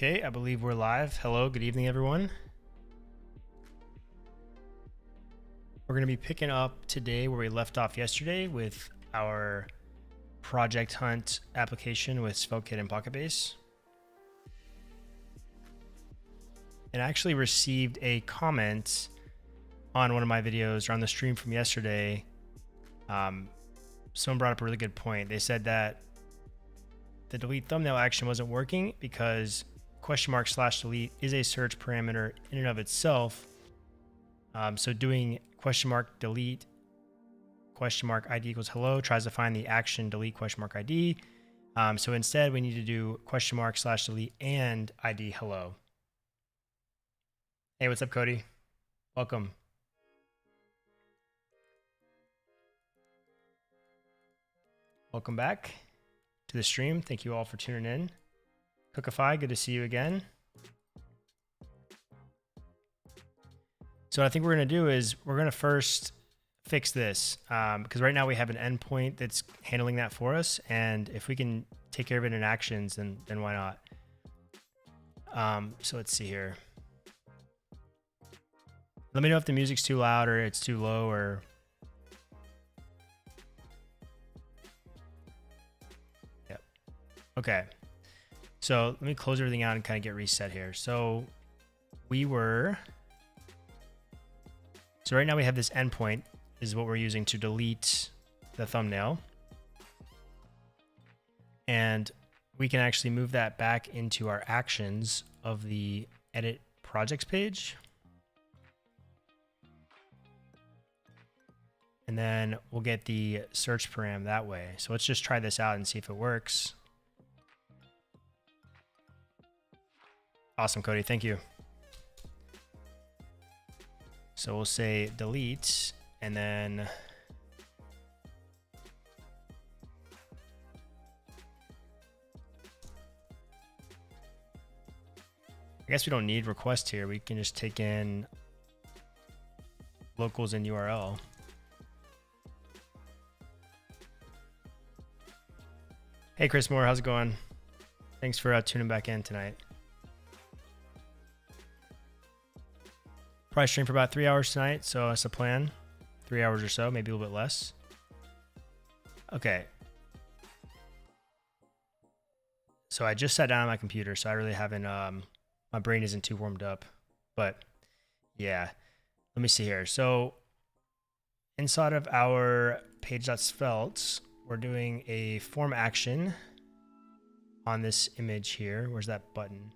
Okay, I believe we're live. Hello, good evening, everyone. We're going to be picking up today where we left off yesterday with our ProjectHunt application with SvelteKit and PocketBase. And I actually received a comment on one of my videos or on the stream from yesterday. Someone brought up a really good point. They said that the delete thumbnail action wasn't working because !/delete is a search parameter in and of itself. So doing !delete !ID equals hello tries to find the action delete !ID. So instead we need to do !/delete and ID hello. Hey, what's up, Cody? Welcome. Welcome back to the stream. Thank you all for tuning in. Cookify, good to see you again. So what I think we're going to do is we're going to first fix this because right now we have an endpoint that's handling that for us. And if we can take care of it in actions, then why not? So let's see here. Let me know if the music's too loud or it's too low or... Yep. Okay. So let me close everything out and kind of get reset here. So right now we have this endpoint. This is what we're using to delete the thumbnail. And we can actually move that back into our actions of the edit projects page. And then we'll get the search param that way. So let's just try this out and see if it works. Awesome, Cody. Thank you. So we'll say delete and then I guess we don't need request here. We can just take in locals and URL. Hey, Chris Moore, how's it going? Thanks for tuning back in tonight. Probably stream for about 3 hours tonight, so that's the plan. 3 hours or so, maybe a little bit less. Okay. So I just sat down on my computer, so I really haven't, my brain isn't too warmed up. But yeah, let me see here. So inside of our page.svelte, we're doing a form action on this image here. Where's that button?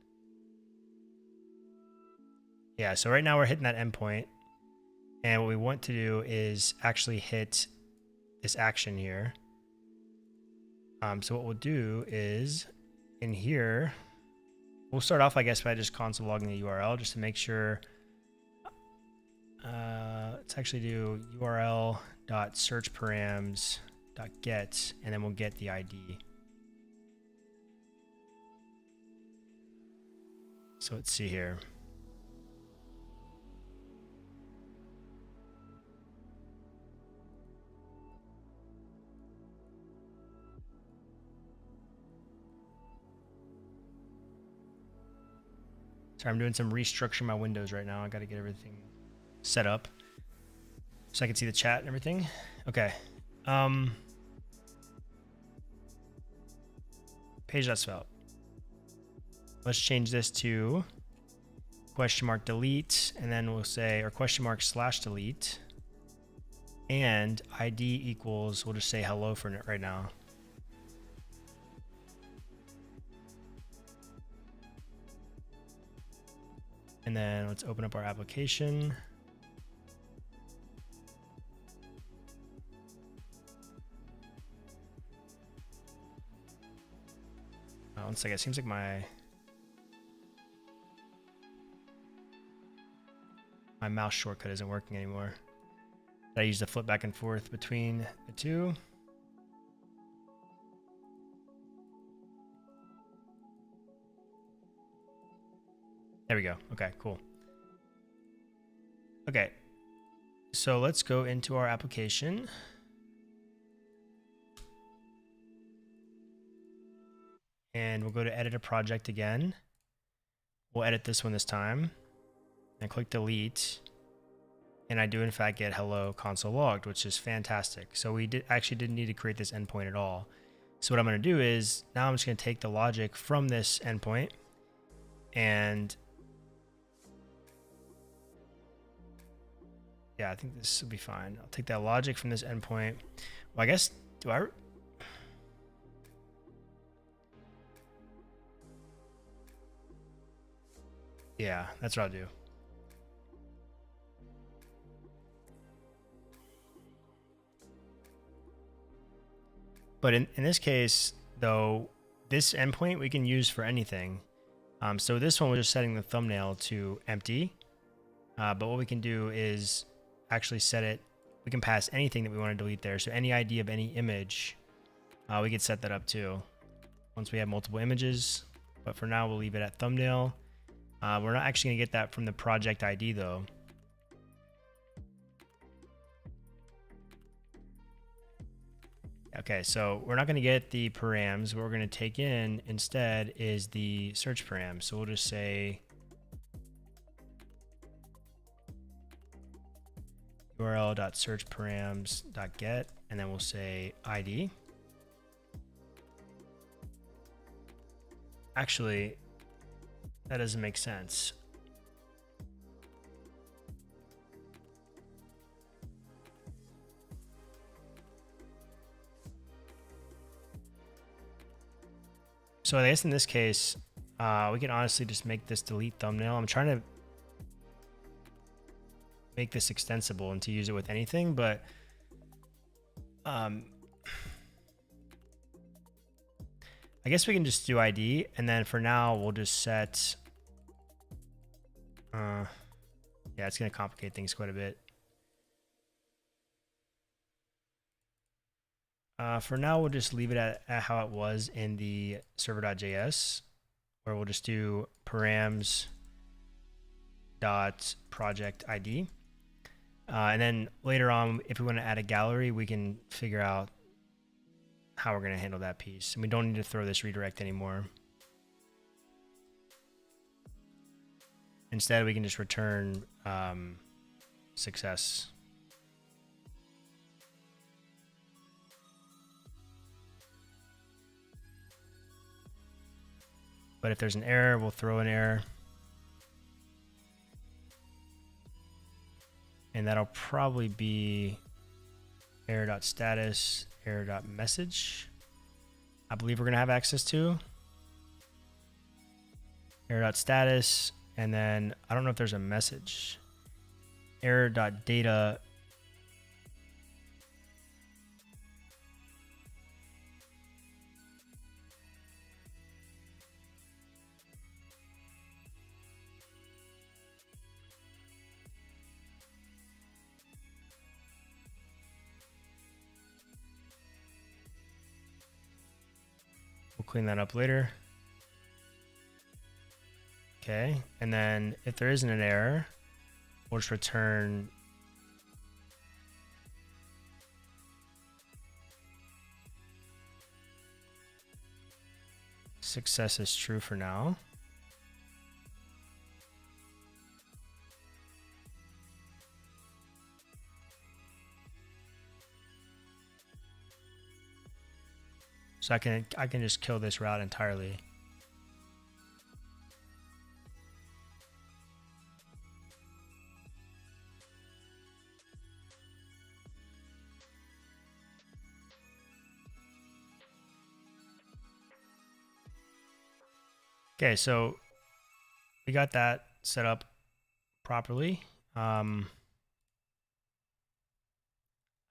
Yeah, so right now we're hitting that endpoint. And what we want to do is actually hit this action here. So what we'll do is in here, we'll start off, I guess, by just console logging the URL just to make sure. Let's actually do url.searchparams.get, and then we'll get the ID. So let's see here. Sorry, I'm doing some restructuring my windows right now. I got to get everything set up so I can see the chat and everything. Okay. Page.svelte. Let's change this to !delete, and then we'll say, or !/delete, and ID equals, we'll just say hello for right now. And then let's open up our application. Oh, one second. It seems like my mouse shortcut isn't working anymore. I use to flip back and forth between the two. There we go. Okay, cool. Okay, so let's go into our application. And we'll go to edit a project again. We'll edit this one this time and click delete. And I do in fact get hello console logged, which is fantastic. So we actually didn't need to create this endpoint at all. So what I'm going to do is now I'm just going to take the logic from this endpoint and yeah, I think this will be fine. I'll take that logic from this endpoint. Well, I guess, yeah, that's what I'll do. But in this case, though, this endpoint we can use for anything. So this one, we're just setting the thumbnail to empty. But what we can do is actually set it, we can pass anything that we want to delete there. So any ID of any image, we could set that up too once we have multiple images. But for now, we'll leave it at thumbnail. We're not actually going to get that from the project ID though. Okay, so we're not going to get the params. What we're going to take in instead is the search param. So we'll just say url.searchparams.get, and then we'll say ID. Actually, that doesn't make sense. So I guess in this case, we can honestly just make this delete thumbnail. I'm trying to make this extensible and to use it with anything, but I guess we can just do ID, and then for now we'll just set yeah, it's going to complicate things quite a bit. For now, we'll just leave it at how it was in the server.js, where we'll just do params.project ID. And then later on, if we want to add a gallery, we can figure out how we're going to handle that piece. And we don't need to throw this redirect anymore. Instead, we can just return success. But if there's an error, we'll throw an error. And that'll probably be error.status, error.message. I believe we're going to have access to error.status. And then I don't know if there's a message. Error.data. We'll clean that up later. Okay, and then if there isn't an error, we'll just return success is true for now. So I can just kill this route entirely. Okay, so we got that set up properly. I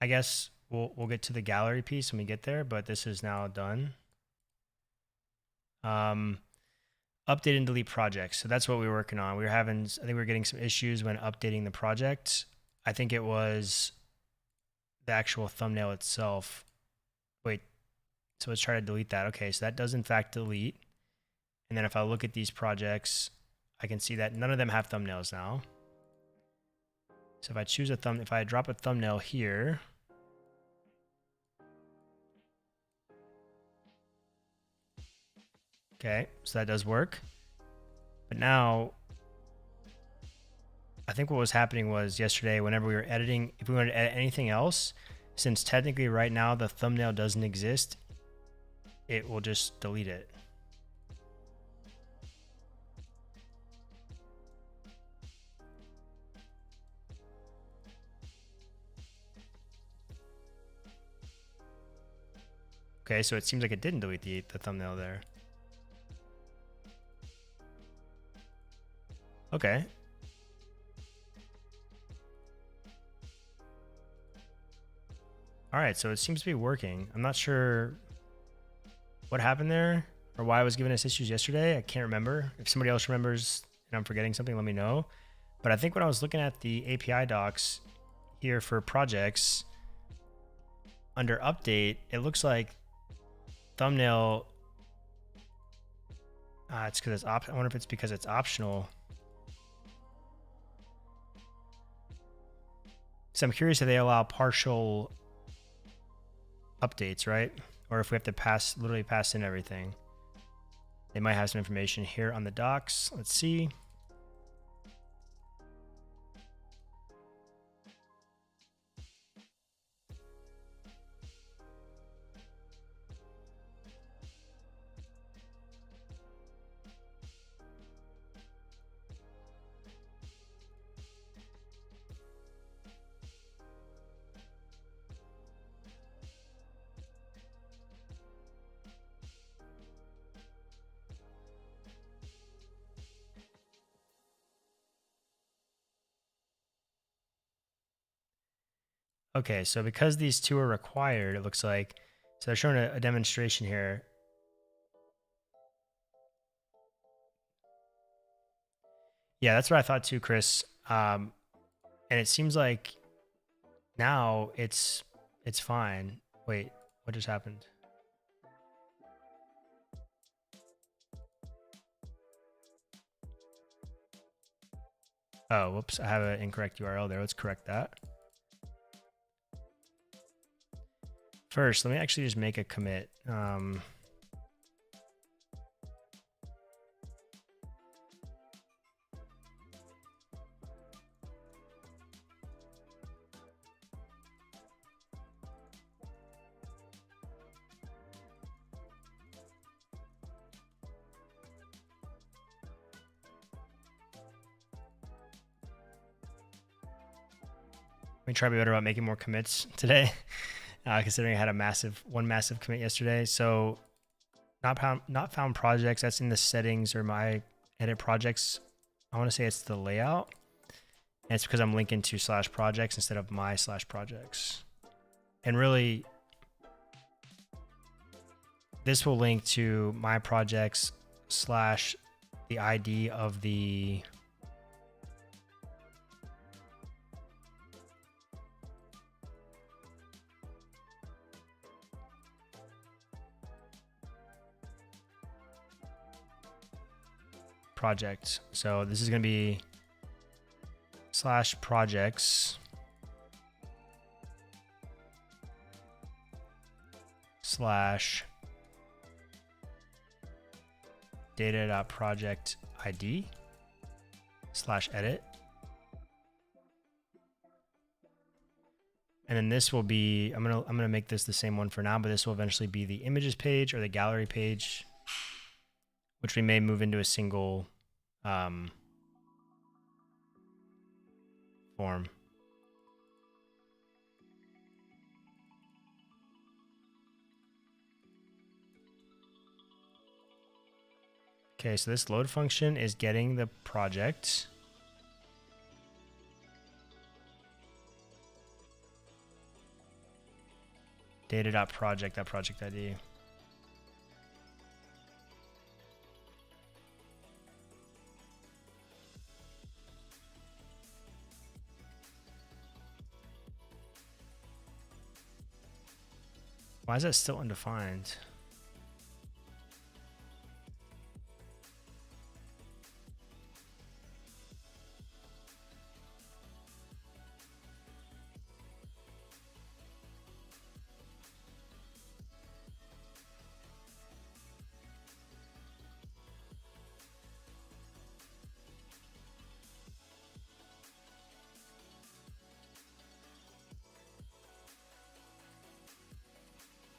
guess we'll get to the gallery piece when we get there, but this is now done. Update and delete projects. So that's what we were working on. We were having, I think we were getting some issues when updating the project. I think it was the actual thumbnail itself. Wait, so let's try to delete that. Okay, so that does in fact delete. And then if I look at these projects, I can see that none of them have thumbnails now. So if I choose a if I drop a thumbnail here, okay, so that does work. But now, I think what was happening was yesterday, whenever we were editing, if we wanted to edit anything else, since technically right now the thumbnail doesn't exist, it will just delete it. Okay, so it seems like it didn't delete the thumbnail there. Okay. All right, so it seems to be working. I'm not sure what happened there or why I was giving us issues yesterday. I can't remember. If somebody else remembers and I'm forgetting something, let me know. But I think when I was looking at the API docs here for projects, under update, it looks like thumbnail, it's because it's I wonder if it's because it's optional. So I'm curious if they allow partial updates, right? Or if we have to literally pass in everything. They might have some information here on the docs. Let's see. Okay, so because these two are required, it looks like, so they're showing a demonstration here. Yeah, that's what I thought too, Chris. And it seems like now it's fine. Wait, what just happened? Oh, whoops, I have an incorrect URL there. Let's correct that. First, let me actually just make a commit. Let me try to be better about making more commits today, considering I had one massive commit yesterday. So not found projects, that's in the settings or my edit projects. I want to say it's the layout. And it's because I'm linking to /projects instead of my /projects. And really, this will link to my projects / the ID of the project. So this is going to be /projects / data.project ID /edit. And then this will be, I'm gonna make this the same one for now, but this will eventually be the images page or the gallery page, which we may move into a single form. Okay, so this load function is getting the project. Data.project.project ID. Why is that still undefined?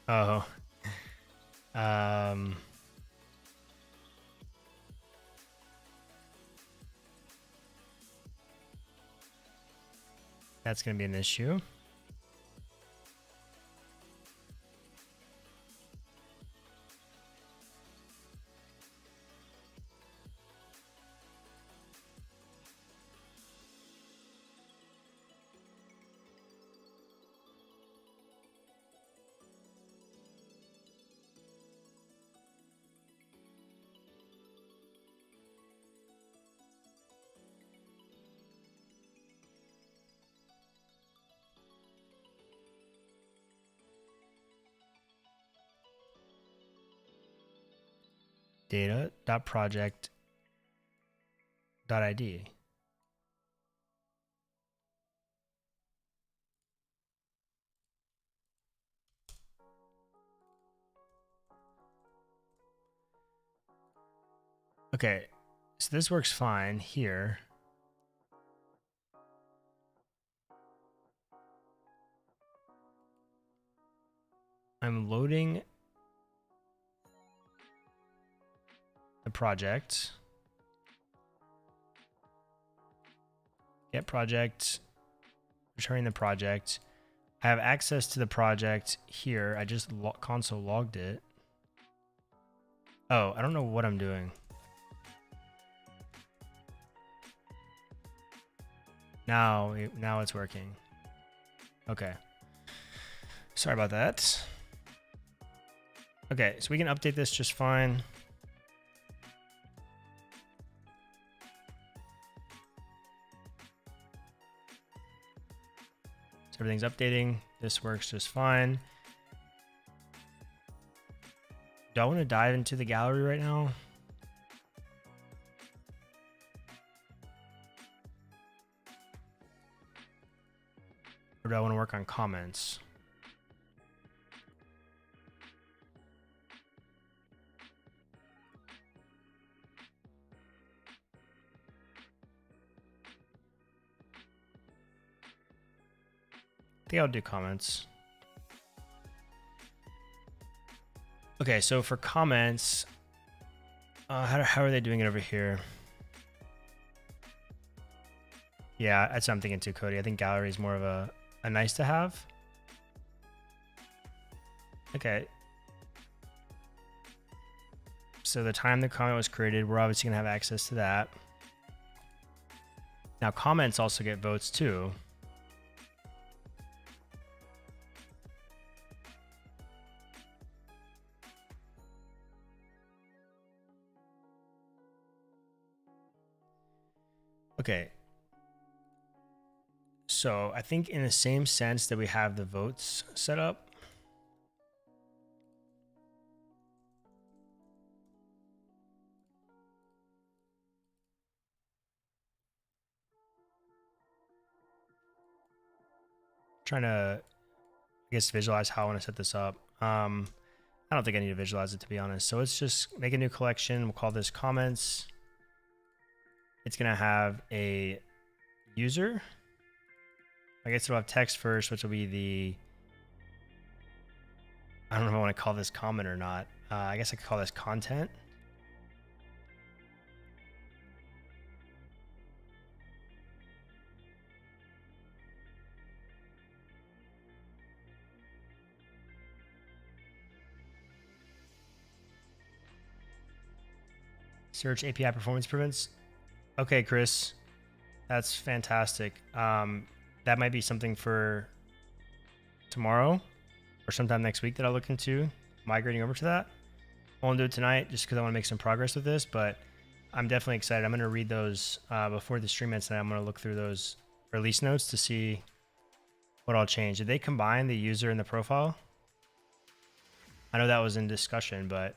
Oh. Um. That's going to be an issue. Data.project.id. Okay, so this works fine here. I'm loading the project. Get project, returning the project. I have access to the project here. I just console logged it. Oh, I don't know what I'm doing. Now it's working. Okay. Sorry about that. Okay, so we can update this just fine. So everything's updating. This works just fine. Do I want to dive into the gallery right now? Or do I want to work on comments? I think I'll do comments. Okay, so for comments, how are they doing it over here? Yeah, that's what I'm thinking too, Cody. I think gallery is more of a nice to have. Okay. So the time the comment was created, we're obviously gonna have access to that. Now comments also get votes too. Okay. So I think in the same sense that we have the votes set up, trying to, I guess, visualize how I want to set this up. I don't think I need to visualize it, to be honest. So let's just make a new collection. We'll call this comments. It's going to have a user. I guess it'll have text first, which will be the, I don't know if I want to call this comment or not. I guess I could call this content. Search API performance improvements. Okay, Chris, that's fantastic. That might be something for tomorrow or sometime next week that I'll look into migrating over to that. I won't do it tonight just because I want to make some progress with this, but I'm definitely excited. I'm going to read those before the stream ends tonight. I'm going to look through those release notes to see what all changed. Did they combine the user and the profile? I know that was in discussion, but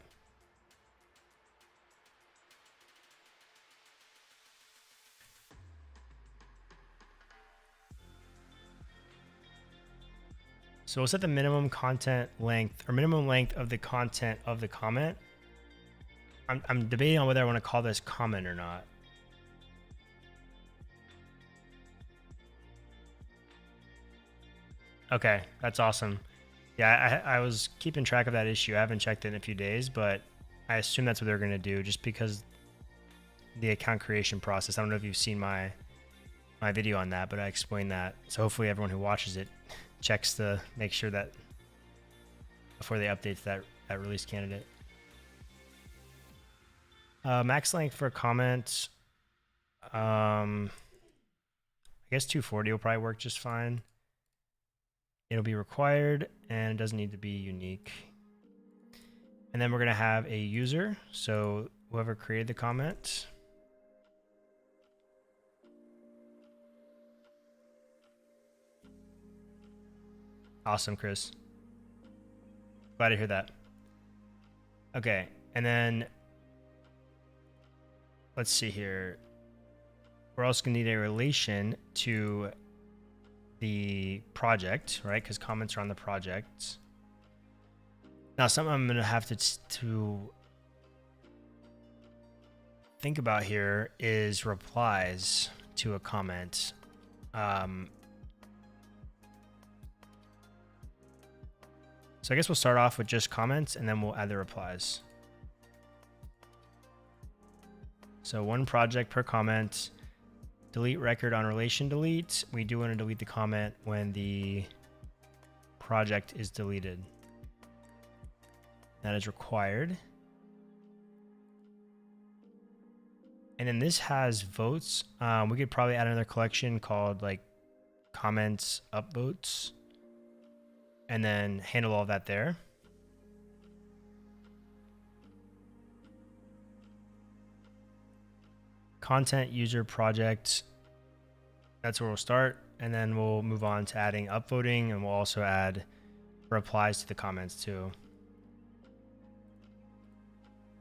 so we'll set the minimum content length or minimum length of the content of the comment. I'm debating on whether I want to call this comment or not. Okay, that's awesome. Yeah, I was keeping track of that issue. I haven't checked it in a few days, but I assume that's what they're going to do just because the account creation process. I don't know if you've seen my video on that, but I explained that. So hopefully everyone who watches it checks to make sure that before they update that release candidate. Max length for a comment. I guess 240 will probably work just fine. It'll be required and it doesn't need to be unique. And then we're going to have a user. So whoever created the comment. Awesome, Chris. Glad to hear that. Okay. And then let's see here. We're also going to need a relation to the project, right? Because comments are on the project. Now, something I'm going to have to think about here is replies to a comment. So I guess we'll start off with just comments and then we'll add the replies. So one project per comment. Delete record on relation delete. We do want to delete the comment when the project is deleted. That is required. And then this has votes. We could probably add another collection called like comments upvotes and then handle all that there. Content user project. That's where we'll start. And then we'll move on to adding upvoting, and we'll also add replies to the comments too.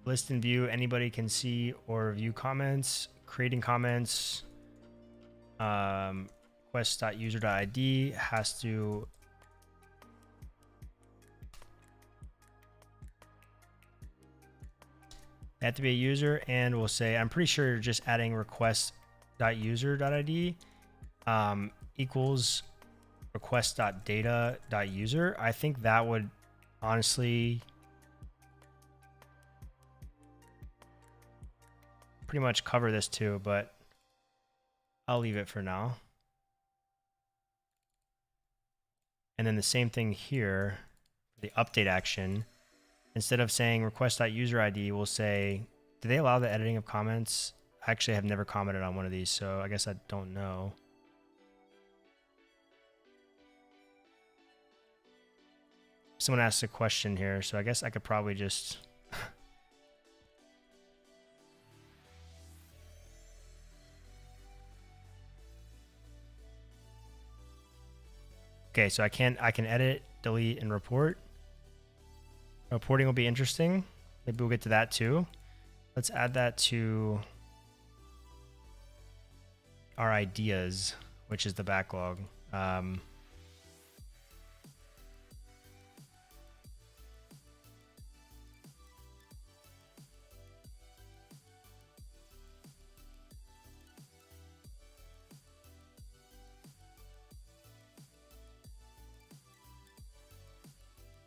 List and view, anybody can see or view comments. Creating comments. Request.user.id has to have to be a user, and we'll say, I'm pretty sure just adding request.user.id equals request.data.user. I think that would honestly pretty much cover this too, but I'll leave it for now. And then the same thing here, the update action. Instead of saying request.user.id, we'll say, do they allow the editing of comments? I actually have never commented on one of these, so I guess I don't know. Someone asked a question here, so I guess I could probably just... Okay, so I can edit, delete, and report. Reporting will be interesting. Maybe we'll get to that too. Let's add that to our ideas, which is the backlog.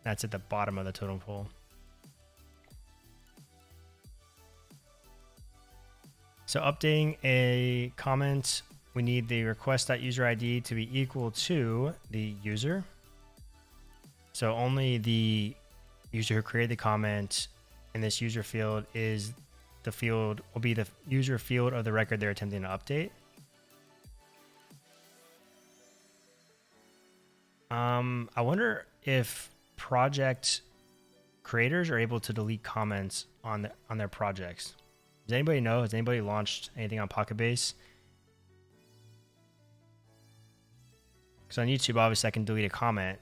That's at the bottom of the totem pole. So updating a comment, we need the request.user.id to be equal to the user. So only the user who created the comment in this user field is the field, will be the user field of the record they're attempting to update. I wonder if project creators are able to delete comments on their projects. Does anybody know? Has anybody launched anything on PocketBase? Because on YouTube, obviously, I can delete a comment.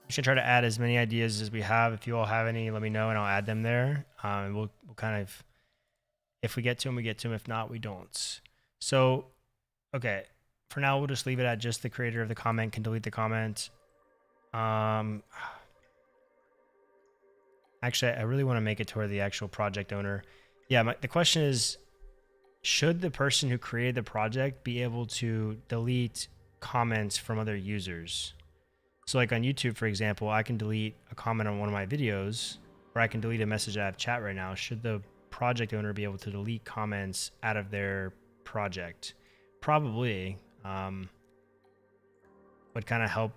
We should try to add as many ideas as we have. If you all have any, let me know and I'll add them there. We'll kind of, if we get to them, we get to them. If not, we don't. So, Okay, for now, we'll just leave it at just the creator of the comment can delete the comment. Actually, I really want to make it toward the actual project owner. Yeah, the question is, should the person who created the project be able to delete comments from other users? So like on YouTube, for example, I can delete a comment on one of my videos, or I can delete a message I have chat right now. Should the project owner be able to delete comments out of their project? Probably. Would kind of help.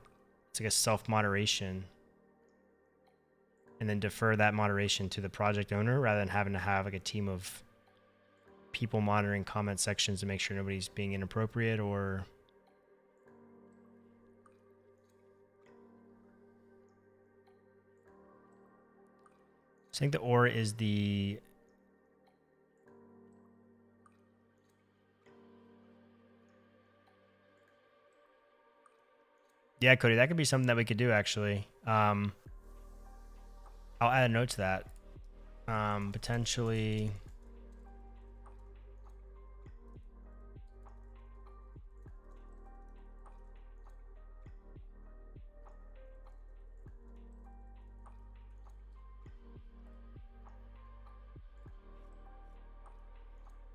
It's like a self-moderation. And then defer that moderation to the project owner rather than having to have like a team of people monitoring comment sections to make sure nobody's being inappropriate or... I think the or is the... Yeah, Cody, that could be something that we could do actually. I'll add a note to that. Potentially...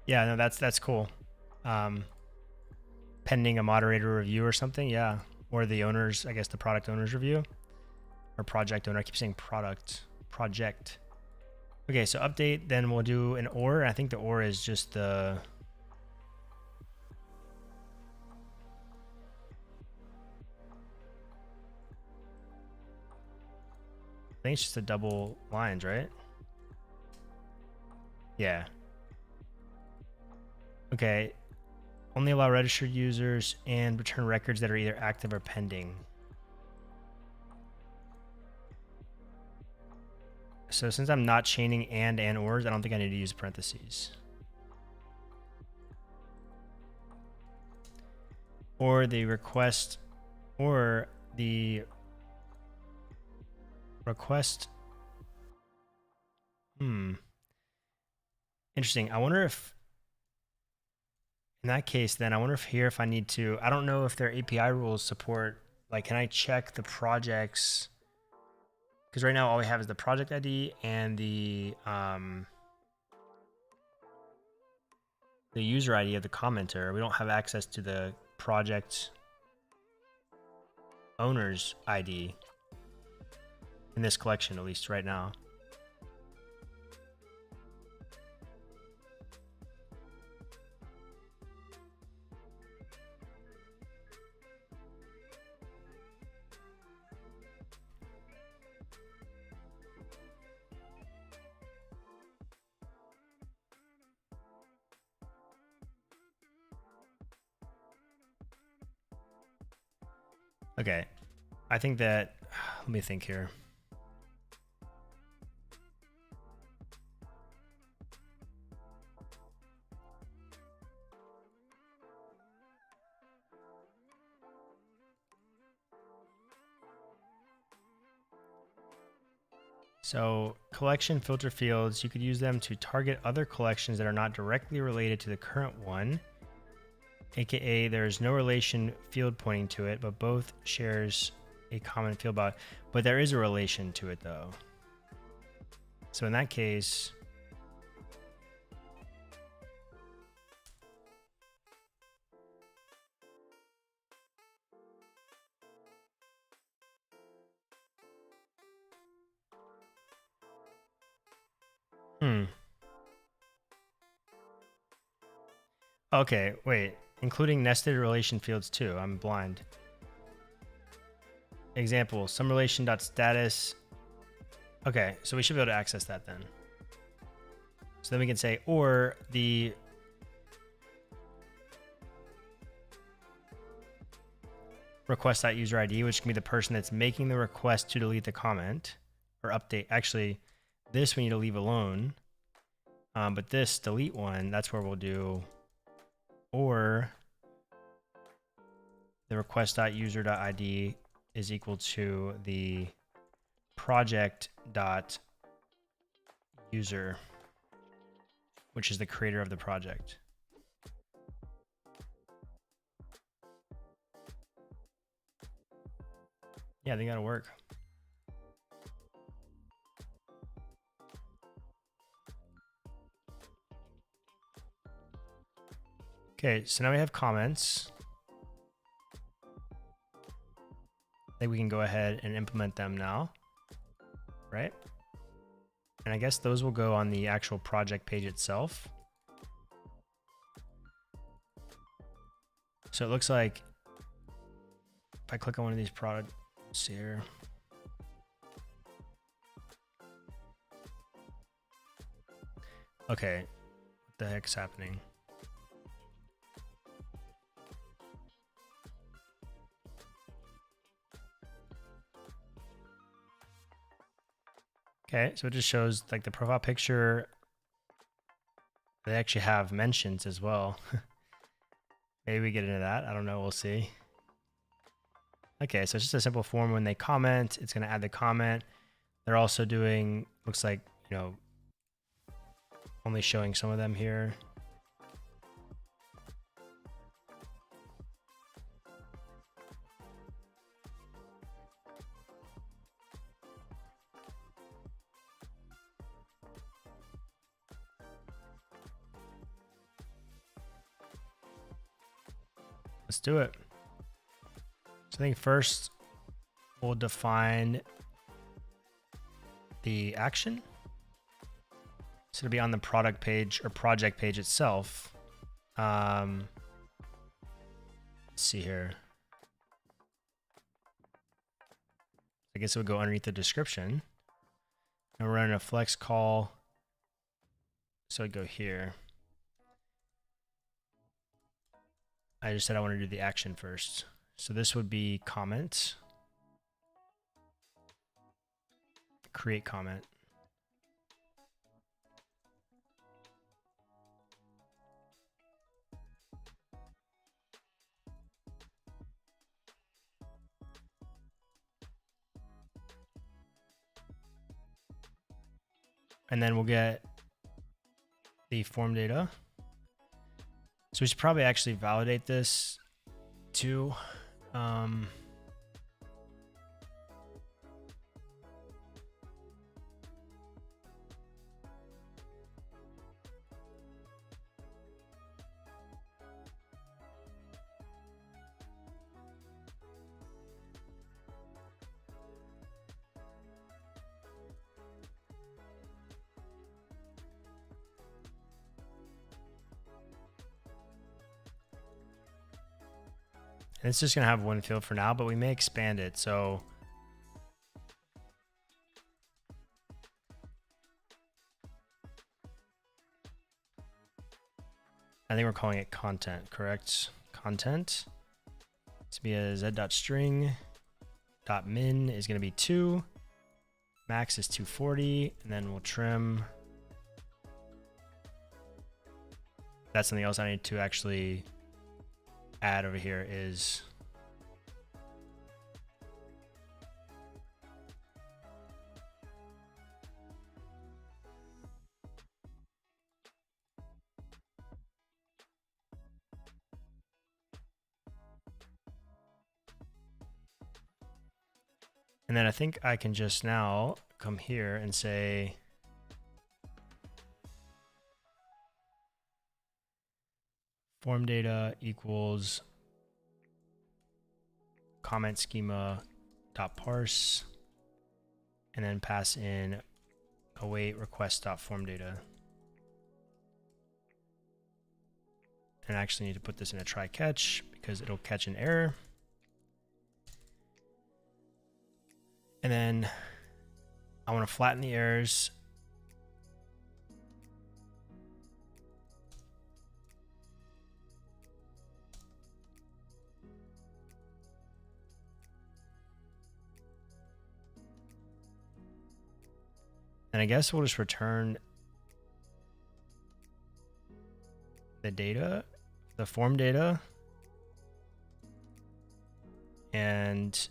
Yeah, no, that's cool. Pending a moderator review or something, yeah. Or the owner's, I guess the product owner's review. Or project owner, I keep saying project. Okay, so update, then we'll do an or. I think the or is just the... I think it's just the double lines, right? Yeah. Okay. Only allow registered users and return records that are either active or pending. So since I'm not chaining and ors, I don't think I need to use parentheses. Or the request, or the request. Interesting. I wonder if, in that case, then I wonder if here, if I need to, I don't know if their API rules support, like, can I check the projects? Because right now all we have is the project ID and the user ID of the commenter. We don't have access to the project owner's ID in this collection, at least right now. Okay, I think that, let me think here. So collection filter fields, you could use them to target other collections that are not directly related to the current one. AKA there's no relation field pointing to it, but both shares a common field body. But there is a relation to it though. So in that case, okay, wait, including nested relation fields too. I'm blind. Example, some relation.status. Okay, so we should be able to access that then. So then we can say, or the request.user ID, which can be the person that's making the request to delete the comment or update. Actually, this we need to leave alone. But this delete one, that's where we'll do or the request.user.id is equal to the project.user, which is the creator of the project. Yeah, I think that'll work. Okay, so now we have comments. I think we can go ahead and implement them now, right? And I guess those will go on the actual project page itself. So it looks like if I click on one of these products here, okay, what the heck's happening? Okay, so it just shows like the profile picture. They actually have mentions as well. Maybe we get into that. I don't know. We'll see. Okay, so it's just a simple form. When they comment, it's going to add the comment. They're also doing, looks like, you know, only showing some of them here. Let's do it. So I think first we'll define the action. So it'll be on the product page or project page itself. Let's see here. I guess it would go underneath the description. And we're running a flex call. So it'd go here. I just said I want to do the action first. So this would be comment. Create comment. And then we'll get the form data. So we should probably actually validate this too. And it's just going to have one field for now, but we may expand it. So I think we're calling it content, correct? Content. It's be a z.string. .min is going to be 2. Max is 240. And then we'll trim. That's something else I need to actually add over here is and then I think I can just now come here and say form data equals comment schema dot parse, and then pass in await request dot form data. And I actually need to put this in a try catch because it'll catch an error. And then I want to flatten the errors. And I guess we'll just return the data, the form data, and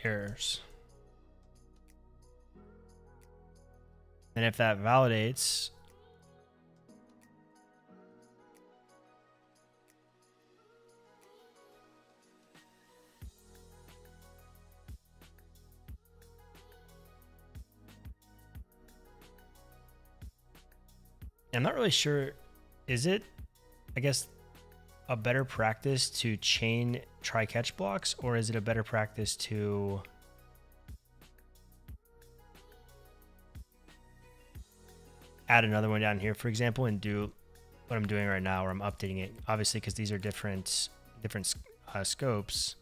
errors. And if that validates, I'm not really sure. Is it, I guess, a better practice to chain try catch blocks, or is it a better practice to add another one down here, for example, and do what I'm doing right now, where I'm updating it, obviously, because these are different scopes.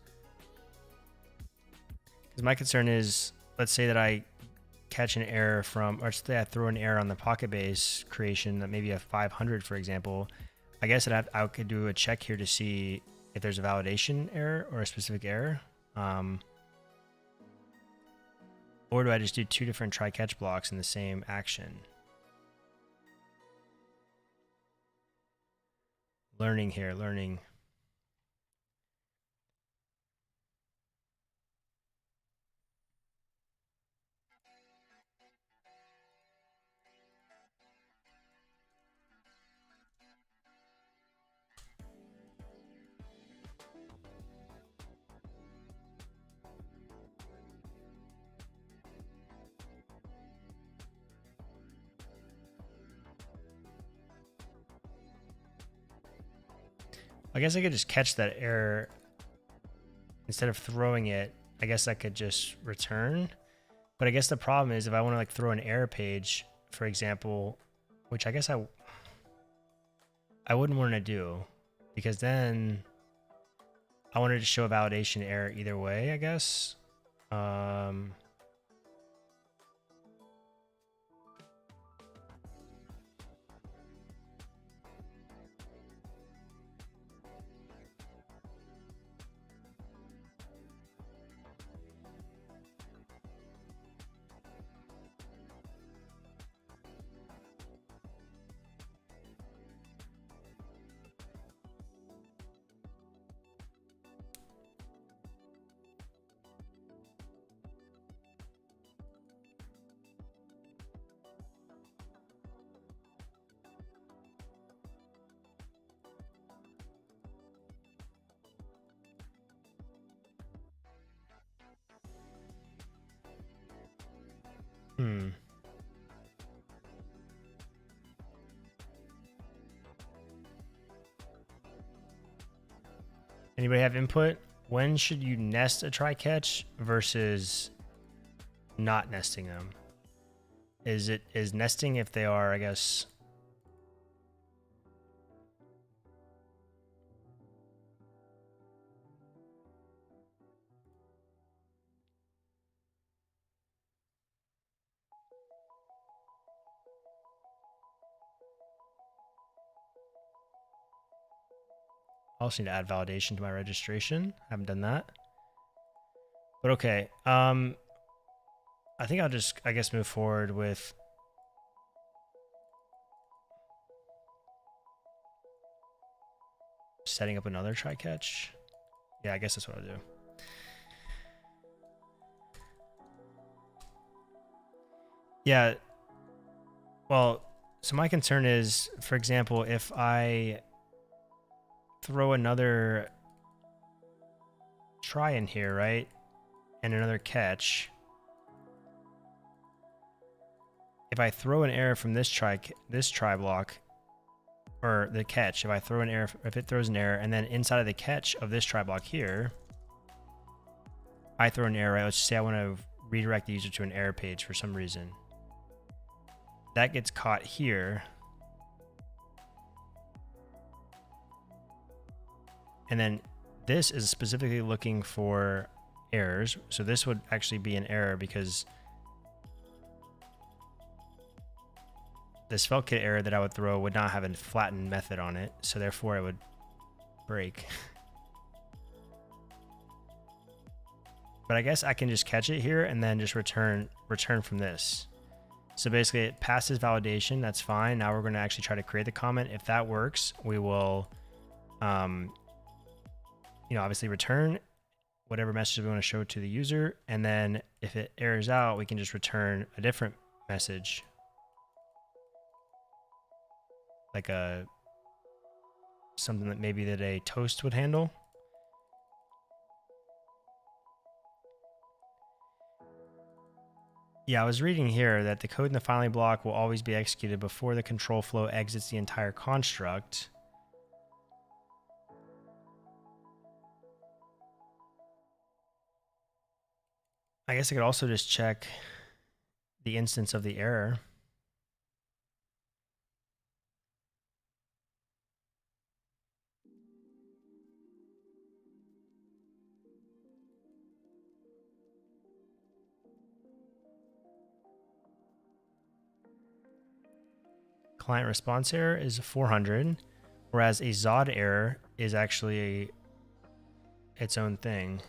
Because my concern is, let's say that I catch an error from, or say I throw an error on the PocketBase creation, that maybe a 500, for example. I guess I could do a check here to see if there's a validation error or a specific error. Or do I just do two different try catch blocks in the same action? Learning here, learning. I guess I could just catch that error instead of throwing it. I guess I could just return. But I guess the problem is if I want to like throw an error page, for example, which I guess I wouldn't want to do, because then I wanted to show a validation error either way, I guess. Anybody have input? When should you nest a try catch versus not nesting them? Is nesting if they are, I guess, I also need to add validation to my registration. I haven't done that. But okay. I think I'll just, I guess, move forward with setting up another try catch. Yeah, I guess that's what I'll do. Yeah. Well, so my concern is, for example, if I throw another try in here, right? And another catch. If I throw an error from this try block, or the catch, if I throw an error, if it throws an error, and then inside of the catch of this try block here, I throw an error, right? Let's just say I want to redirect the user to an error page for some reason. That gets caught here. And then this is specifically looking for errors. So this would actually be an error because the SvelteKit error that I would throw would not have a flattened method on it. So therefore it would break. But I guess I can just catch it here and then just return from this. So basically it passes validation. That's fine. Now we're going to actually try to create the comment. If that works, we will, obviously return whatever message we want to show to the user. And then if it errors out, we can just return a different message. Like something that maybe that a toast would handle. Yeah, I was reading here that the code in the finally block will always be executed before the control flow exits the entire construct. I guess I could also just check the instance of the error. Client response error is 400, whereas a ZOD error is actually its own thing.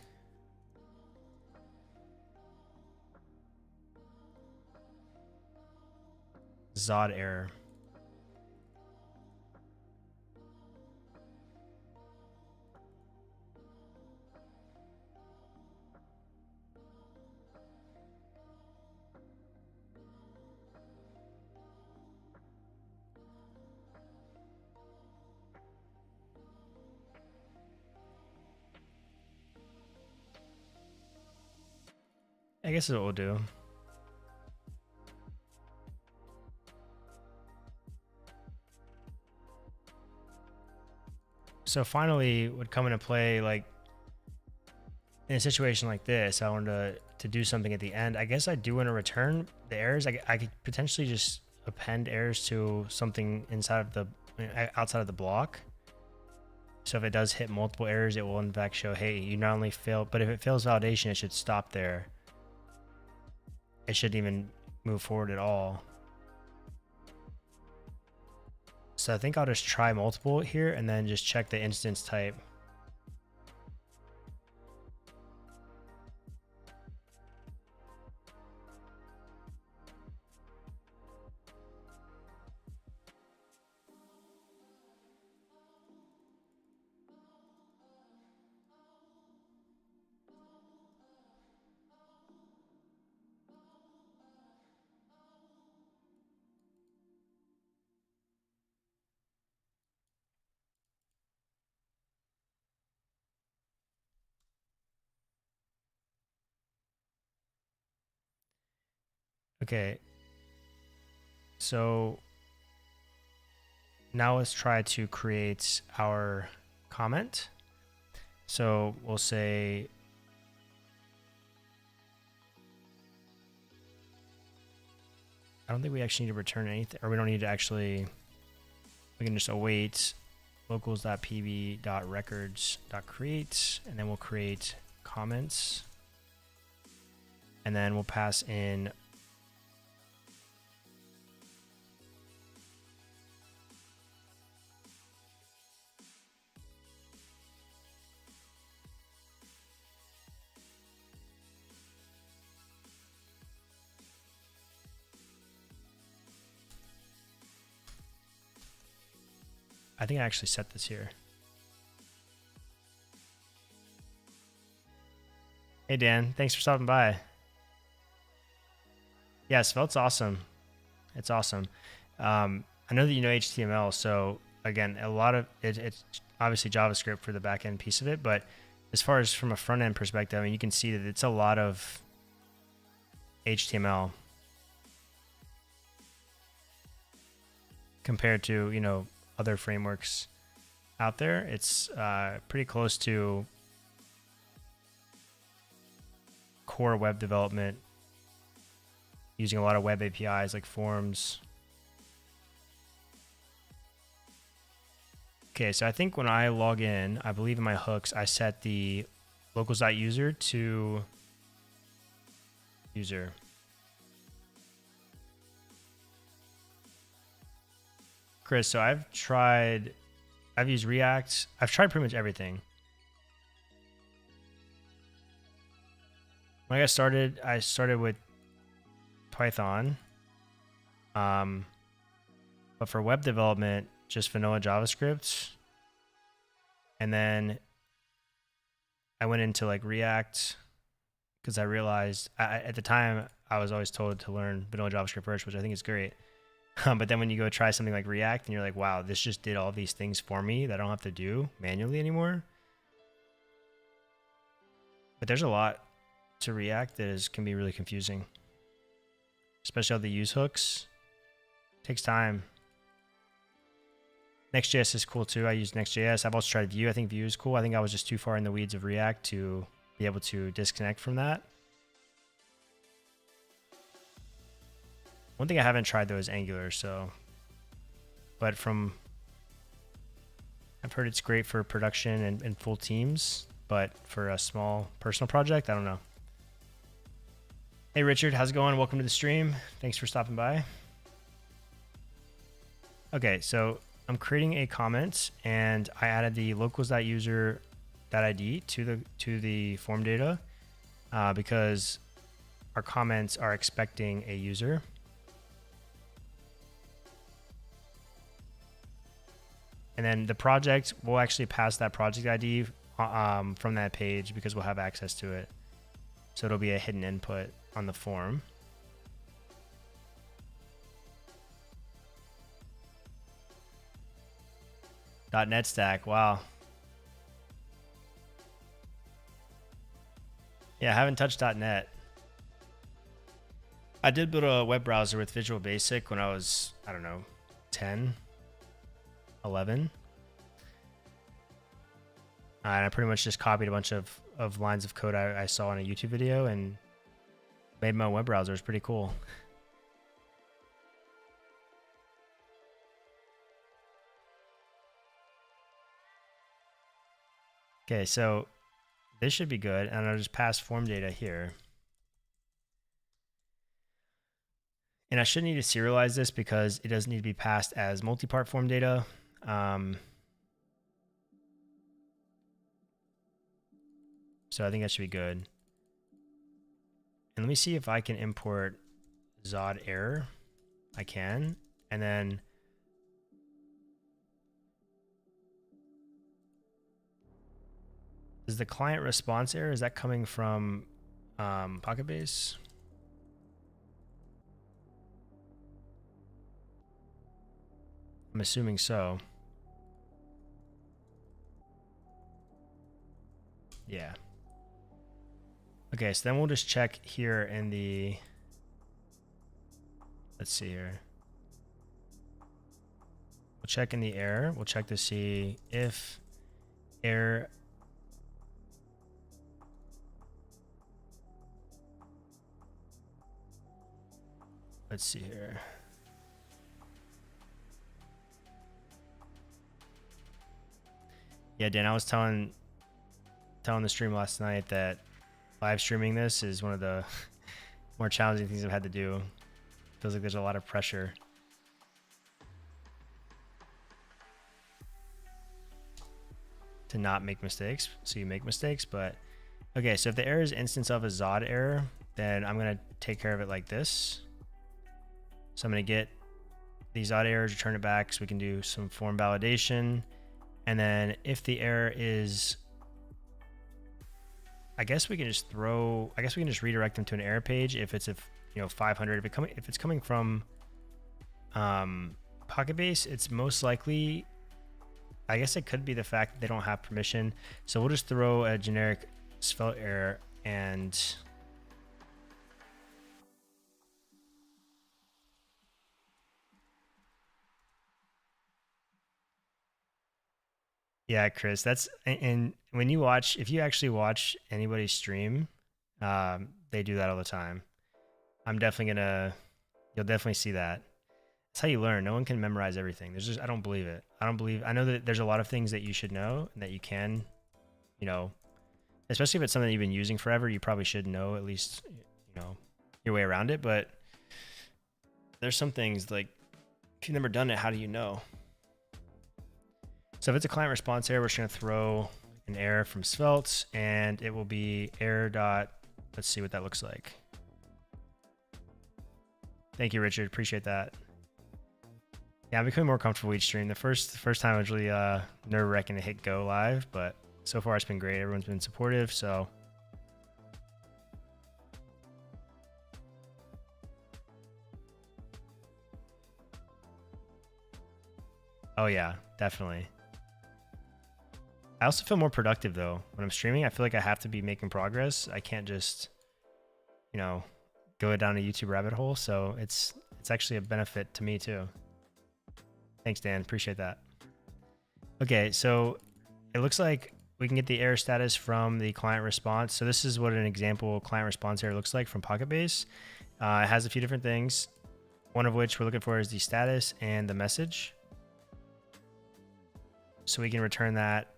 ZOD error. I guess it will do. So finally would come into play, like in a situation like this, I wanted to do something at the end. I guess I do want to return the errors. I could potentially just append errors to something inside of the, outside of the block. So if it does hit multiple errors, it will in fact show, hey, you not only failed, but if it fails validation, it should stop there. It shouldn't even move forward at all. So I think I'll just try multiple here and then just check the instance type. Okay, so now let's try to create our comment. So we'll say, I don't think we actually need to return anything, or we don't need to actually, we can just await locals.pb.records.create, and then we'll create comments, and then we'll pass in I think I actually set this here. Hey Dan, thanks for stopping by. Yeah, Svelte's awesome. It's awesome. I know that you know HTML, so again, a lot of it's obviously JavaScript for the backend piece of it, but as far as from a front end perspective, I mean, you can see that it's a lot of HTML compared to, you know, other frameworks out there. It's pretty close to core web development using a lot of web APIs like forms. Okay, so I think when I log in, I believe in my hooks, I set the locals.user to user. Chris, so I've used React. I've tried pretty much everything. When I got started, I started with Python. But for web development, just vanilla JavaScript. And then I went into like React because I realized at the time I was always told to learn vanilla JavaScript first, which I think is great. But then when you go try something like React and you're like, wow, this just did all these things for me that I don't have to do manually anymore. But there's a lot to React that can be really confusing. especially all the use hooks. Takes time. Next.js is cool too. I use Next.js. I've also tried Vue. I think Vue is cool. I think I was just too far in the weeds of React to be able to disconnect from that. One thing I haven't tried though is Angular. But I've heard it's great for production and full teams, but for a small personal project, I don't know. Hey Richard, how's it going? Welcome to the stream. Thanks for stopping by. Okay, so I'm creating a comment and I added the locals.user.id to the form data because our comments are expecting a user. And then the project, we'll actually pass that project ID from that page because we'll have access to it. So it'll be a hidden input on the form. .NET Stack, wow. Yeah, I haven't touched .NET. I did build a web browser with Visual Basic when I was, I don't know, 10, 11. And I pretty much just copied a bunch of lines of code I saw on a YouTube video and made my web browser. It was pretty cool. Okay, so this should be good, and I'll just pass form data here. And I shouldn't need to serialize this because it doesn't need to be passed as multi-part form data. So I think that should be good. And let me see if I can import Zod error. I can, and then is the client response error, is that coming from PocketBase? I'm assuming so. Yeah. Okay, so then we'll just check here in the, let's see here. We'll check in the error. We'll check to see if error let's see here. Yeah, Dan, I was telling the stream last night that live streaming this is one of the more challenging things I've had to do. Feels like there's a lot of pressure. To not make mistakes, so you make mistakes, but okay, so if the error is instance of a Zod error, then I'm gonna take care of it like this. So I'm gonna get these Zod errors, return it back so we can do some form validation. And then if the error is, I guess we can just redirect them to an error page if it's 500. If it's coming from PocketBase, it's most likely, I guess it could be the fact that they don't have permission. So we'll just throw a generic Svelte error and yeah, Chris, that's, and when you watch, if you actually watch anybody's stream, they do that all the time. You'll definitely see that. That's how you learn. No one can memorize everything. I don't believe it. I know that there's a lot of things that you should know and that you can, especially if it's something you've been using forever, you probably should know at least, your way around it. But there's some things like, if you've never done it, how do you know? So if it's a client response error, we're just going to throw an error from Svelte, and it will be error dot, let's see what that looks like. Thank you, Richard. Appreciate that. Yeah, I'm becoming more comfortable each stream. The first time I was really nerve-wracking to hit go live, but so far it's been great. Everyone's been supportive, so. Oh yeah, definitely. I also feel more productive though. When I'm streaming, I feel like I have to be making progress. I can't just, go down a YouTube rabbit hole. So it's actually a benefit to me too. Thanks, Dan. Appreciate that. Okay, so it looks like we can get the error status from the client response. So this is what an example client response error looks like from PocketBase. It has a few different things, one of which we're looking for is the status and the message. So we can return that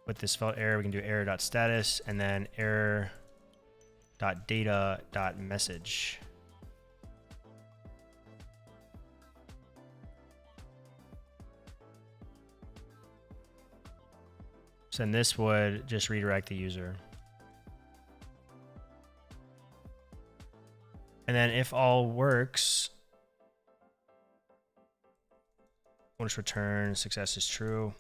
with this Svelte error. We can do error.status and then error.data.message. So then this would just redirect the user. And then if all works, we'll just return success is true,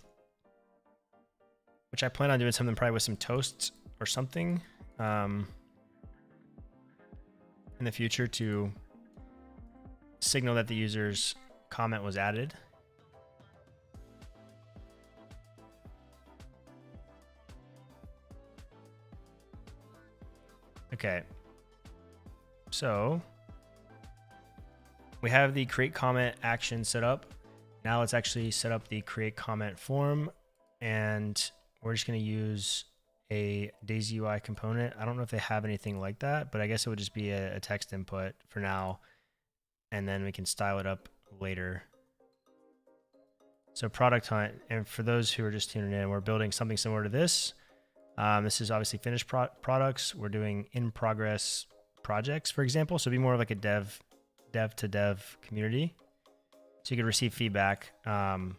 which I plan on doing something probably with some toasts or something in the future to signal that the user's comment was added. Okay, so we have the create comment action set up. Now let's actually set up the create comment form, and we're just going to use a Daisy UI component. I don't know if they have anything like that, but I guess it would just be a text input for now, and then we can style it up later. So ProductHunt, and for those who are just tuning in, we're building something similar to this. This is obviously finished products. We're doing in progress projects, for example. So it'd be more of like a dev to dev community. So you could receive feedback on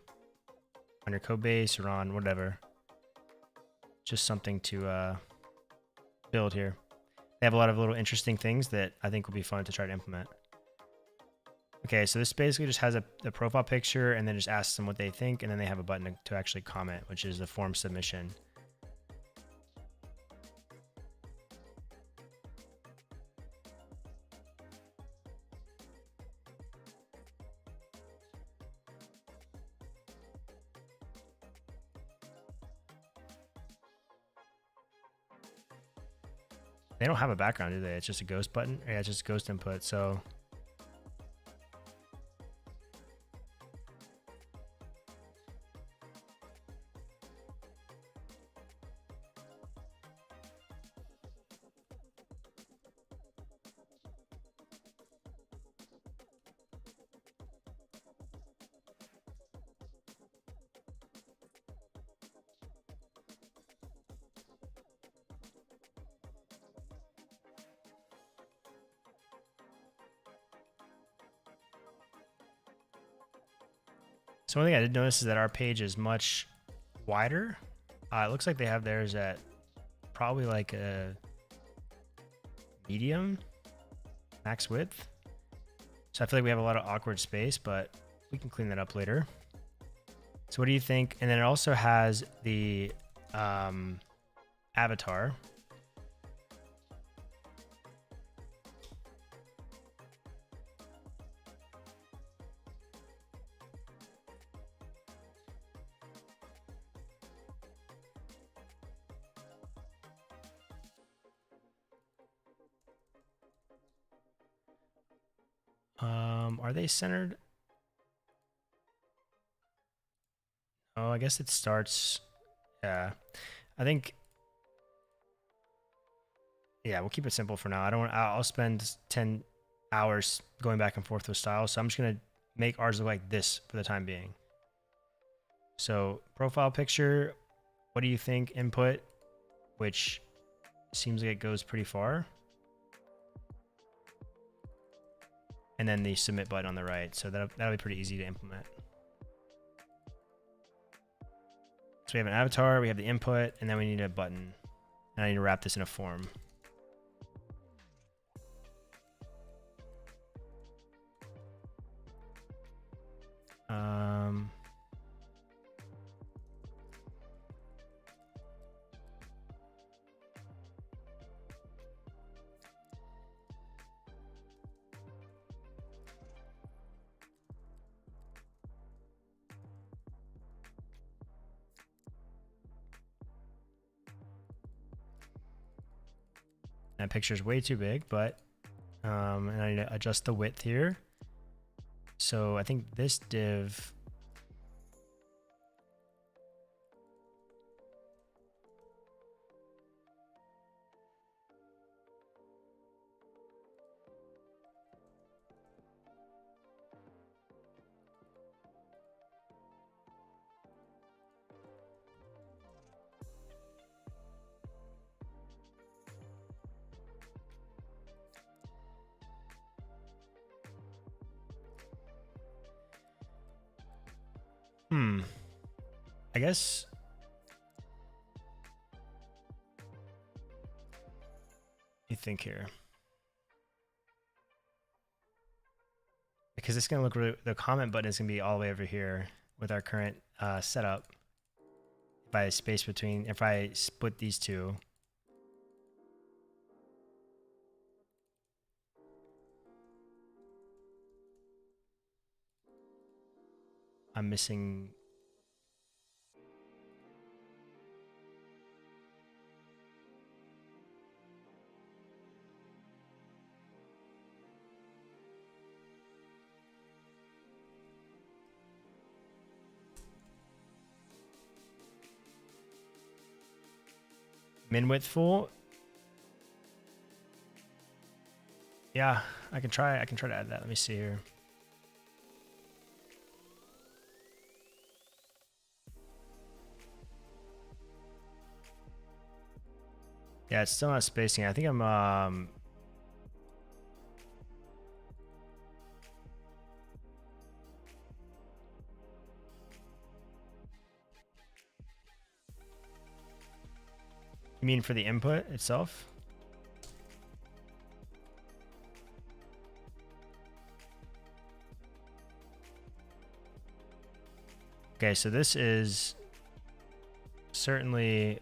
your code base or on whatever. Just something to build here. They have a lot of little interesting things that I think will be fun to try to implement. Okay, so this basically just has a profile picture and then just asks them what they think, and then they have a button to actually comment, which is the form submission. They don't have a background, do they? It's just a ghost button. Yeah, it's just ghost input. So one thing I did notice is that our page is much wider. It looks like they have theirs at probably like a medium max width. So I feel like we have a lot of awkward space, but we can clean that up later. So what do you think? And then it also has the avatar. Are they centered? Oh, I guess it starts. Yeah, I think. Yeah, we'll keep it simple for now. I don't want. I'll spend 10 hours going back and forth with styles, so I'm just gonna make ours look like this for the time being. So profile picture. What do you think? Input, which seems like it goes pretty far. And then the submit button on the right. So that'll be pretty easy to implement. So we have an avatar, we have the input, and then we need a button. And I need to wrap this in a form. That picture is way too big, but And I need to adjust the width here. So I think this div, I guess you think here, because it's gonna look really, the comment button is gonna be all the way over here with our current setup. If I space between, if I split these two, I'm missing. Min width full. Yeah, I can try to add that. Let me see here. Yeah, it's still not spacing. I think I'm you mean for the input itself? Okay, so this is certainly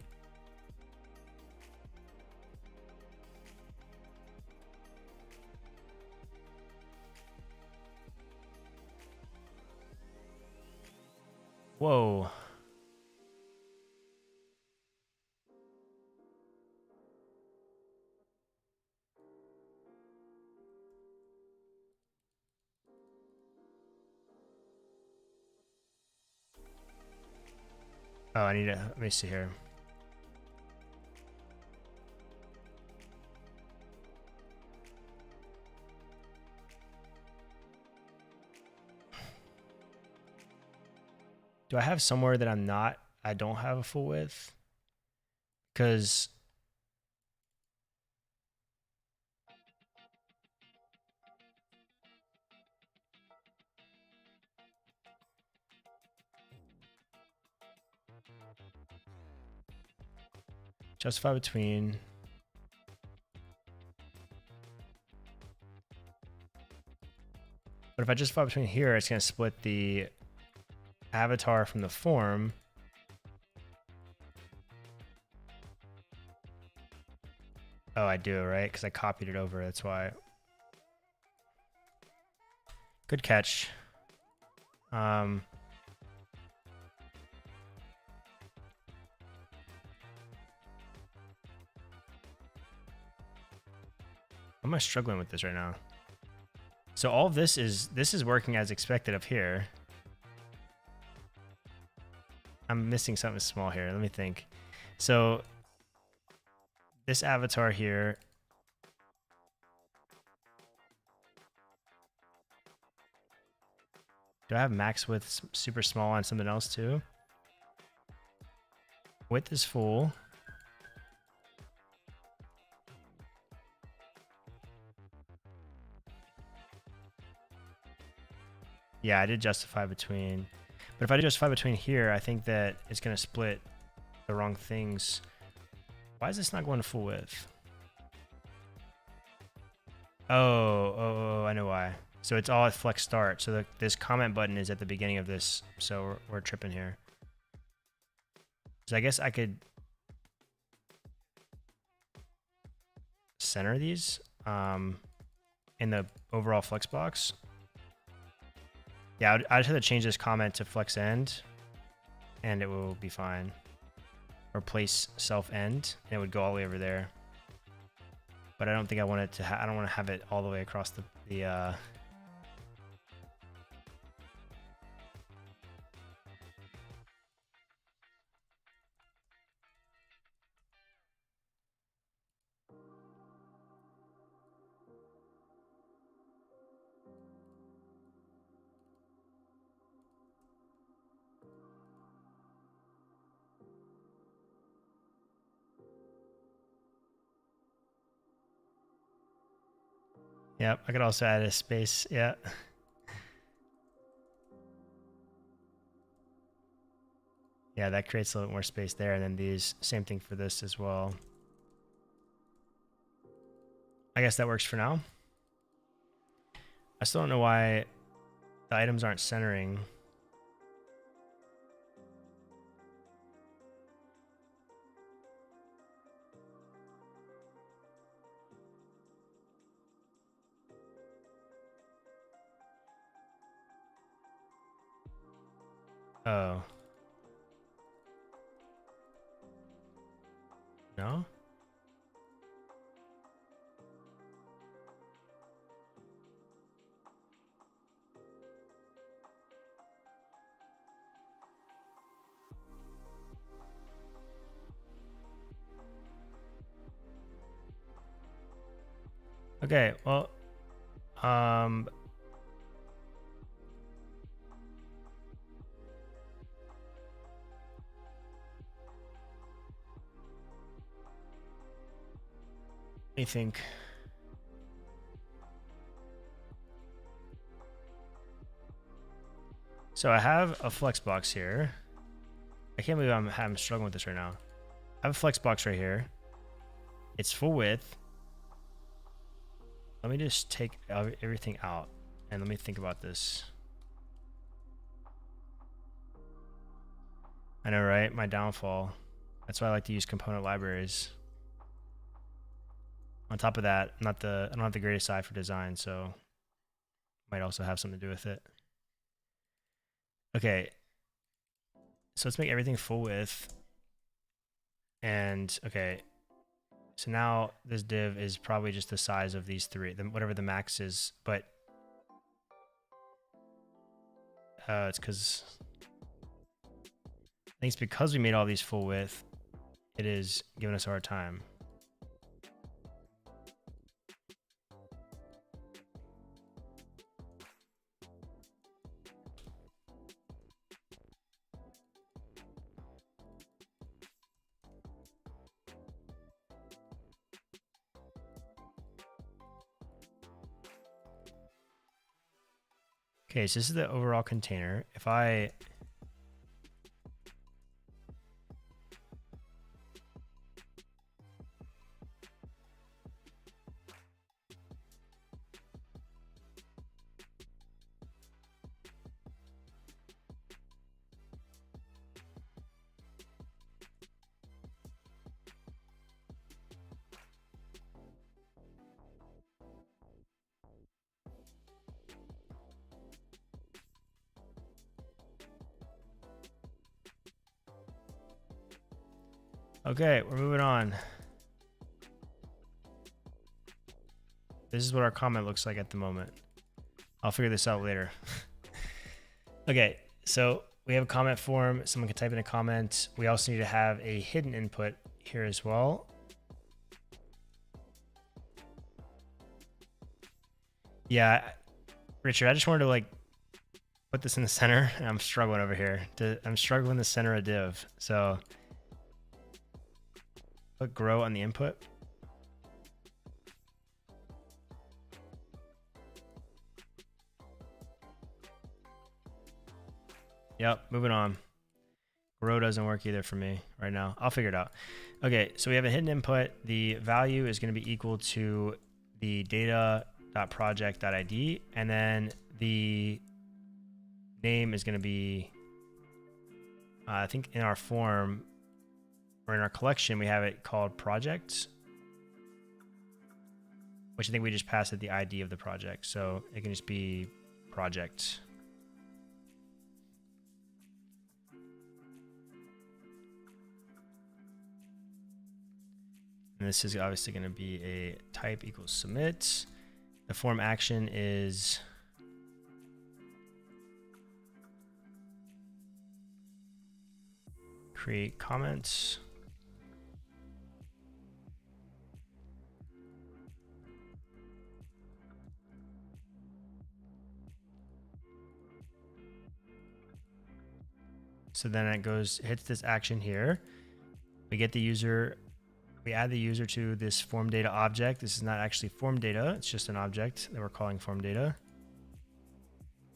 whoa. Oh, I need to, let me see here. Do I have somewhere that I don't have a full width? Because justify between. But if I justify between here, it's going to split the avatar from the form. Oh, I do, right? Because I copied it over. That's why. Good catch. What am I struggling with this right now? So all of this is working as expected up here. I'm missing something small here. Let me think. So this avatar here, do I have max width super small on something else too? Width is full. Yeah, I did justify between, but if I do justify between here, I think that it's going to split the wrong things. Why is this not going to full width? Oh, I know why. So it's all at flex start. So this comment button is at the beginning of this. So we're tripping here. So I guess I could center these in the overall flex box. Yeah, I just have to change this comment to flex end and it will be fine. Or place self end and it would go all the way over there. but I don't think I want it to. I don't want to have it all the way across the Yep, I could also add a space. Yeah. Yeah, that creates a little more space there. And then these, same thing for this as well. I guess that works for now. I still don't know why the items aren't centering. Oh. No? Okay, well, let me think. So I have a flex box here. I can't believe I'm struggling with this right now. I have a flex box right here. It's full width. Let me just take everything out and let me think about this. I know, right? My downfall. That's why I like to use component libraries. On top of that, I don't have the greatest eye for design, so might also have something to do with it. Okay, so let's make everything full width. And okay, so now this div is probably just the size of these three, whatever the max is, but it's because I think it's because we made all these full width, it is giving us a hard time. Okay, so this is the overall container. If I Okay, we're moving on. This is what our comment looks like at the moment. I'll figure this out later. Okay, so we have a comment form. Someone can type in a comment. We also need to have a hidden input here as well. Yeah, Richard, I just wanted to like put this in the center, and I'm struggling over here. I'm struggling to center a div. So put grow on the input. Yep, moving on. Grow doesn't work either for me right now. I'll figure it out. Okay, so we have a hidden input. The value is going to be equal to the data.project.id, and then the name is going to be, I think in our form or in our collection, we have it called projects, which I think we just passed it the ID of the project. So it can just be project. And And this is obviously going to be a type equals submit. The form action is create comments. So then it goes, hits this action here. We get the user, we add the user to this form data object. This is not actually form data. It's just an object that we're calling form data.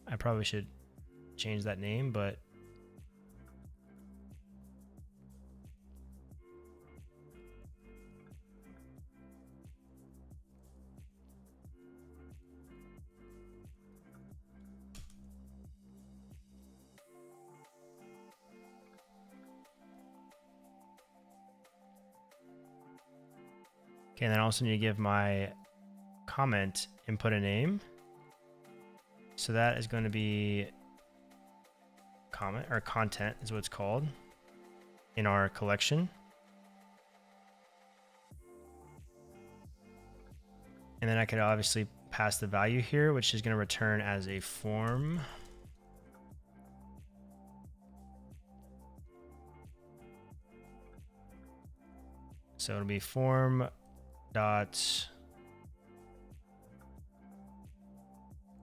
I probably should change that name, but okay, and then I also need to give my comment input a name. So that is going to be comment, or content is what it's called in our collection. And then I could obviously pass the value here, which is going to return as a form. So it'll be form dot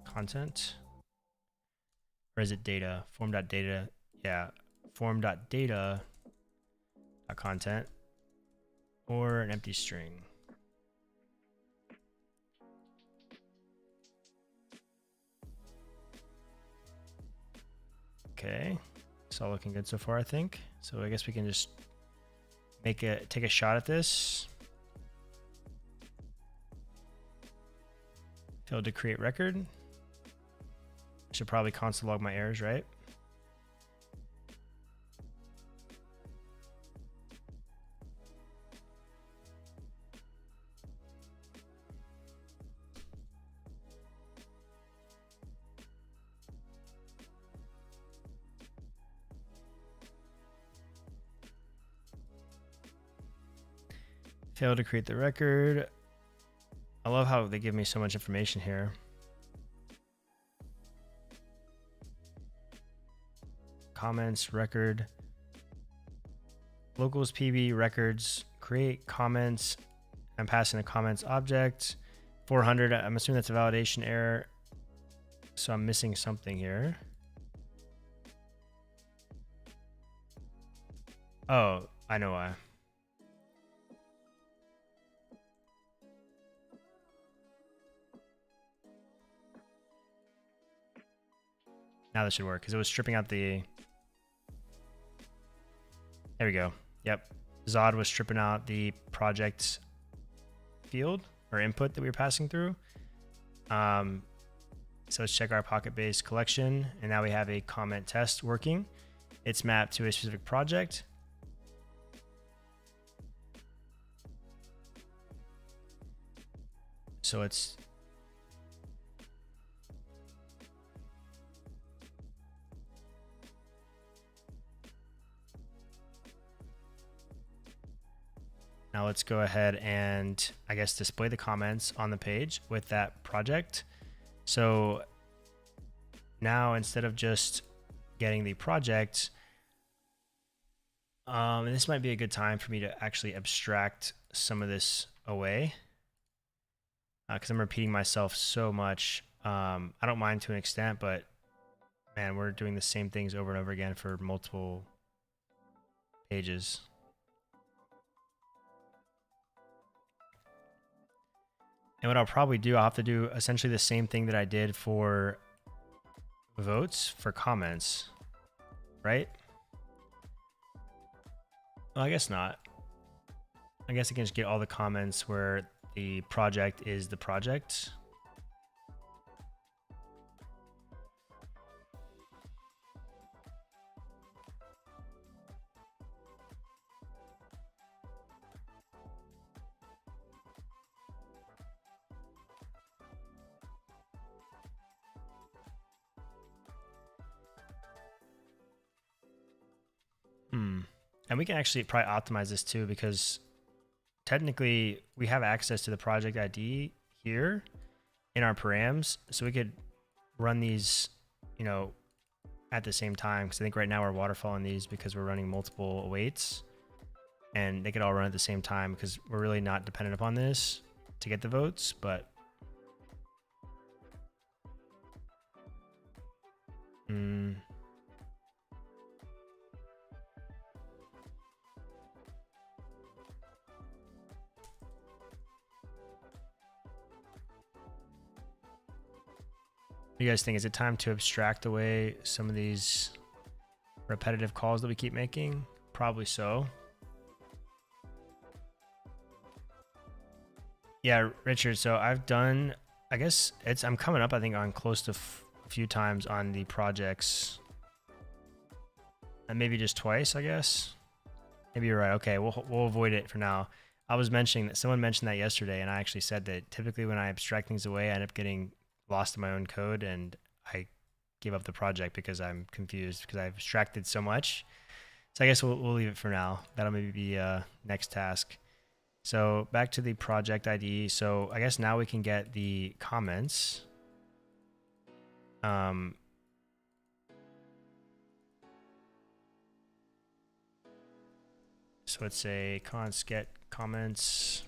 content, or is it data? Form dot data, yeah, form dot data dot content, or an empty string. Okay, it's all looking good so far, I think. So I guess we can just take a shot at this. Failed to create record. Should probably console log my errors, right? Failed to create the record. I love how they give me so much information here. Comments, record, locals PB records, create comments. I'm passing a comments object. 400, I'm assuming that's a validation error. So I'm missing something here. Oh, I know why. Now this should work because it was stripping out the. There we go. Yep. Zod was stripping out the project field or input that we were passing through. So let's check our PocketBase collection. And now we have a comment test working. It's mapped to a specific project. So it's. Now let's go ahead and I guess display the comments on the page with that project. So now instead of just getting the project, and this might be a good time for me to actually abstract some of this away because I'm repeating myself so much. I don't mind to an extent, but man, we're doing the same things over and over again for multiple pages. And what I'll probably do, I'll have to do essentially the same thing that I did for votes for comments, right? Well, I guess not. I guess I can just get all the comments where the project is the project. And we can actually probably optimize this too, because technically we have access to the project ID here in our params, so we could run these, you know, at the same time. Because I think right now we're waterfalling these because we're running multiple awaits, and they could all run at the same time because we're really not dependent upon this to get the votes. But what do you guys think? Is it time to abstract away some of these repetitive calls that we keep making? Probably so. Yeah, Richard. So I've done, I guess I'm coming up, I think, on close to a few times on the projects, and maybe just twice, I guess. Maybe you're right. Okay, we'll avoid it for now. I was mentioning that someone mentioned that yesterday, and I actually said that typically when I abstract things away, I end up getting lost in my own code, and I give up the project because I'm confused because I've abstracted so much. So I guess we'll leave it for now. That'll maybe be next task. So back to the project ID. So I guess now we can get the comments. So let's say const get comments.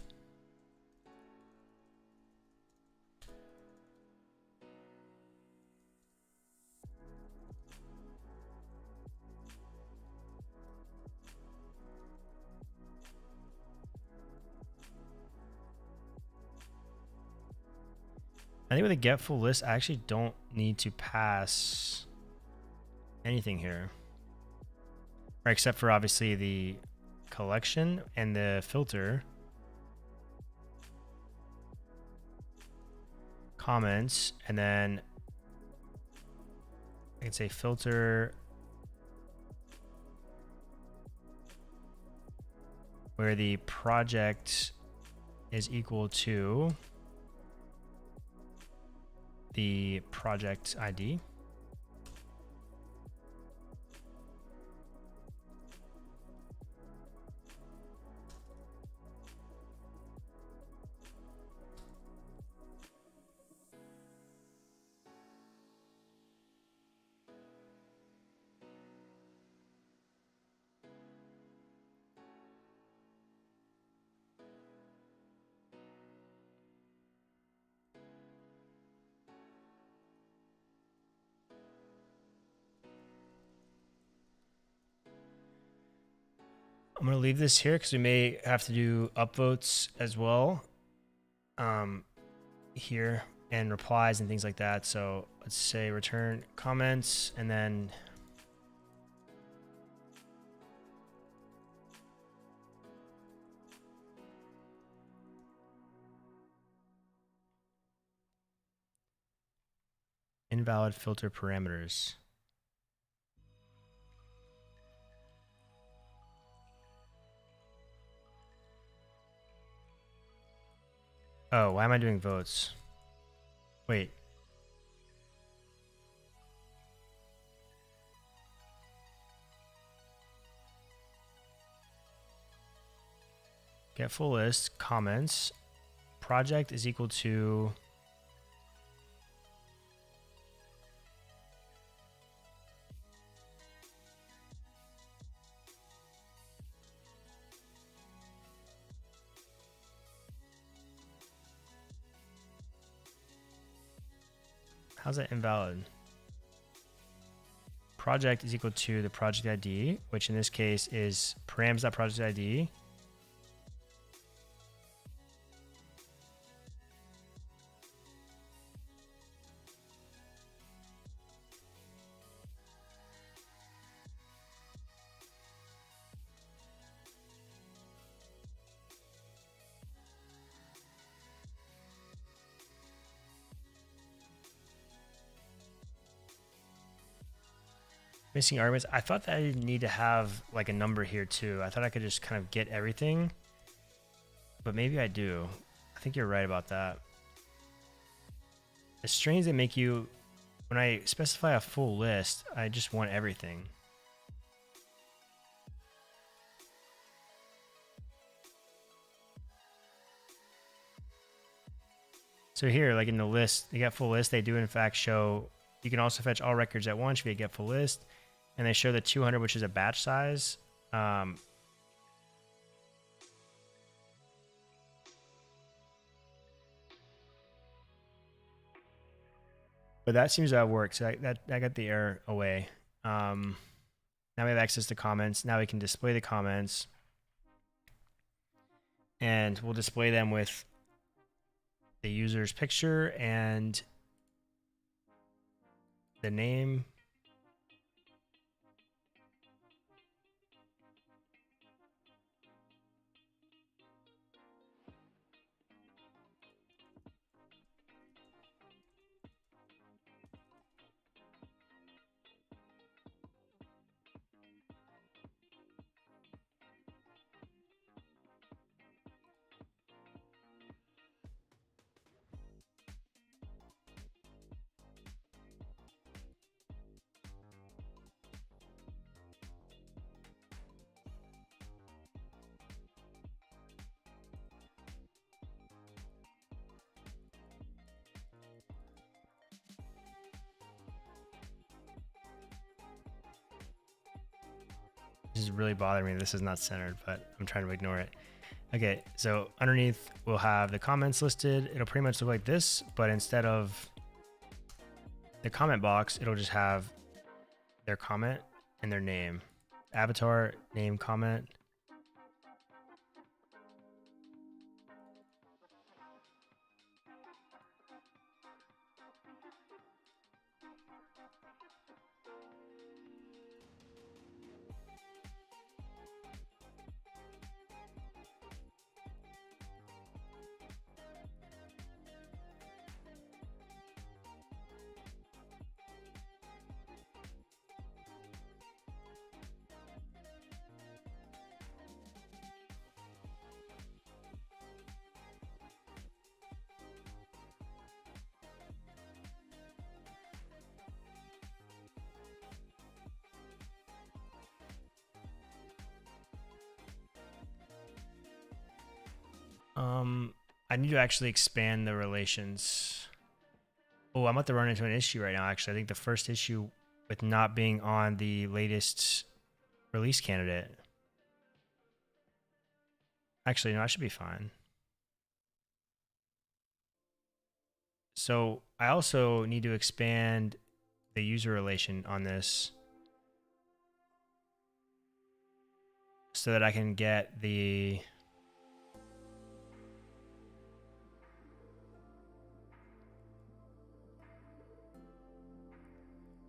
I think with a get full list, I actually don't need to pass anything here, or except for obviously the collection and the filter. Comments, and then I can say filter where the project is equal to the project ID. I'm going to leave this here because we may have to do upvotes as well here, and replies and things like that. So let's say return comments, and then invalid filter parameters. Oh, why am I doing votes? Wait. Get full list, comments, project is equal to how's that invalid? Project is equal to the project ID, which in this case is params.project ID. Missing arguments. I thought that I didn't need to have like a number here too. I thought I could just kind of get everything, but maybe I do. I think you're right about that. The strings that make you, when I specify a full list, I just want everything. So here, like in the list, the get full list, they do in fact show, you can also fetch all records at once via get full list. And they show the 200, which is a batch size. But that seems to have worked. So that got the error away. Now we have access to comments. Now we can display the comments. And we'll display them with the user's picture and the name. This is really bothering me. This is not centered, but I'm trying to ignore it. Okay, so underneath we'll have the comments listed. It'll pretty much look like this, but instead of the comment box, it'll just have their comment and their name. Avatar, name, comment. I need to actually expand the relations. Oh, I'm about to run into an issue right now, actually. I think the first issue with not being on the latest release candidate. Actually, no, I should be fine. So I also need to expand the user relation on this so that I can get the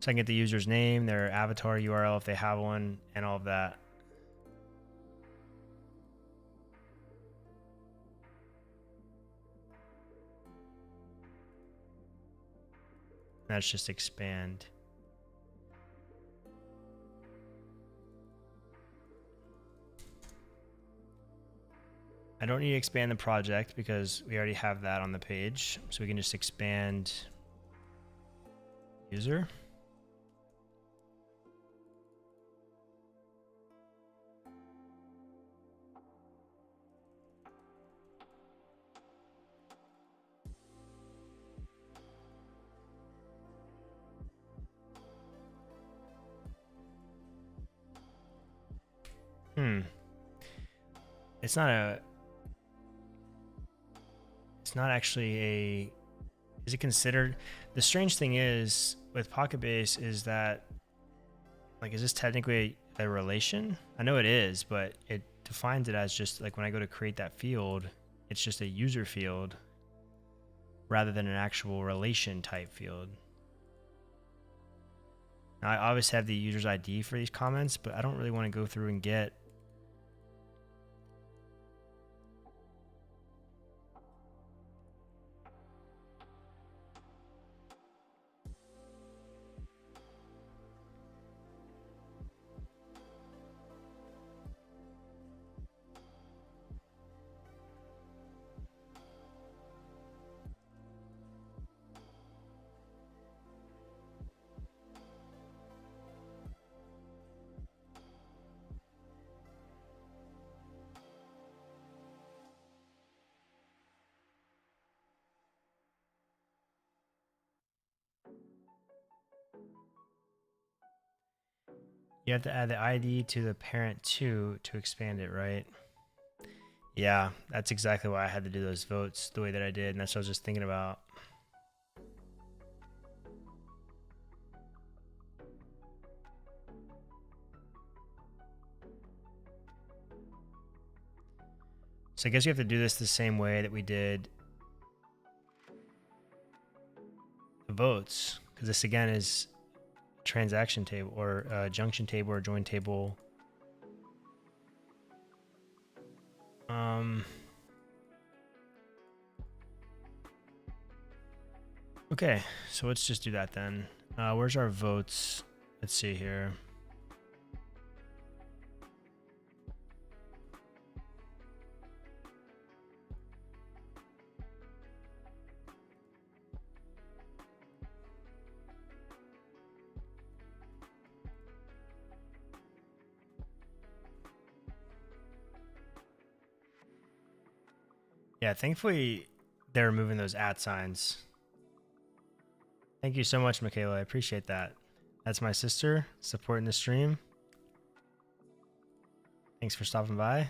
so I can get the user's name, their avatar URL if they have one, and all of that. That's just expand. I don't need to expand the project because we already have that on the page. So we can just expand user. It's not actually a, is it considered? The strange thing is with PocketBase is that, like, is this technically a relation? I know it is, but it defines it as just like when I go to create that field, it's just a user field rather than an actual relation type field. Now, I obviously have the user's ID for these comments, but I don't really want to go through and get You have to add the ID to the parent too to expand it, right? Yeah, that's exactly why I had to do those votes the way that I did, and that's what I was just thinking about. So I guess you have to do this the same way that we did the votes, because this again is transaction table or junction table or join table. Okay, so let's just do that then. Where's our votes? Let's see here. Yeah, thankfully they're removing those @ signs. Thank you so much, Michaela. I appreciate that. That's my sister supporting the stream. Thanks for stopping by.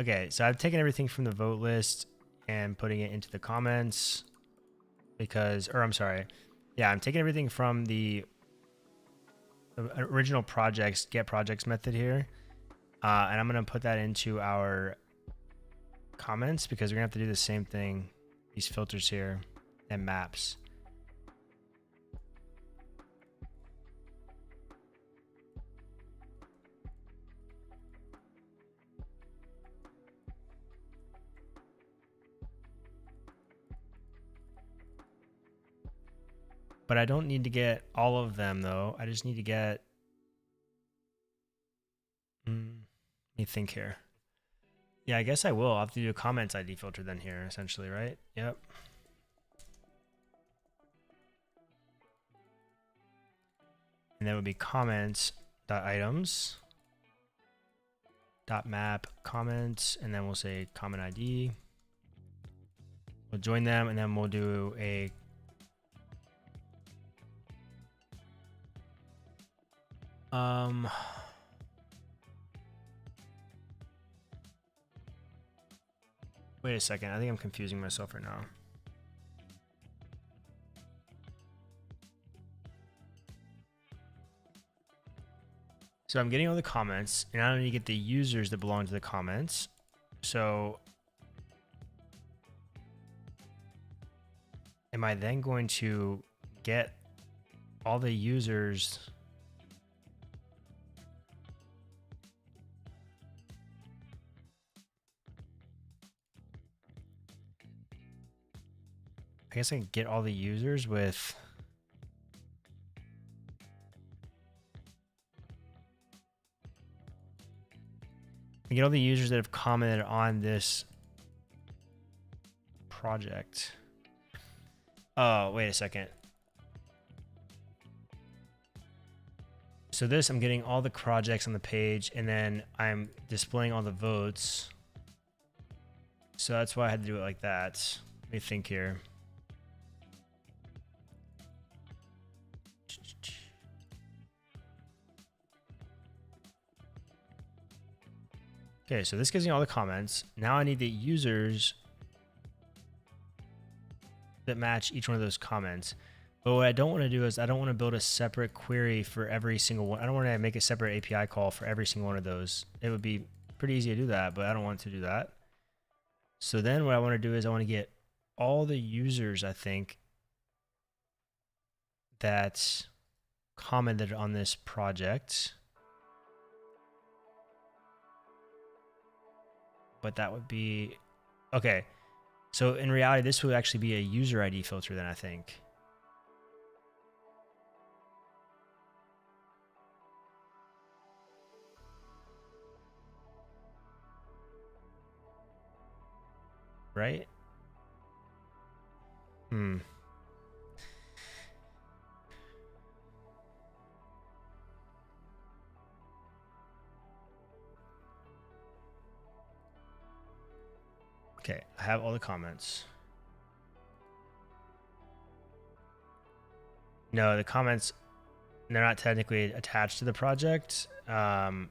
Okay, so I've taken everything from the vote list and putting it into the comments because, or I'm sorry. Yeah, I'm taking everything from the original projects, get projects method here. And I'm going to put that into our comments because we're going to have to do the same thing. These filters here and maps. But I don't need to get all of them though. I just need to get, let me think here. Yeah, I guess I will. I'll have to do a comments ID filter then here essentially, right? Yep. And that would be comments.items .map comments, and then we'll say comment ID. We'll join them, and then we'll do a wait a second. I think I'm confusing myself right now. So I'm getting all the comments, and I need to get the users that belong to the comments. So am I then going to get all the users? I guess I can get all the users with get all the users that have commented on this project. Oh, wait a second. So this, I'm getting all the projects on the page, and then I'm displaying all the votes. So that's why I had to do it like that. Let me think here. Okay, so this gives me all the comments. Now I need the users that match each one of those comments. But what I don't want to do is I don't want to build a separate query for every single one. I don't want to make a separate API call for every single one of those. It would be pretty easy to do that, but I don't want to do that. So then what I want to do is I want to get all the users, I think, that commented on this project. But that would be, okay. So in reality, this would actually be a user ID filter then, I think. Right? Okay, I have all the comments. No, the comments they're not technically attached to the project. They're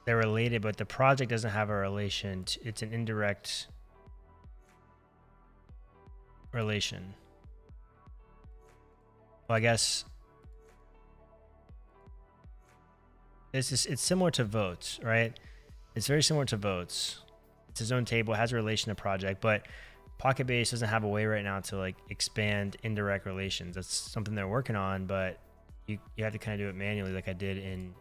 related, but the project doesn't have a relation. It's an indirect relation. Well, I guess it's similar to votes, right? It's very similar to votes. It's its own table, it has a relation to project, but PocketBase doesn't have a way right now to like expand indirect relations. That's something they're working on, but you have to kind of do it manually like I did in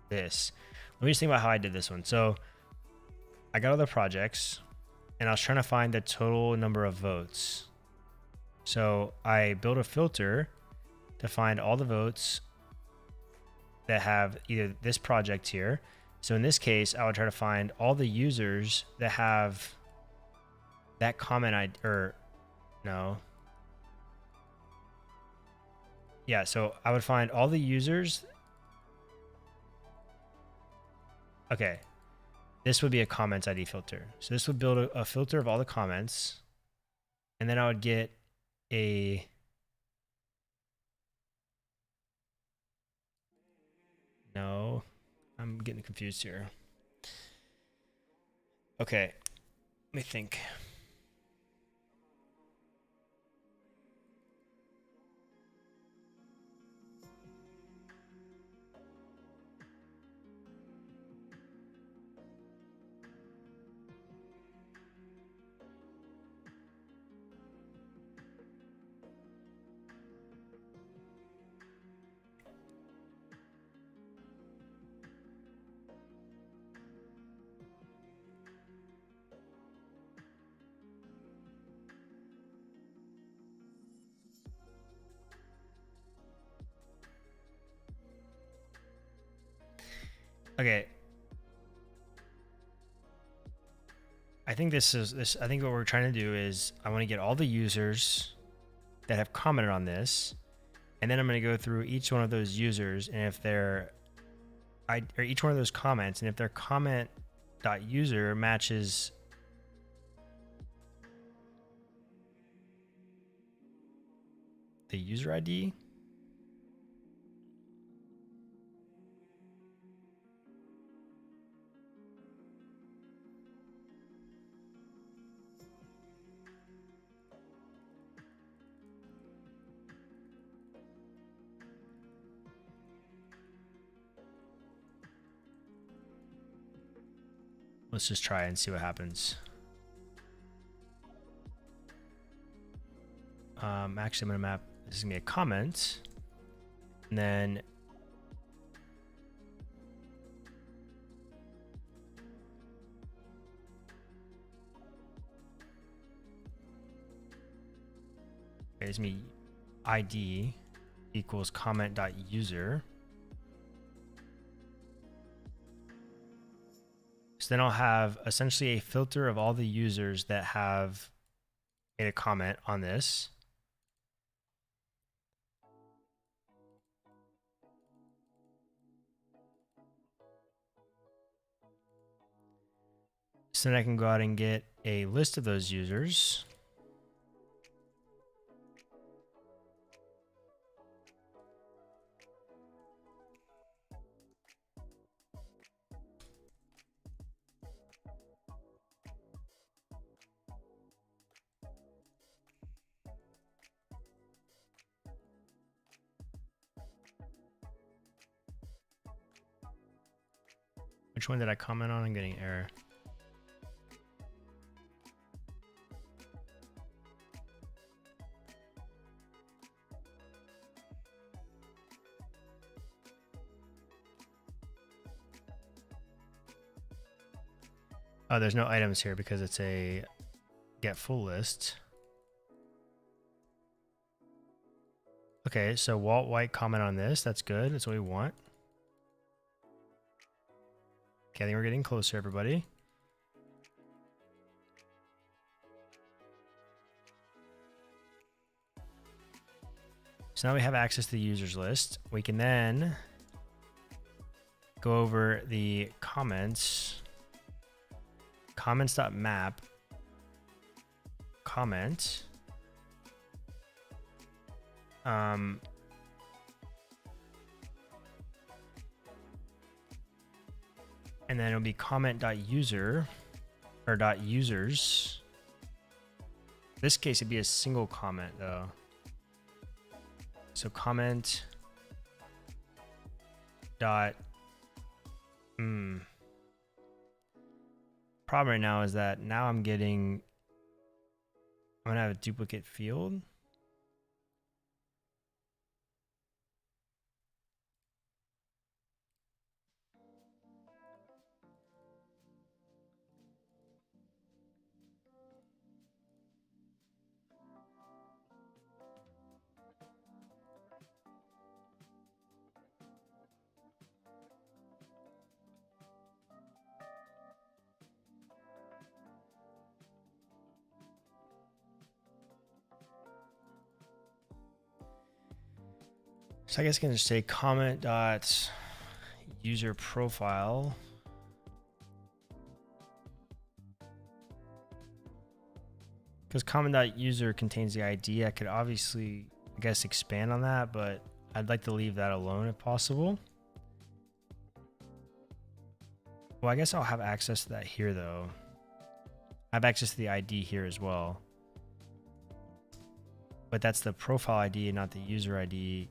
this. Let me just think about how I did this one. So I got all the projects and I was trying to find the total number of votes. So I built a filter to find all the votes that have either this project here. So in this case, I would try to find all the users that have that comment Yeah, so I would find all the users. Okay, this would be a comments ID filter. So this would build a filter of all the comments, and then I would get no, I'm getting confused here. Okay, let me think. Okay. I think I think what we're trying to do is I want to get all the users that have commented on this, and then I'm going to go through each one of those users, and if they're or each one of those comments, and if their comment.user matches the user ID. Let's just try and see what happens. Actually, I'm gonna map. This is gonna be a comment, and then it's me ID equals comment.user. So then I'll have essentially a filter of all the users that have made a comment on this. So then I can go out and get a list of those users. Which one did I comment on? I'm getting error. Oh, there's no items here because it's a get full list. Okay, so Walt White comment on this. That's good. That's what we want. Okay, I think we're getting closer, everybody. So now we have access to the users list. We can then go over the comments. Comments.map comment. And then it'll be comment.user or .users. In this case, it'd be a single comment though. So comment dot. Problem right now is that now I'm gonna have a duplicate field. So I guess I can just say comment dot user profile. Because comment dot user contains the ID. I could obviously, I guess, expand on that, but I'd like to leave that alone if possible. Well, I guess I'll have access to that here though. I have access to the ID here as well. But that's the profile ID and not the user ID.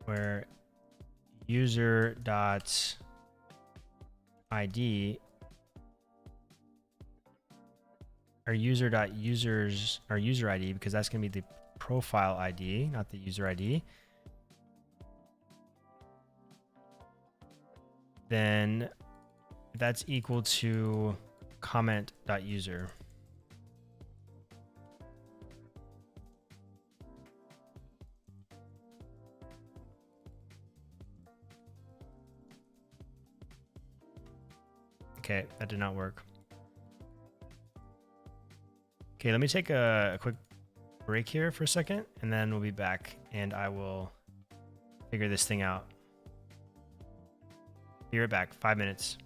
Where user dot ID or user dot users or user ID, because that's going to be the profile ID, not the user ID. Then that's equal to comment.user. Okay, that did not work. Okay, let me take a quick break here for a second, and then we'll be back and I will figure this thing out. Be right back, 5 minutes.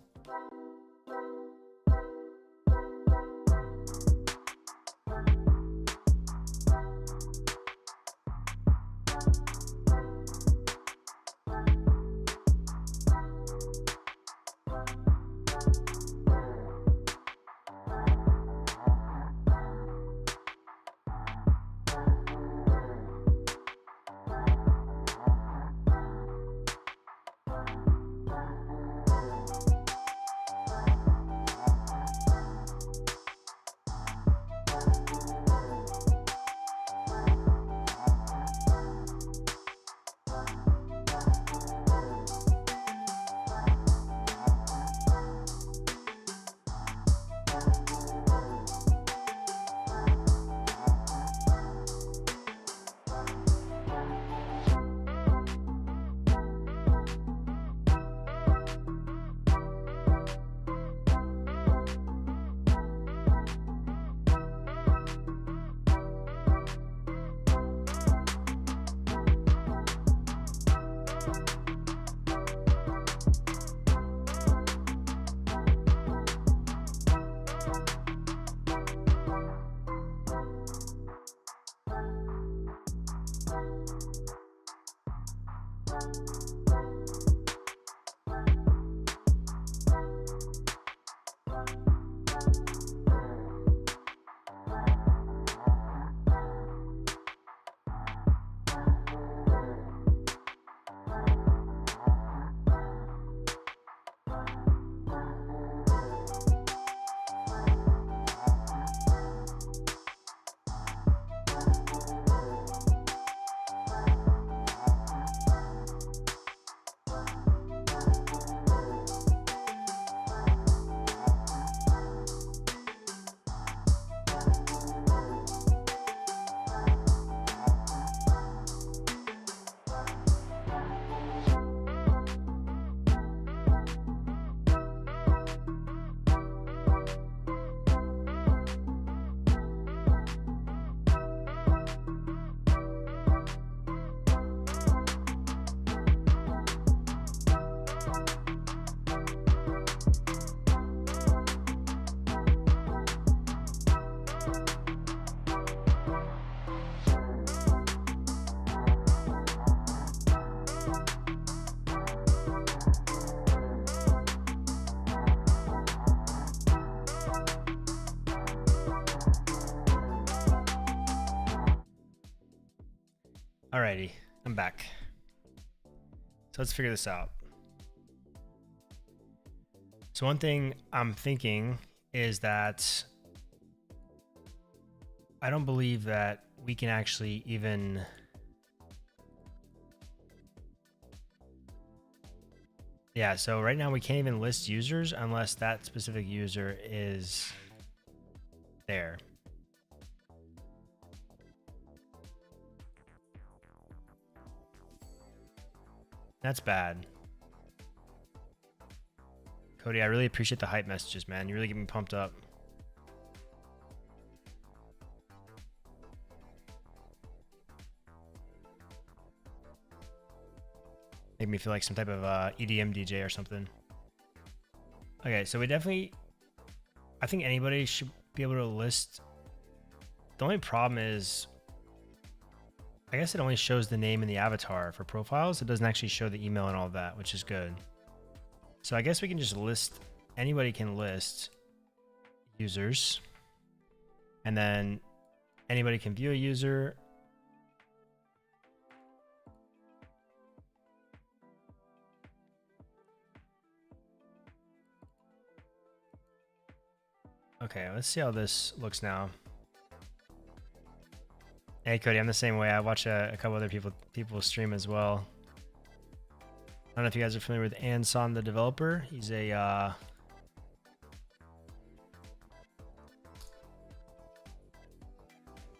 Alrighty, I'm back. So let's figure this out. So one thing I'm thinking is that I don't believe that we can actually even so right now we can't even list users unless that specific user is there. That's bad. Cody, I really appreciate the hype messages, man. You really get me pumped up. Make me feel like some type of EDM DJ or something. Okay, so we definitely, I think anybody should be able to list. The only problem is, I guess it only shows the name and the avatar for profiles. It doesn't actually show the email and all that, which is good. So I guess we can just list, anybody can list users, and then anybody can view a user. Okay, let's see how this looks now. Hey Cody, I'm the same way. I watch a couple other people stream as well. I don't know if you guys are familiar with Anson, the developer. He's a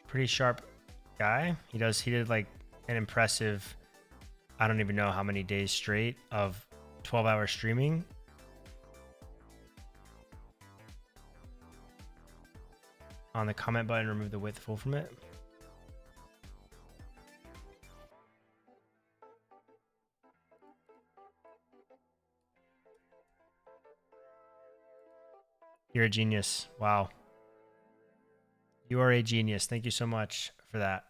pretty sharp guy. He did like an impressive, I don't even know how many days straight of 12-hour streaming. On the comment button, remove the width full from it. You're a genius. Wow. You are a genius. Thank you so much for that.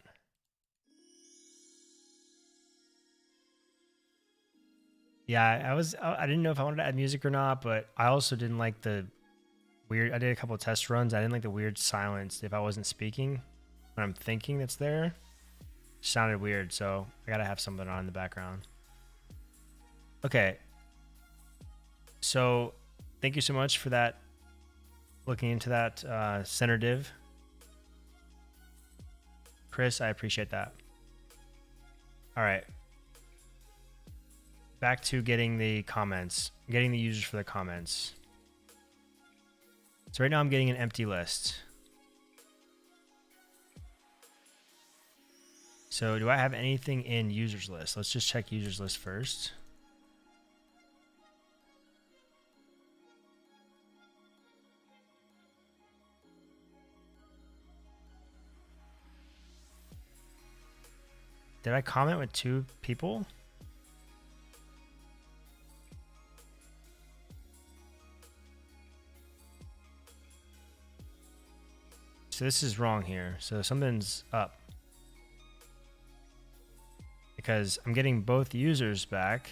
Yeah, I didn't know if I wanted to add music or not, but I also didn't like the weird, I did a couple of test runs. I didn't like the weird silence if I wasn't speaking when I'm thinking that's there. It sounded weird, so I gotta have something on in the background. Okay. So thank you so much for that. Looking into that center div. Chris, I appreciate that. All right. Back to getting the comments, getting the users for the comments. So right now I'm getting an empty list. So do I have anything in users list? Let's just check users list first. Did I comment with 2 people? So this is wrong here. So something's up. Because I'm getting both users back,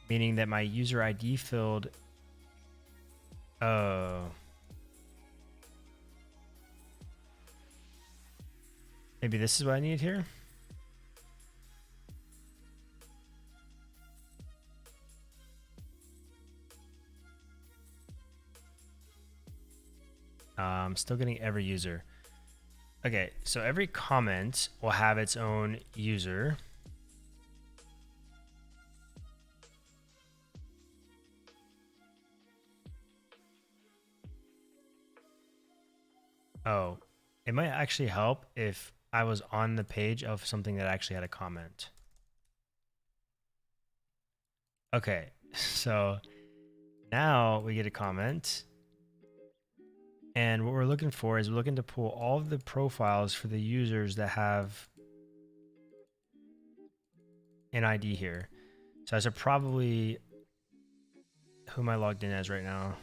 meaning that my user ID field. Oh. Maybe this is what I need here. I'm still getting every user. Okay, so every comment will have its own user. Oh, it might actually help if I was on the page of something that actually had a comment. Okay, so now we get a comment. And what we're looking for is we're looking to pull all of the profiles for the users that have an ID here. So I should probably, who am I logged in as right now?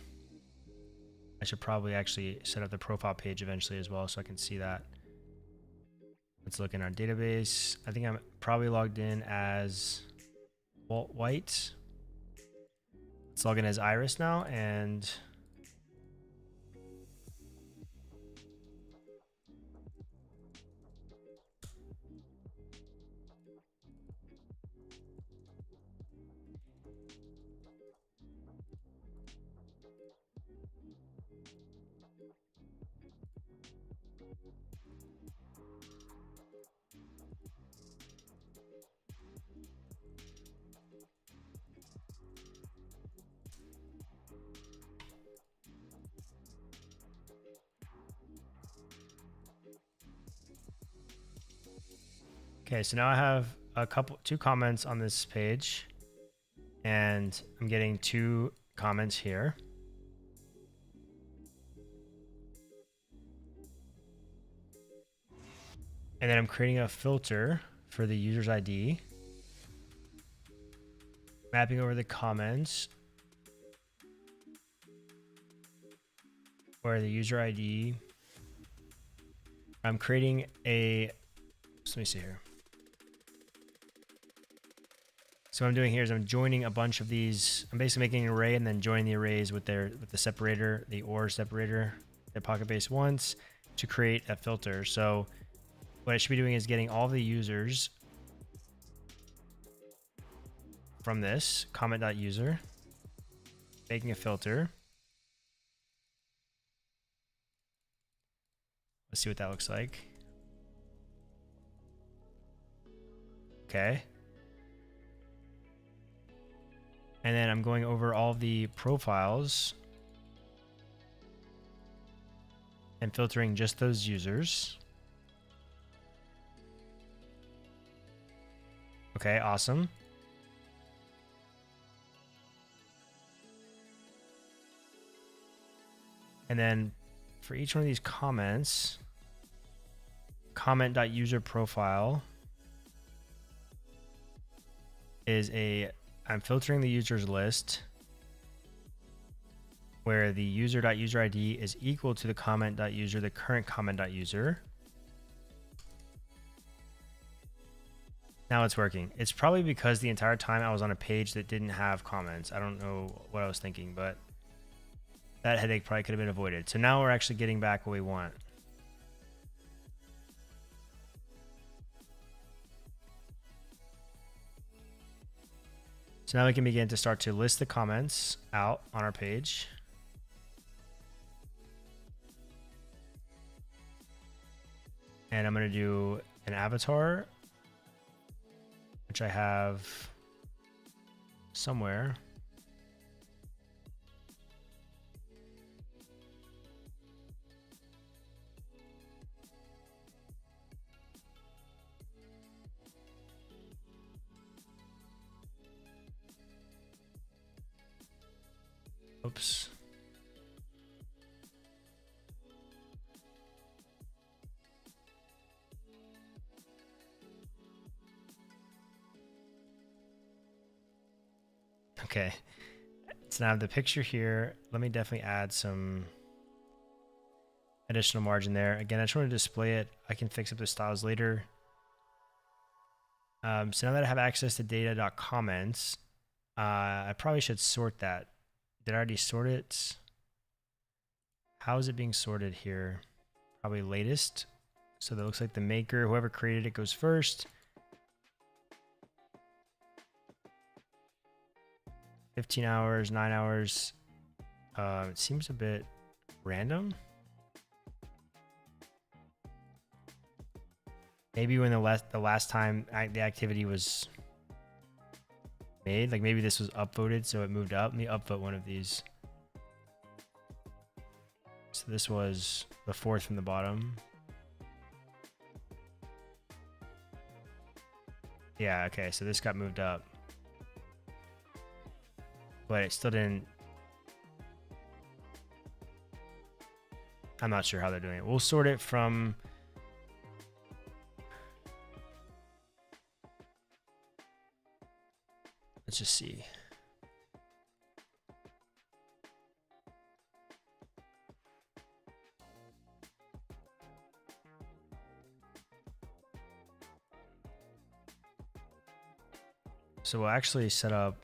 I should probably actually set up the profile page eventually as well so I can see that. Let's look in our database. I think I'm probably logged in as Walt White. Let's log in as Iris now and Okay, so now I have two comments on this page, and I'm getting 2 comments here. And then I'm creating a filter for the user's ID, mapping over the comments where the user ID. I'm creating a, so let me see here. So what I'm doing here is I'm joining a bunch of these. I'm basically making an array and then joining the arrays with the separator, the OR separator that PocketBase wants to create a filter. So what I should be doing is getting all the users from this comment.user, making a filter. Let's see what that looks like. Okay. And then I'm going over all the profiles and filtering just those users. Okay, awesome. And then for each one of these comments, comment.user profile is I'm filtering the users list where the user.user ID is equal to the comment.user, the current comment.user. Now it's working. It's probably because the entire time I was on a page that didn't have comments. I don't know what I was thinking, but that headache probably could have been avoided. So now we're actually getting back what we want. So now we can begin to start to list the comments out on our page. And I'm going to do an avatar, which I have somewhere. Oops. Okay. So now I have the picture here. Let me definitely add some additional margin there. Again, I just want to display it. I can fix up the styles later. So now that I have access to data.comments, I probably should sort that. Did I already sort it? How is it being sorted here? Probably latest. So that looks like the maker, whoever created it goes first. 15 hours, 9 hours. It seems a bit random. Maybe when the last time the activity was made, like maybe this was upvoted, so it moved up. Let me upvote one of these. So this was the 4th from the bottom. Yeah, okay, so this got moved up. But it still didn't. I'm not sure how they're doing it. We'll sort it from. Let's just see. So we'll actually set up.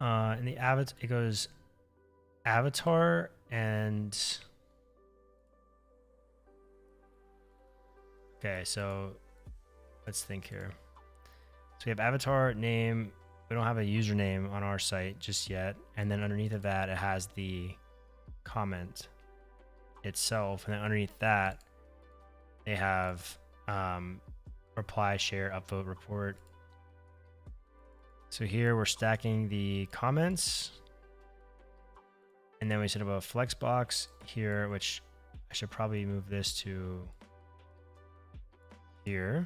In the avatar, it goes avatar and okay, so let's think here. So we have avatar name. We don't have a username on our site just yet. And then underneath of that, it has the comment itself. And then underneath that, they have reply, share, upvote, report. So here we're stacking the comments. And then we set up a flex box here, which I should probably move this to here.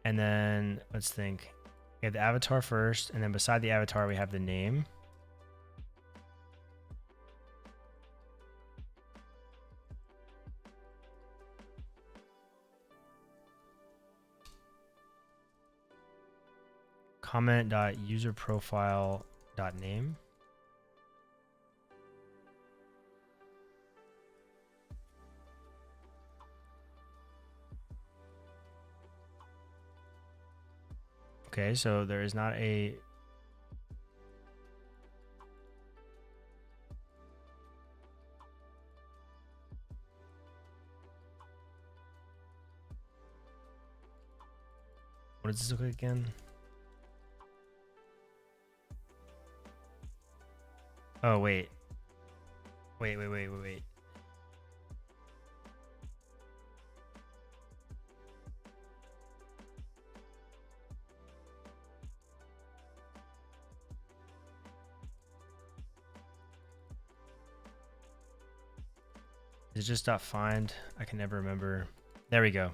And then let's think. We have the avatar first, and then beside the avatar, we have the name. Comment.userprofile.name. Okay, so there is not a what does this look like again? Oh, wait. Wait. Is it just .find? I can never remember. There we go.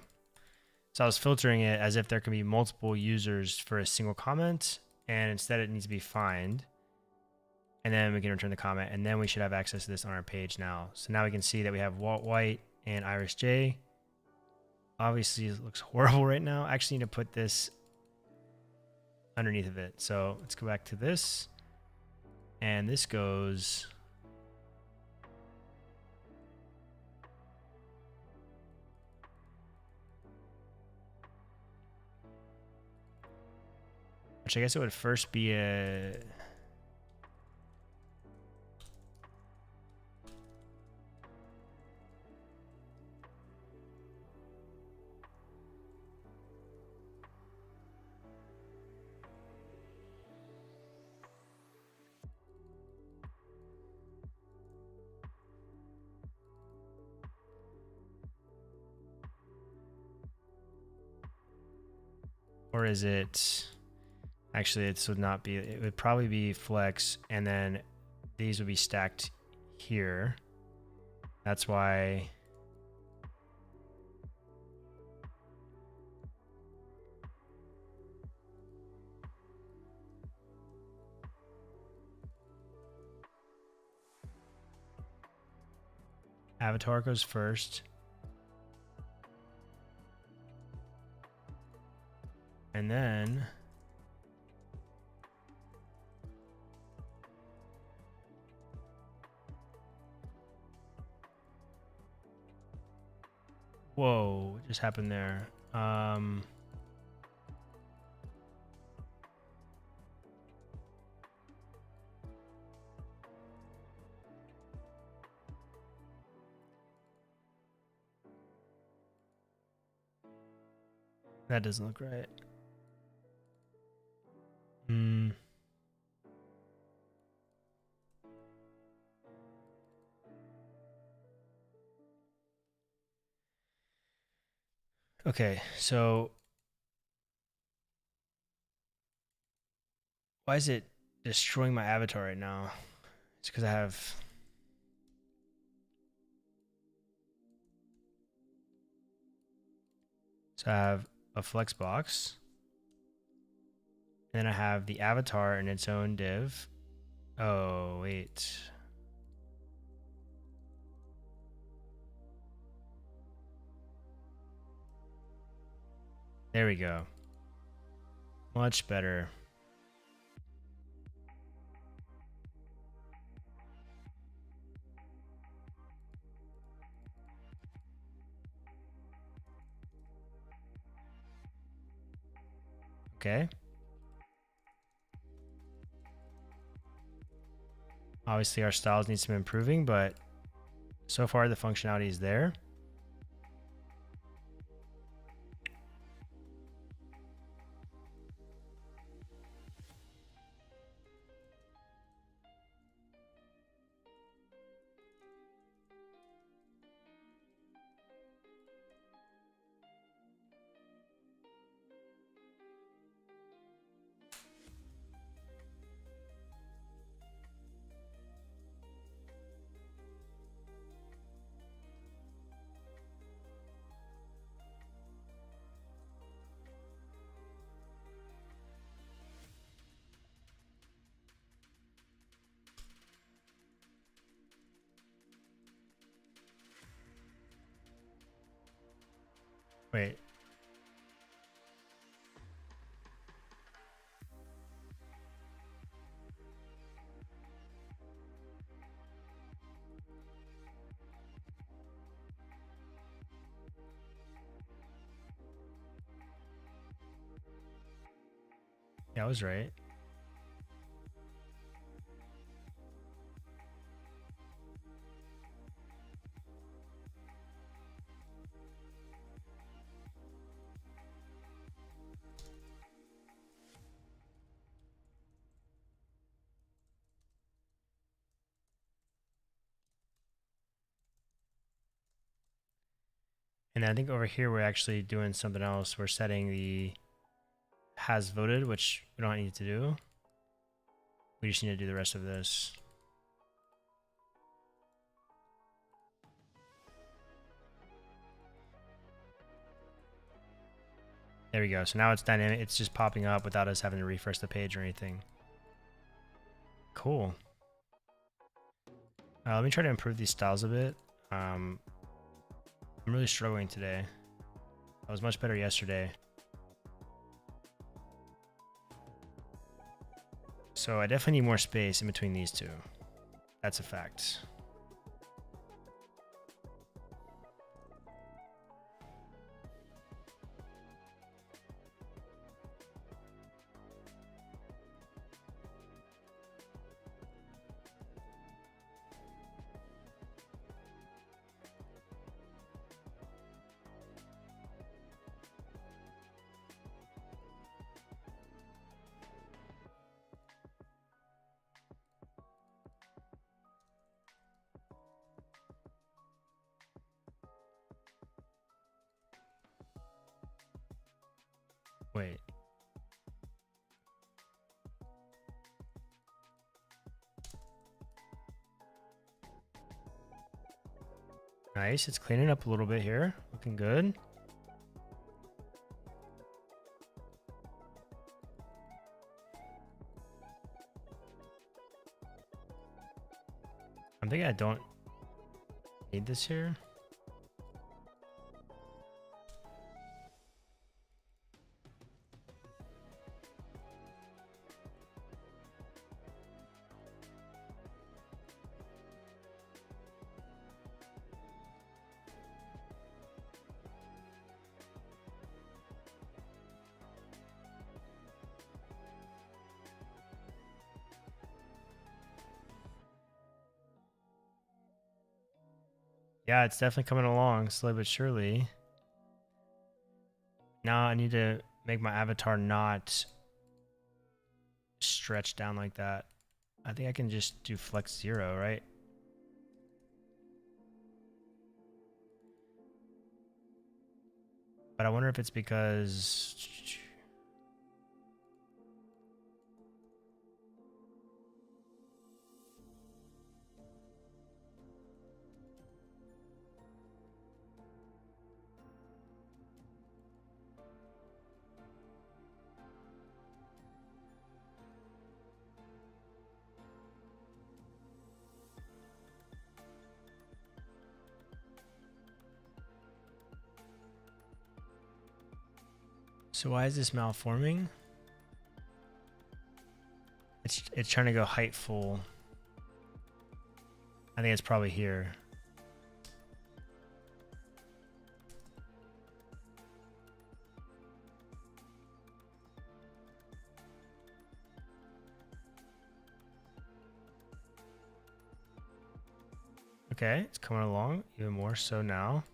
So I was filtering it as if there can be multiple users for a single comment, and instead it needs to be find. And then we can return the comment, and then we should have access to this on our page now. So now we can see that we have Walt White and Iris J. Obviously it looks horrible right now. I actually need to put this underneath of it. So let's go back to this. And this goes which I guess it would first be a or is it actually this would not be, it would probably be flex, and then these would be stacked here. That's why avatar goes first. And then whoa, what just happened there? That doesn't look right. Okay, so why is it destroying my avatar right now? It's because I have a flex box, and then I have the avatar in its own div. Oh, wait. There we go. Much better. Okay. Obviously our styles need some improving, but so far the functionality is there. Wait. Yeah, I was right. And I think over here, we're actually doing something else. We're setting the has voted, which we don't need to do. We just need to do the rest of this. There we go. So now it's dynamic. It's just popping up without us having to refresh the page or anything. Cool. Let me try to improve these styles a bit. I'm really struggling today. I was much better yesterday. So I definitely need more space in between these two. That's a fact. Wait. Nice. It's cleaning up a little bit here. Looking good. I'm thinking I don't need this here. Yeah, it's definitely coming along slowly but surely. Now I need to make my avatar not stretch down like that. I think I can just do flex 0, right? But I wonder if it's because... So why is this malforming? It's trying to go height full. I think it's probably here. Okay, it's coming along even more so now.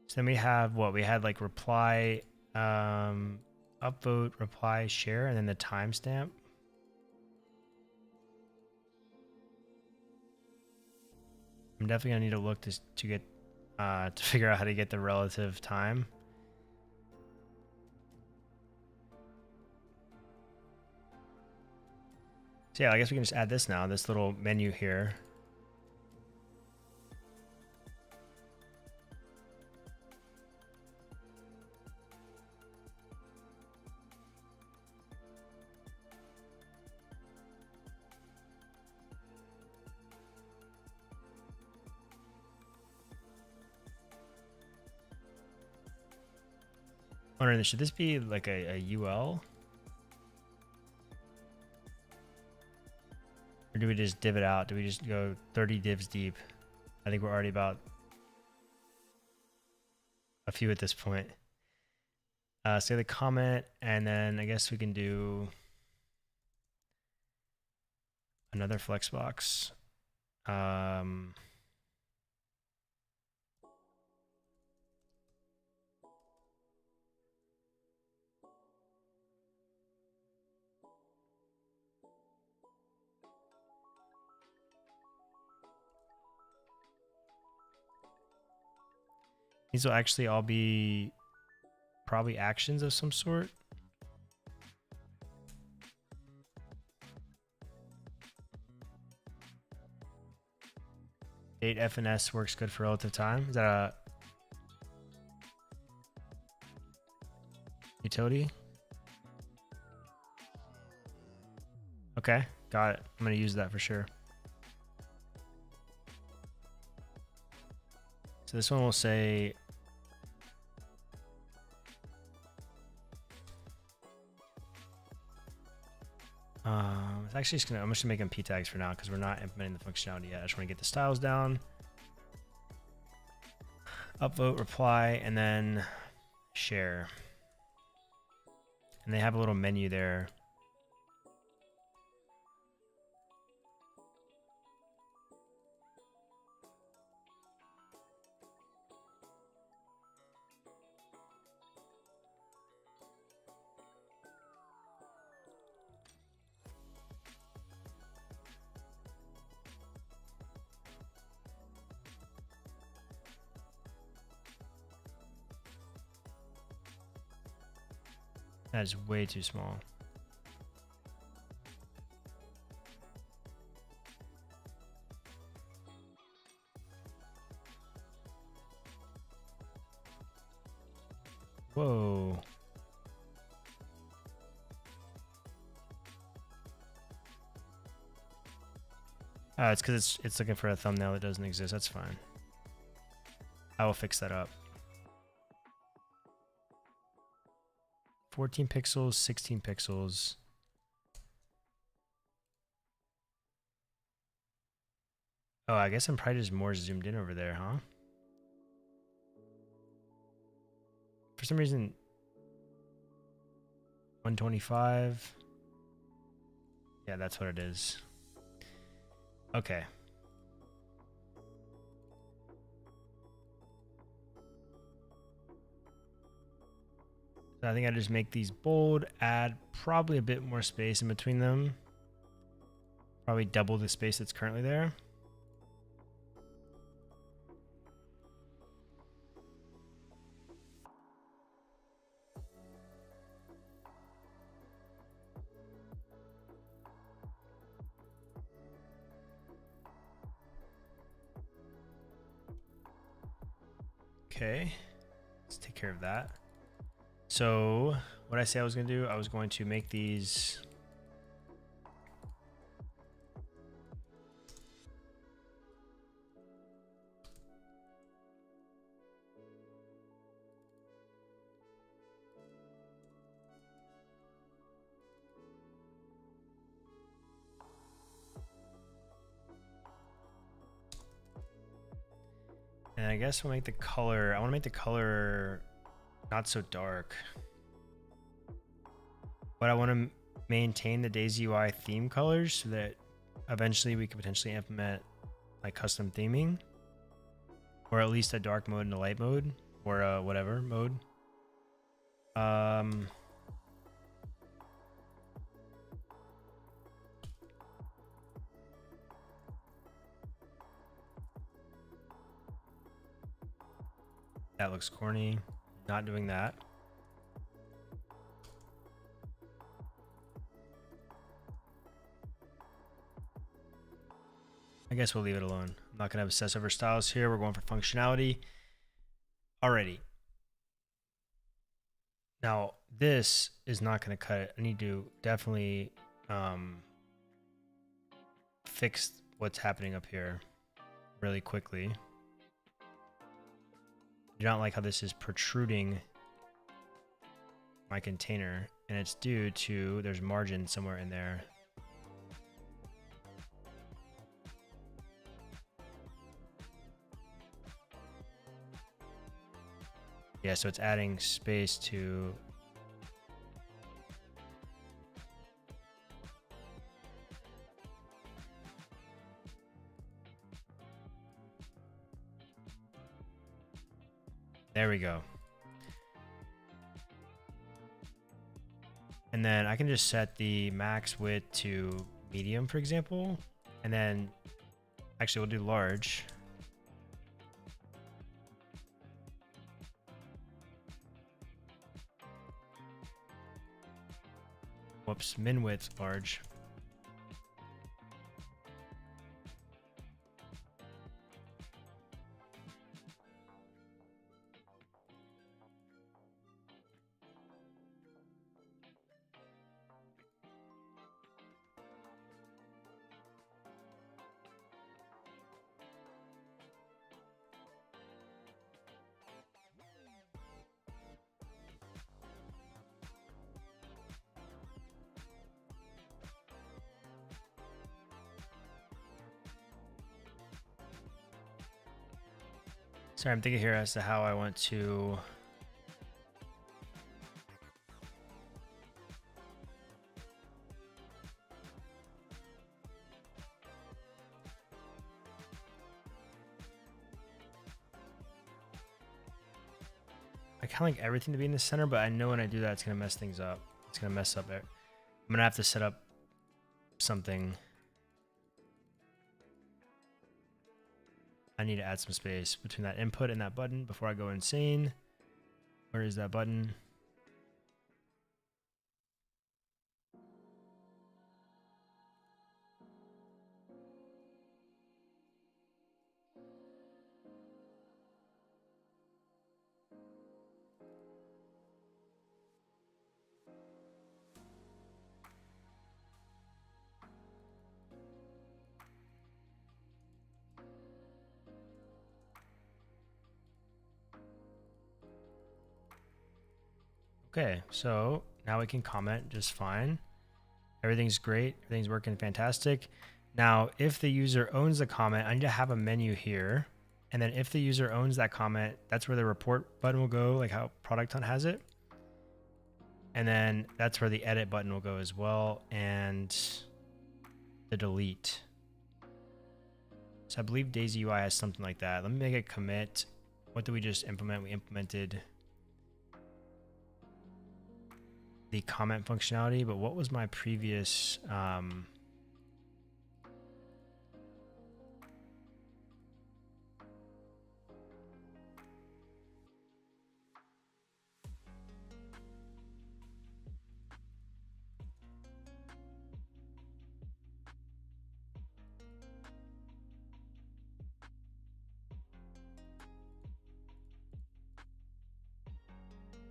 So then we have what? We had like reply, upvote, reply, share, and then the timestamp. I'm definitely gonna need to look to get to figure out how to get the relative time. So yeah, I guess we can just add this now, this little menu here. Wondering, should this be like a UL? Or do we just div it out? Do we just go 30 divs deep? I think we're already about a few at this point. Say the comment, and then I guess we can do another flexbox. These will actually all be probably actions of some sort. Date FNS works good for relative time. Is that a utility? Okay, got it. I'm gonna use that for sure. So this one will say it's actually just I'm just gonna make them p tags for now because we're not implementing the functionality yet. I just want to get the styles down. Upvote, reply, and then share. And they have a little menu there. That is way too small. Whoa. It's because it's looking for a thumbnail that doesn't exist. That's fine. I will fix that up. 14 pixels, 16 pixels. Oh, I guess I'm probably just more zoomed in over there, huh? For some reason, 125. Yeah, that's what it is. Okay. So I think I just make these bold, add probably a bit more space in between them. Probably double the space that's currently there. Okay, let's take care of that. So what I say I was going to do, I was going to make these and I guess we'll make the color, I want to make the color not so dark. But I want to maintain the Daisy UI theme colors so that eventually we could potentially implement like custom theming, or at least a dark mode and a light mode, or a whatever mode. That looks corny. Not doing that. I guess we'll leave it alone. I'm not going to obsess over styles here. We're going for functionality. Alrighty. Now, this is not going to cut it. I need to definitely fix what's happening up here really quickly. I do not like how this is protruding my container, and it's due to there's margin somewhere in there. Yeah, so it's adding space to there we go. And then I can just set the max width to medium, for example, and then actually we'll do large. Whoops, min width large. Sorry, I'm thinking here as to how I want to I kind of like everything to be in the center, but I know when I do that, it's going to mess things up. It's going to mess up it. I'm going to have to set up something. I need to add some space between that input and that button before I go insane. Where is that button? Okay, so now we can comment just fine. Everything's great. Everything's working fantastic. Now, if the user owns the comment, I need to have a menu here. And then if the user owns that comment, that's where the report button will go, like how ProductHunt has it. And then that's where the edit button will go as well, and the delete. So I believe Daisy UI has something like that. Let me make a commit. What did we just implement? We implemented the comment functionality, but what was my previous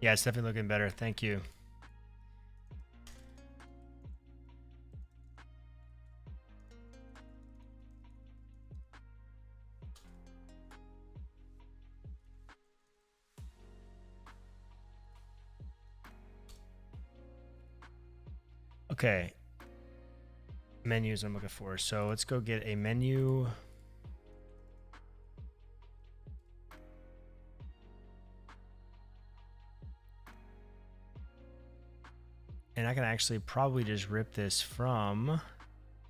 yeah, it's definitely looking better. Thank you. Okay, menus I'm looking for. So let's go get a menu. And I can actually probably just rip this from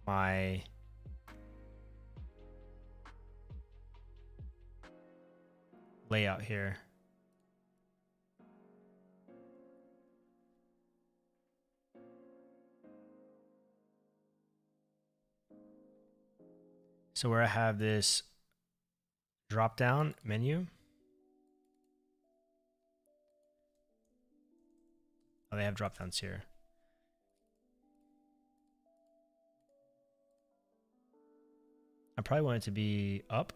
my layout here. So where I have this drop down menu. Oh, they have drop downs here. I probably want it to be up.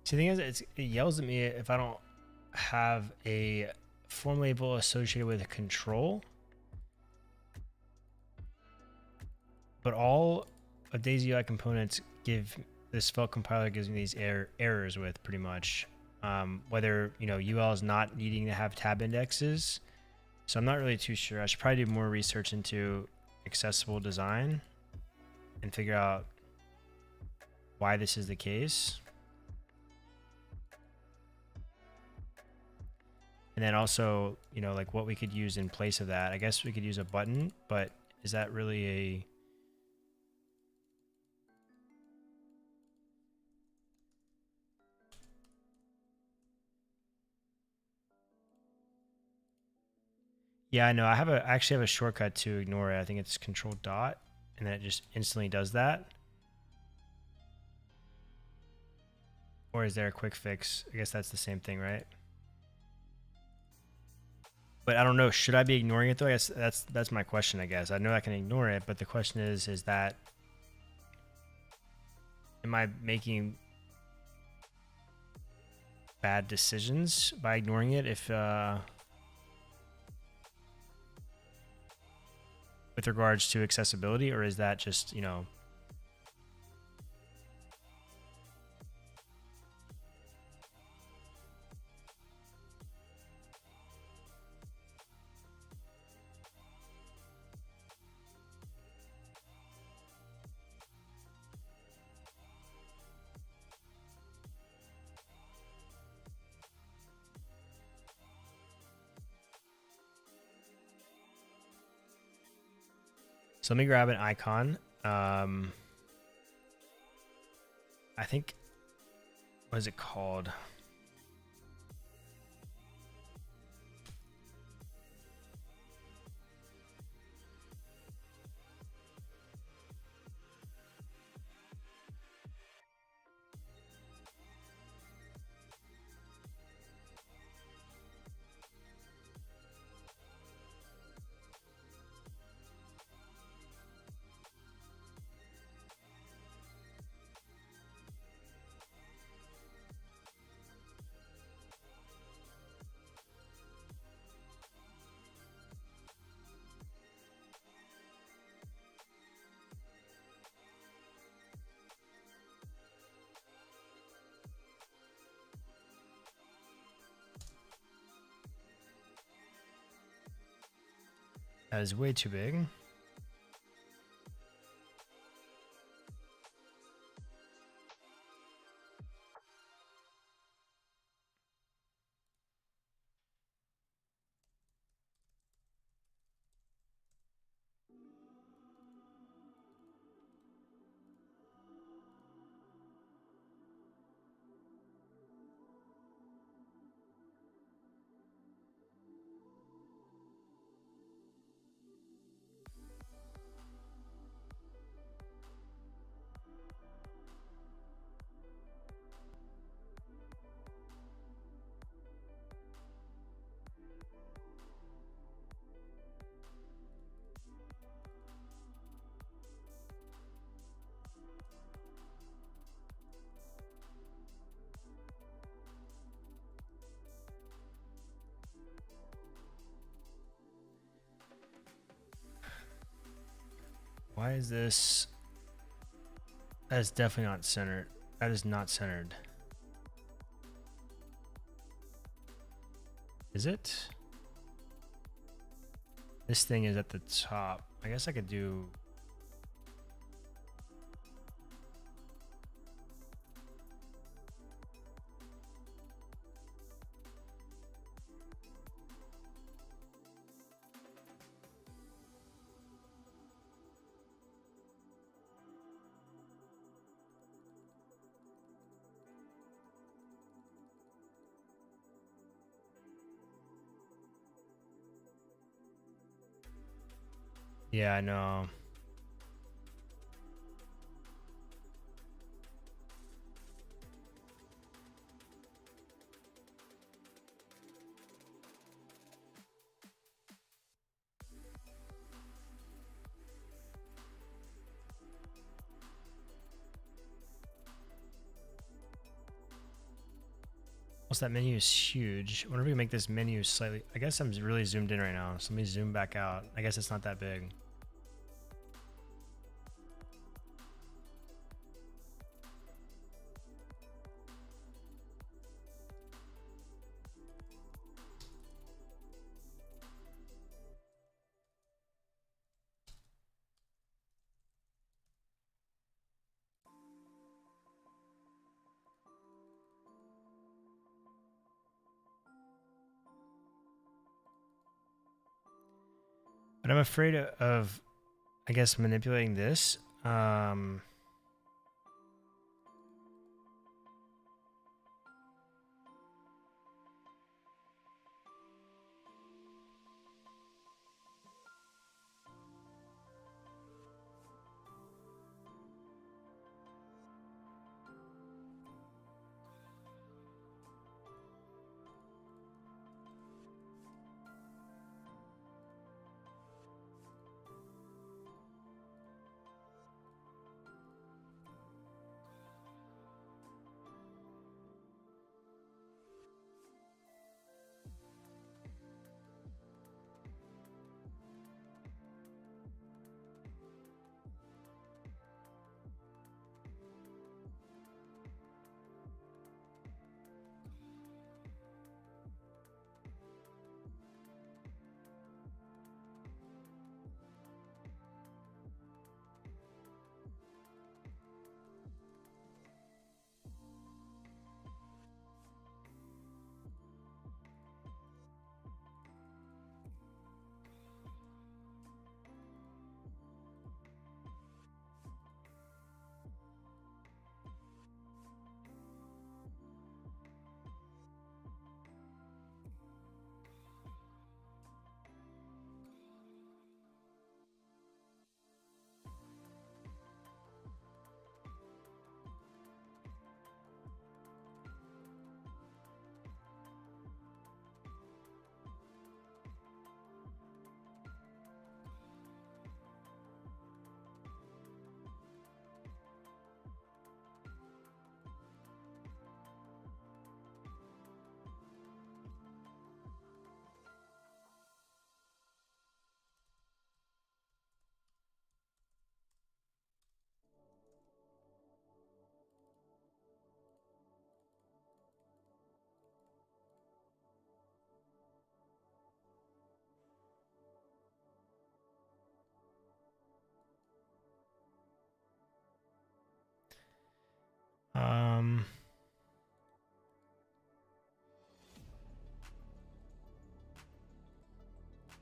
See, the thing is, it yells at me if I don't have a form label associated with a control. But all of Daisy UI components give the Svelte compiler gives me these errors with pretty much. Whether UL is not needing to have tab indexes. So I'm not really too sure. I should probably do more research into accessible design and figure out why this is the case. And then also, like what we could use in place of that. I guess we could use a button, but is that really a... Yeah, I know. I actually have a shortcut to ignore it. I think it's Control Dot, and then it just instantly does that. Or is there a quick fix? I guess that's the same thing, right? But I don't know. Should I be ignoring it though? I guess that's my question. I guess I know I can ignore it, but the question is that am I making bad decisions by ignoring it? If with regards to accessibility, or is that just So let me grab an icon. I think, what is it called? That is way too big. Why is this? That is definitely not centered. That is not centered. Is it? This thing is at the top. I guess I could do. Yeah, I know. Also, that menu is huge. I wonder if we can make this menu slightly. I guess I'm really zoomed in right now. So let me zoom back out. I guess it's not that big. But I'm afraid of, I guess, manipulating this.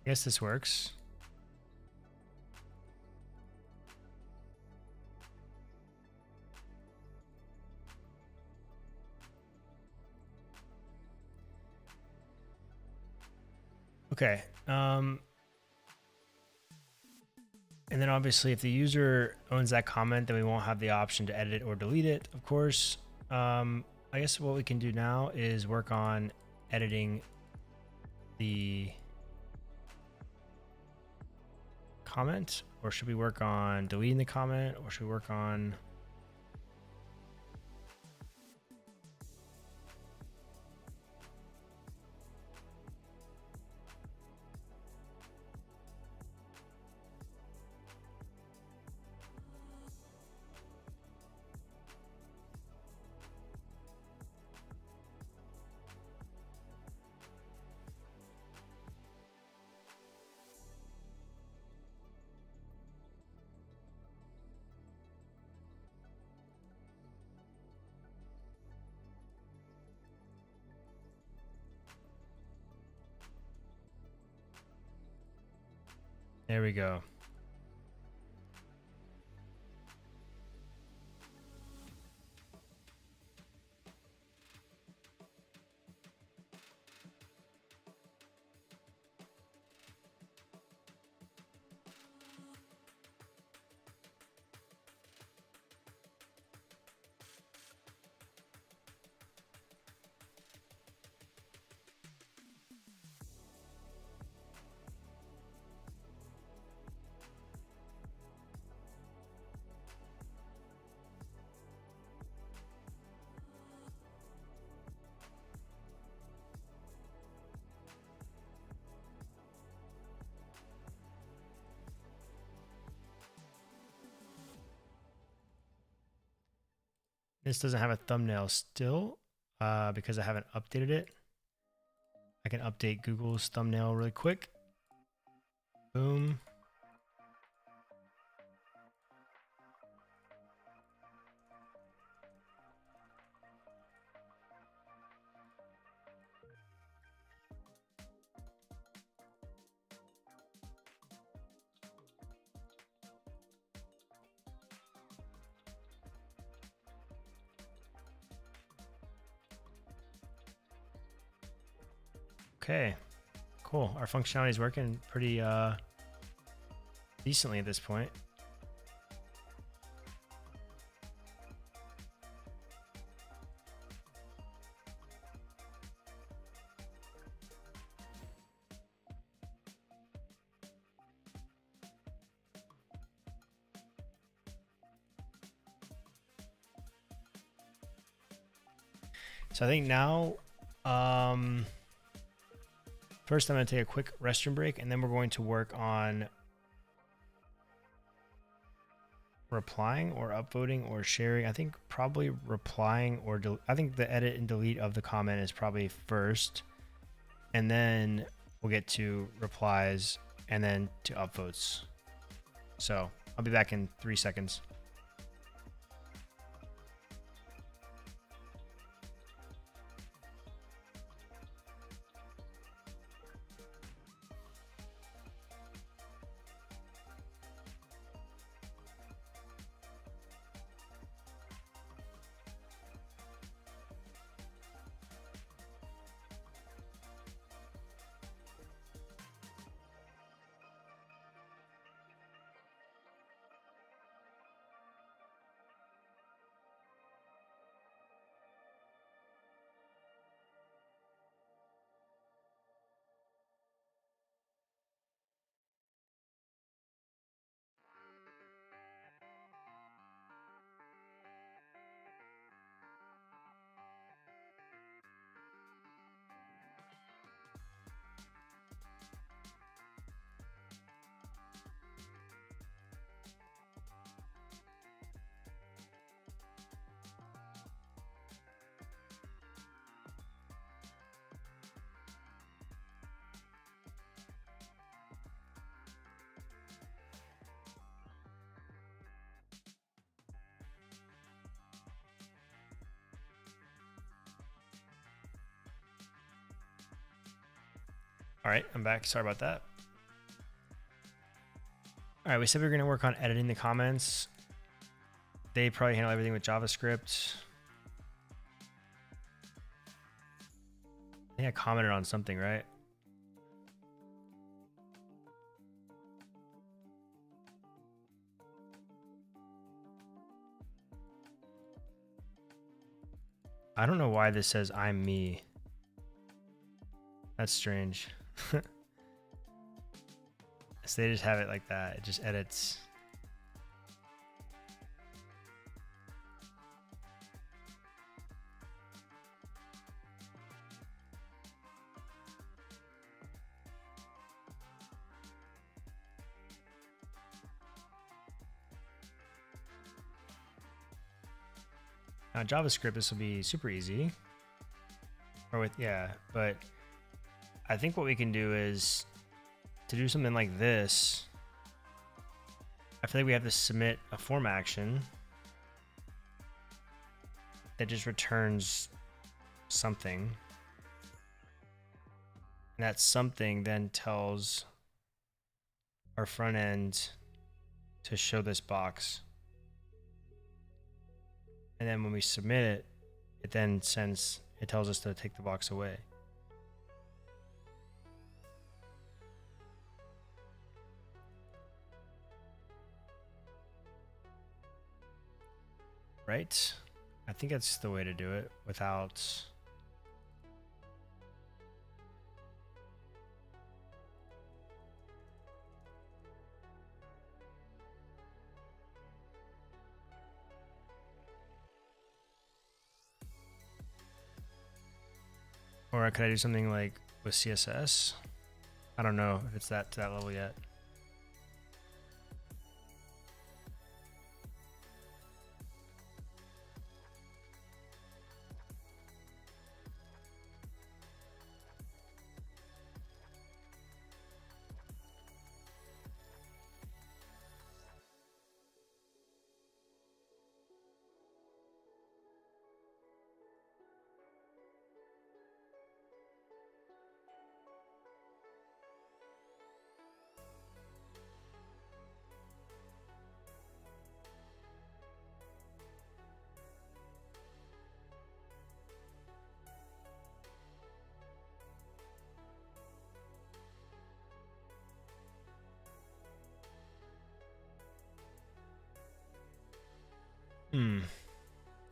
I guess this works. Okay. And then obviously if the user owns that comment, then we won't have the option to edit it or delete it, of course. I guess what we can do now is work on editing the comment, or should we work on deleting the comment, or should we work on There we go. This doesn't have a thumbnail still because I haven't updated it. I can update Google's thumbnail really quick. Boom. Okay, cool. Our functionality is working pretty decently at this point. So I think now, first I'm going to take a quick restroom break, and then we're going to work on replying or upvoting or sharing. I think probably replying or I think the edit and delete of the comment is probably first, and then we'll get to replies and then to upvotes. So I'll be back in 3 seconds. All right, I'm back. Sorry about that. All right, we said we were going to work on editing the comments. They probably handle everything with JavaScript. I think I commented on something, right? I don't know why this says I'm me. That's strange. So they just have it like that. It just edits. Now JavaScript, this will be super easy. Or with, yeah, but I think what we can do is to do something like this. I feel like we have to submit a form action that just returns something. And that something then tells our front end to show this box. And then when we submit it, it then it tells us to take the box away. Right? I think that's the way to do it without... Or could I do something like with CSS? I don't know if it's to that level yet.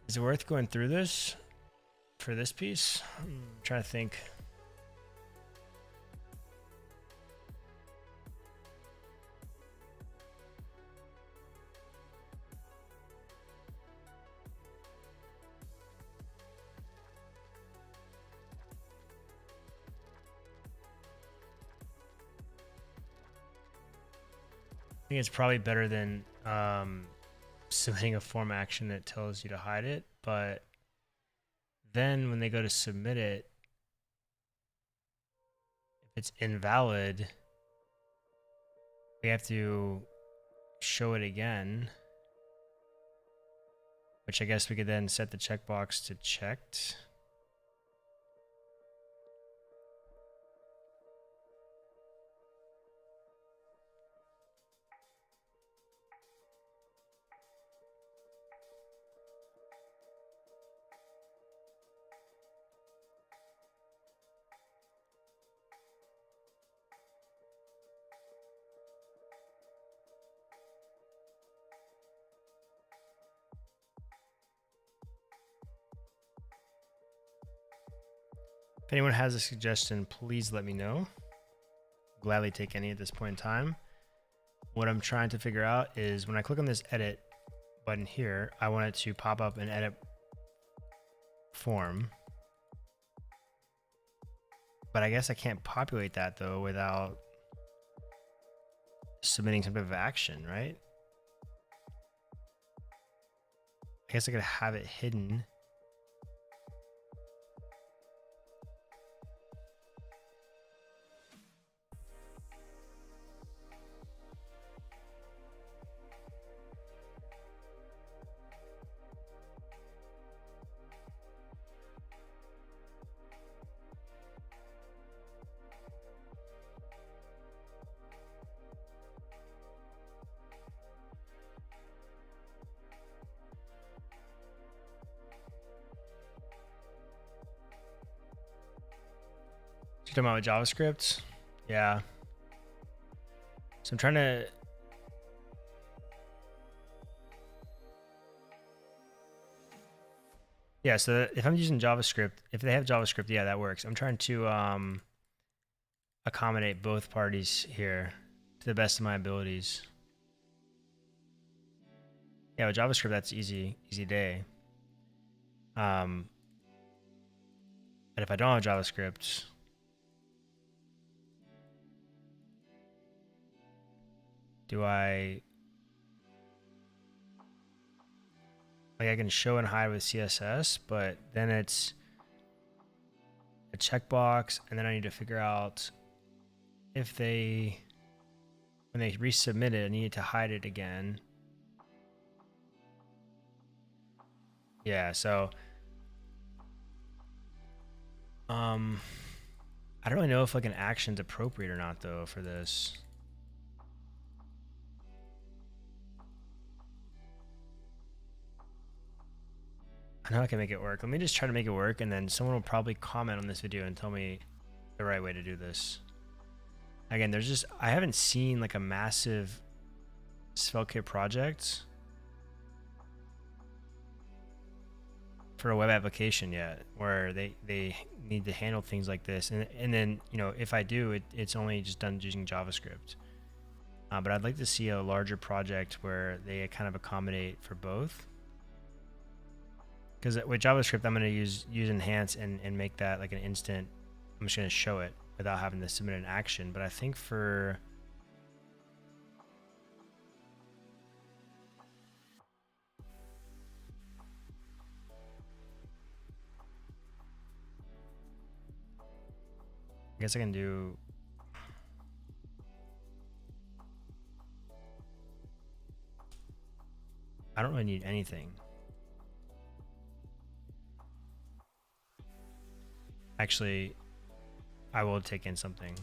Is it worth going through this for this piece? I'm trying to think. I think it's probably better than submitting a form action that tells you to hide it, but then when they go to submit it, if it's invalid, we have to show it again, which I guess we could then set the checkbox to checked. If anyone has a suggestion, please let me know. Gladly take any at this point in time. What I'm trying to figure out is when I click on this edit button here, I want it to pop up an edit form. But I guess I can't populate that though without submitting some type of action, right? I guess I could have it hidden. You're talking about JavaScript? Yeah. So I'm trying to... Yeah, so if I'm using JavaScript, if they have JavaScript, yeah, that works. I'm trying to accommodate both parties here to the best of my abilities. Yeah, with JavaScript, that's easy day. And if I don't have JavaScript, do I can show and hide with CSS, but then it's a checkbox, and then I need to figure out if when they resubmit it, I need to hide it again. Yeah, so I don't really know if like an action's appropriate or not though for this. I know I can make it work. Let me just try to make it work, and then someone will probably comment on this video and tell me the right way to do this. Again, there's just, I haven't seen like a massive SvelteKit project for a web application yet, where they need to handle things like this. And then, you know, if I do, it's only just done using JavaScript. But I'd like to see a larger project where they kind of accommodate for both. Because with JavaScript, I'm going to use enhance and make that like an instant. I'm just going to show it without having to submit an action. But I think for I guess I can do I don't really need anything. Actually, I will take in something.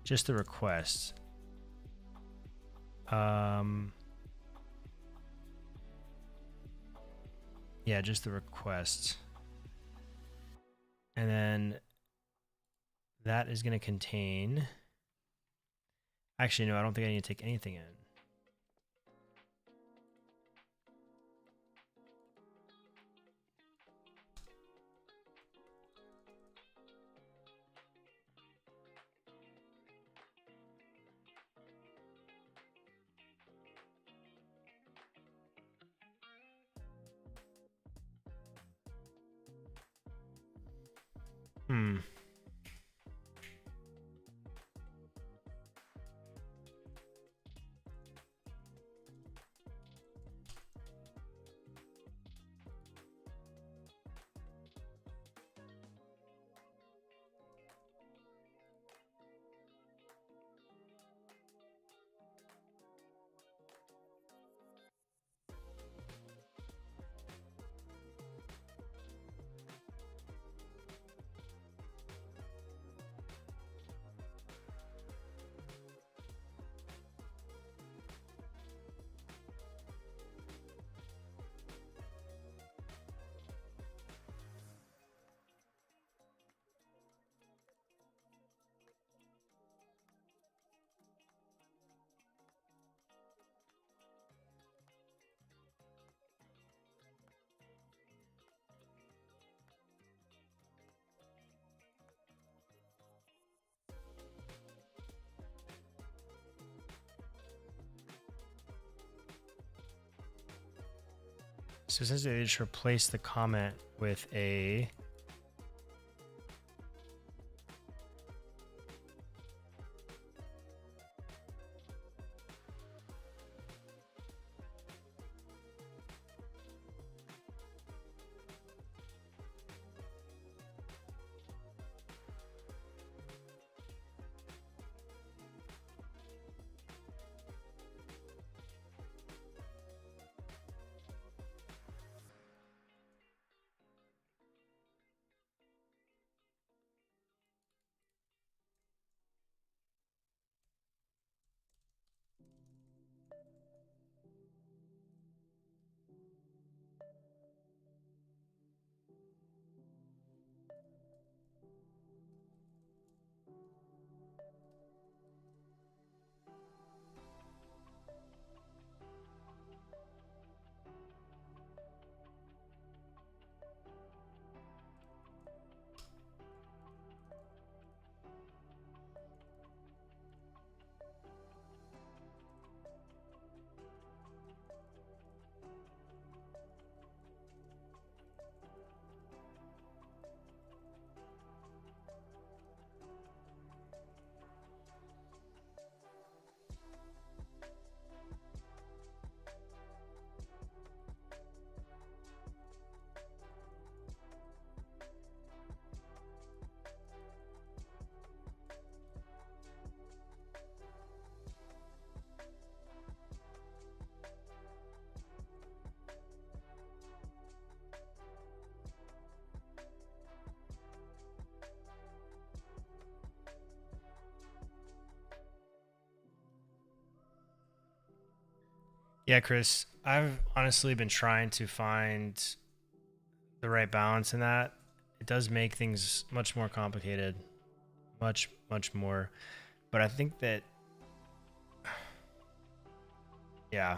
Just the request. Yeah, just the request. And then that is going to contain, actually, no, I don't think I need to take anything in. So essentially they just replace the comment with a Yeah, Chris, I've honestly been trying to find the right balance in that. It does make things much more complicated, much more. But I think that, yeah.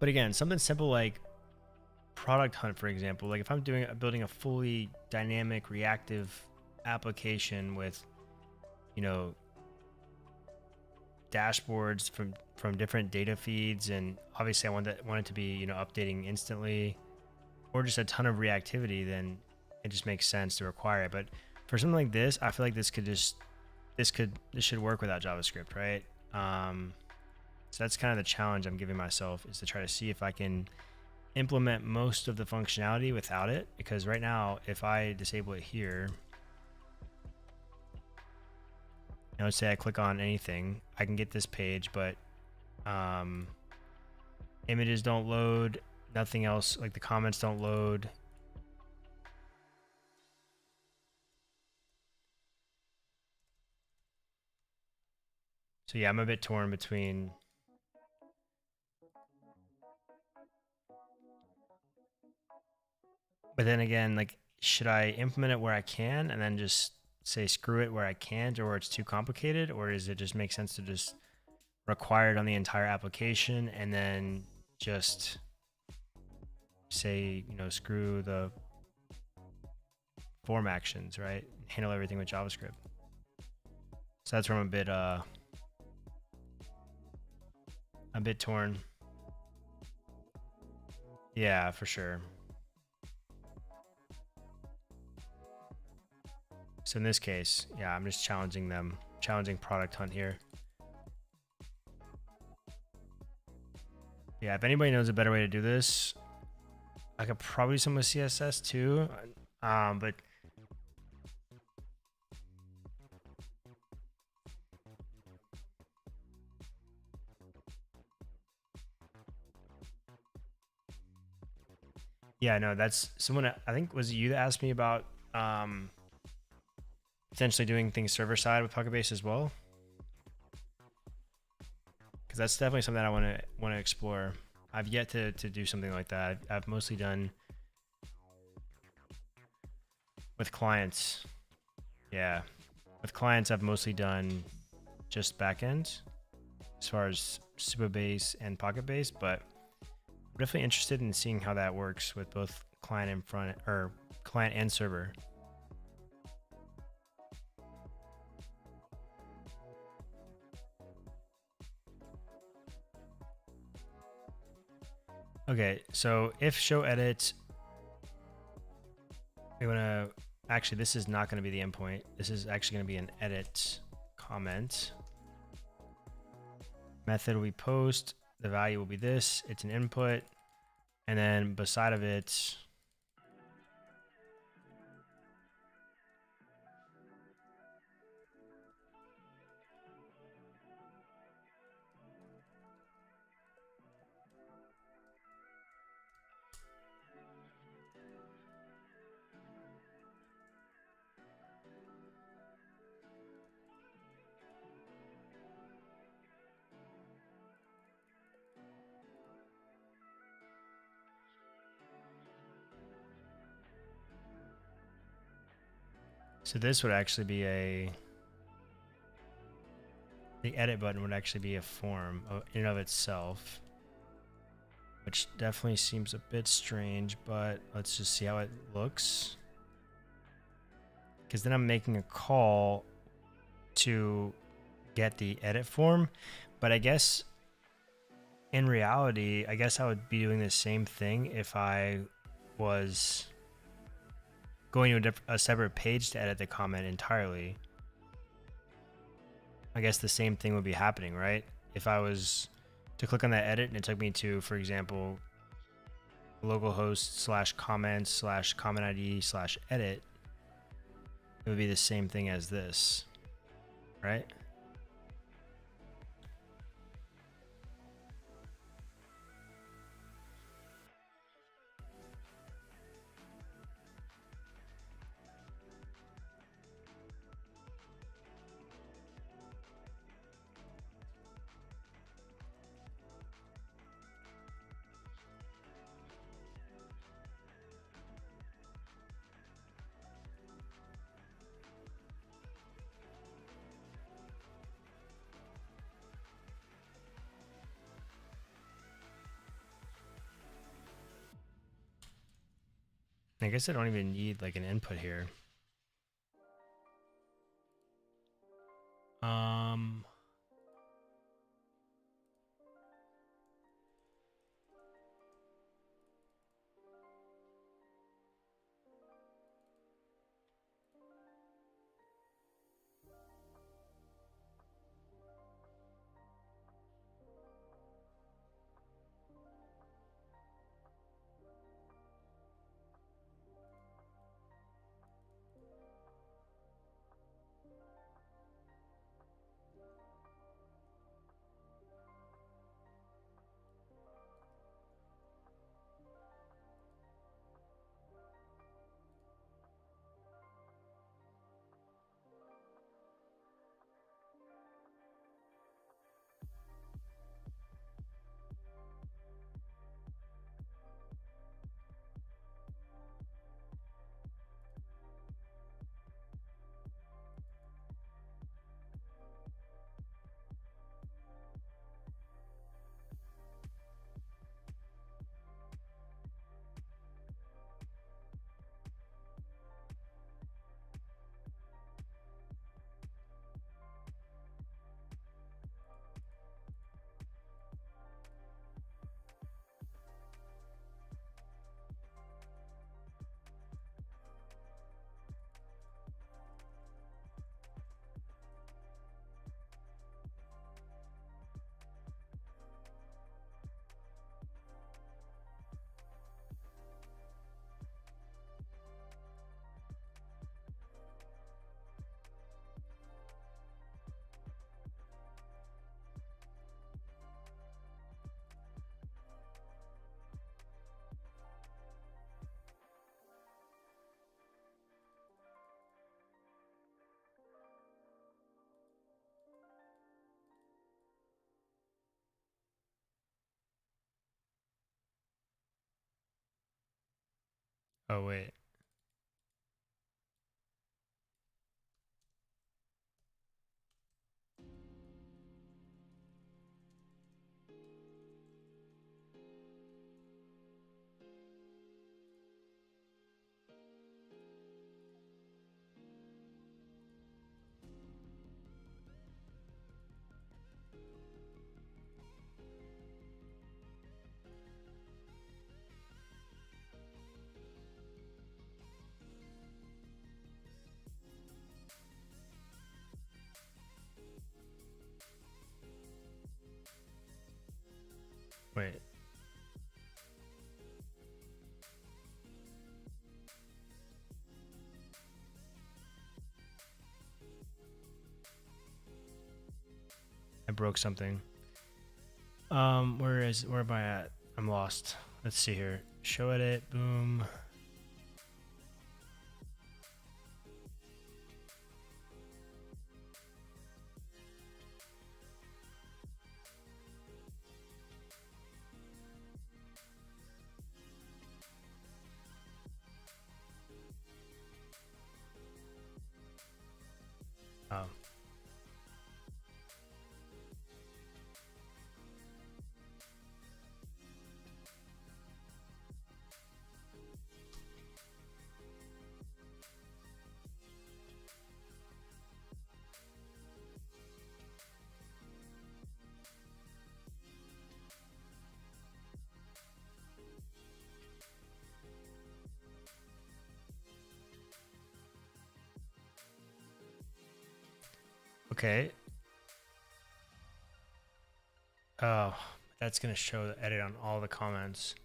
But again, something simple like ProductHunt, for example, like if I'm building a fully dynamic reactive application with, you know, dashboards from different data feeds, and obviously I want it to be, you know, updating instantly, or just a ton of reactivity, then it just makes sense to require it. But for something like this, I feel like this should work without JavaScript, right? So that's kind of the challenge I'm giving myself, is to try to see if I can implement most of the functionality without it. Because right now, if I disable it here, and let's say I click on anything, I can get this page, but images don't load, nothing else, like the comments don't load. So yeah, I'm a bit torn between, but then again, like, should I implement it where I can and then just say screw it where I can't, or where it's too complicated? Or does it just make sense to just require it on the entire application and then just say, you know, screw the form actions, right? Handle everything with JavaScript. So that's where I'm a bit torn. Yeah, for sure. So in this case, yeah, I'm just challenging ProjectHunt here. Yeah, if anybody knows a better way to do this, I could probably do some with CSS too. But yeah, no, that's someone, I think, was it you that asked me about potentially doing things server side with PocketBase as well? Because that's definitely something that I want to explore. I've yet to do something like that. I've mostly done with clients. Yeah, with clients, I've mostly done just backend as far as Supabase and PocketBase, but I'm definitely interested in seeing how that works with both client and client and server. Okay, so if show edit, we want to, actually, this is not going to be the endpoint. This is actually going to be an edit comment. Method we post, the value will be this, it's an input, and then beside of it, so this would actually be the edit button would actually be a form in and of itself, which definitely seems a bit strange, but let's just see how it looks. Because then I'm making a call to get the edit form, but I guess in reality, I guess I would be doing the same thing if I was going to a separate page to edit the comment entirely. I guess the same thing would be happening, right? If I was to click on that edit and it took me to, for example, localhost /comments/comment ID/edit, it would be the same thing as this, right? I guess I don't even need like an input here. Oh, wait. Wait. I broke something. Where am I at? I'm lost. Let's see here. Show edit, boom. Oh. Okay. Oh, that's gonna show the edit on all the comments.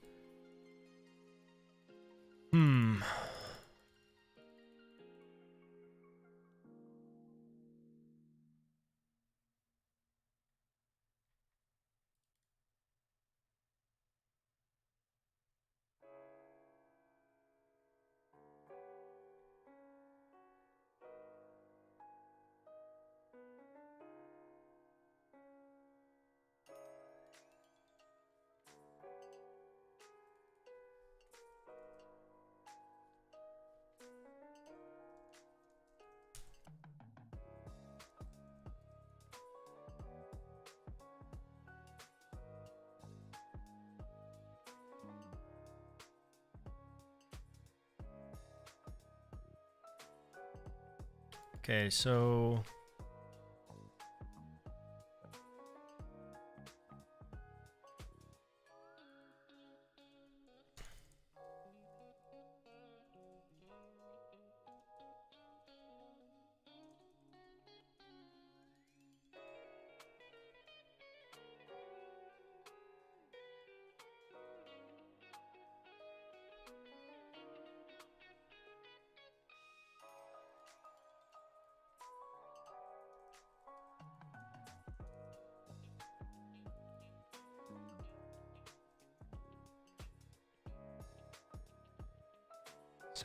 Okay, so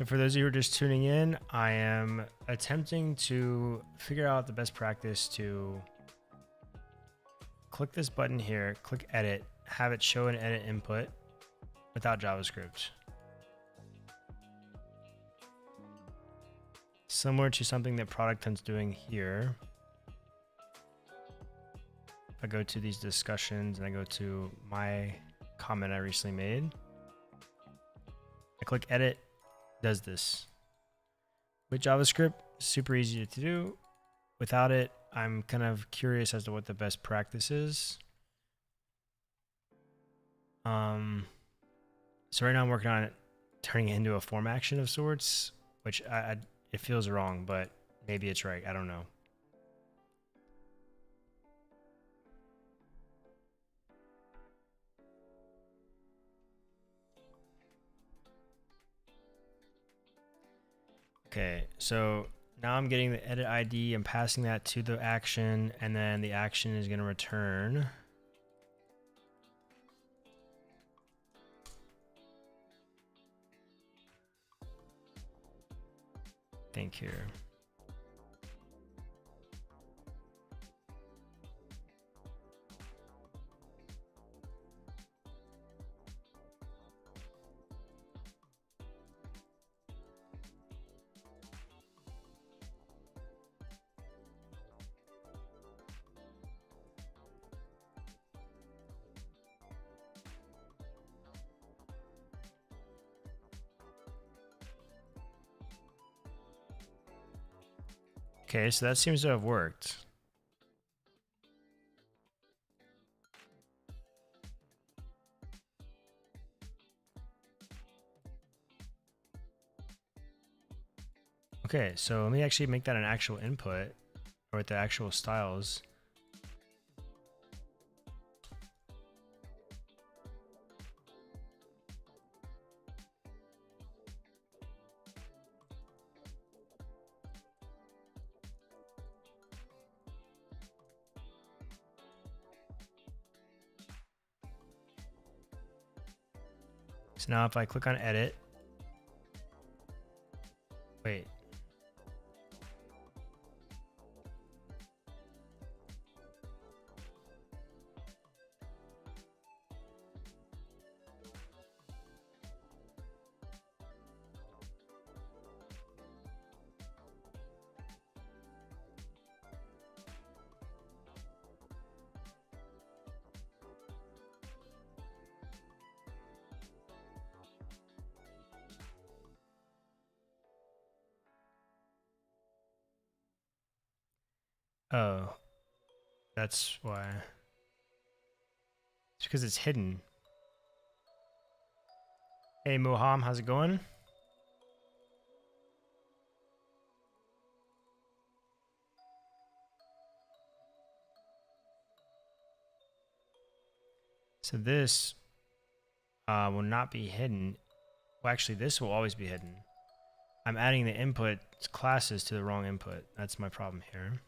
for those of you who are just tuning in, I am attempting to figure out the best practice to click this button here, click edit, have it show an edit input without JavaScript. Similar to something that ProductHunt's doing here. If I go to these discussions and I go to my comment I recently made, I click edit, does this. With JavaScript, super easy to do. Without it, I'm kind of curious as to what the best practice is. So right now I'm working on it, turning it into a form action of sorts, which it feels wrong, but maybe it's right. I don't know. Okay, so now I'm getting the edit ID. I'm passing that to the action, and then the action is going to return. Think here. Okay, so that seems to have worked. Okay, so let me actually make that an actual input, or with the actual styles. So now if I click on edit, wait. Oh, that's why. It's because it's hidden. Hey Moham, how's it going? So this will not be hidden. Well, actually, this will always be hidden. I'm adding the input classes to the wrong input. That's my problem here.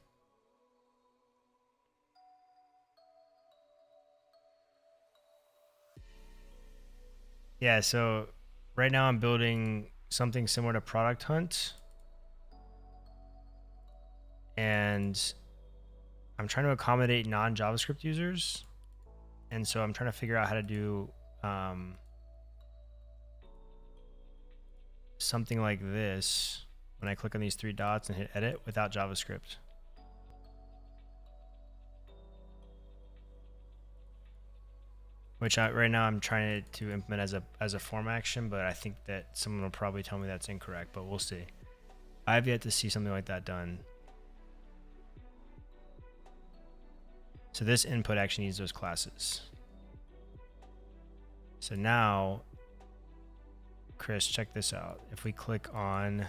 Yeah, so right now I'm building something similar to ProductHunt. And I'm trying to accommodate non-JavaScript users. And so I'm trying to figure out how to do something like this when I click on these three dots and hit edit without JavaScript. Which right now I'm trying to implement as a form action, but I think that someone will probably tell me that's incorrect, but we'll see. I've yet to see something like that done. So this input actually needs those classes. So now, Chris, check this out. If we click on,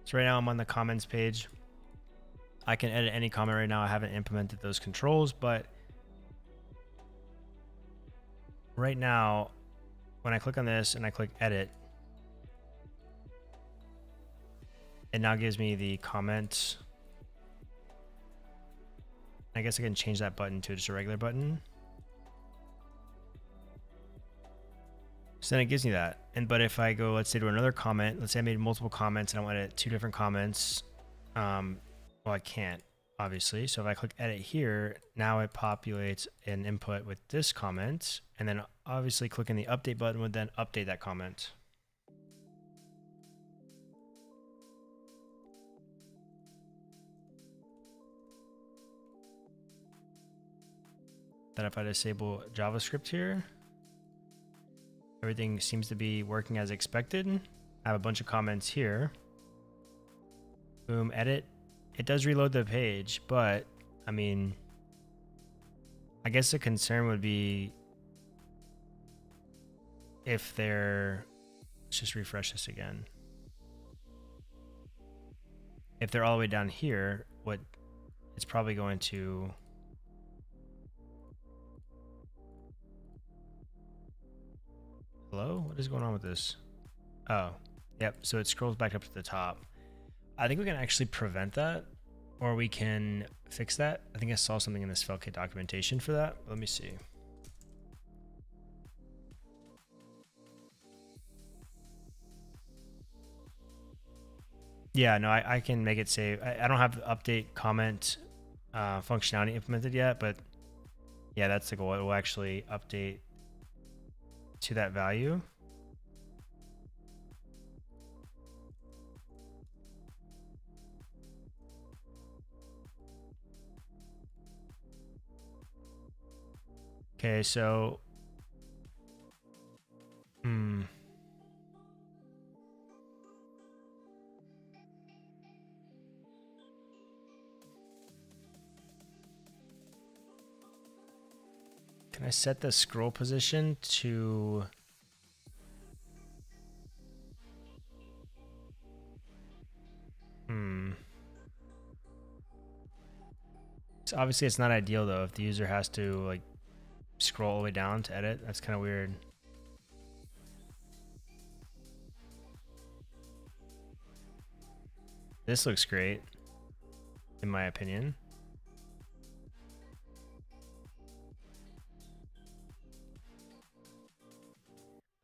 so right now I'm on the comments page. I can edit any comment right now. I haven't implemented those controls, but right now, when I click on this and I click edit, it now gives me the comments. I guess I can change that button to just a regular button. So then it gives me that. But if I go, let's say, to another comment, let's say I made multiple comments and I want to edit 2 different comments. Well, I can't, obviously. So if I click edit here, now it populates an input with this comment. And then obviously clicking the update button would then update that comment. Then if I disable JavaScript here, everything seems to be working as expected. I have a bunch of comments here. Boom, edit. It does reload the page, but I mean, I guess the concern would be if they're, let's just refresh this again. If they're all the way down here, what it's probably going to, hello? What is going on with this? Oh, yep. So it scrolls back up to the top. I think we can actually prevent that, or we can fix that. I think I saw something in the SvelteKit documentation for that. Let me see. Yeah, no, I can make it save. I don't have the update comment functionality implemented yet, but yeah, that's the goal. It will actually update to that value. Okay, so can I set the scroll position to so obviously it's not ideal though if the user has to like scroll all the way down to edit. That's kind of weird. This looks great, in my opinion.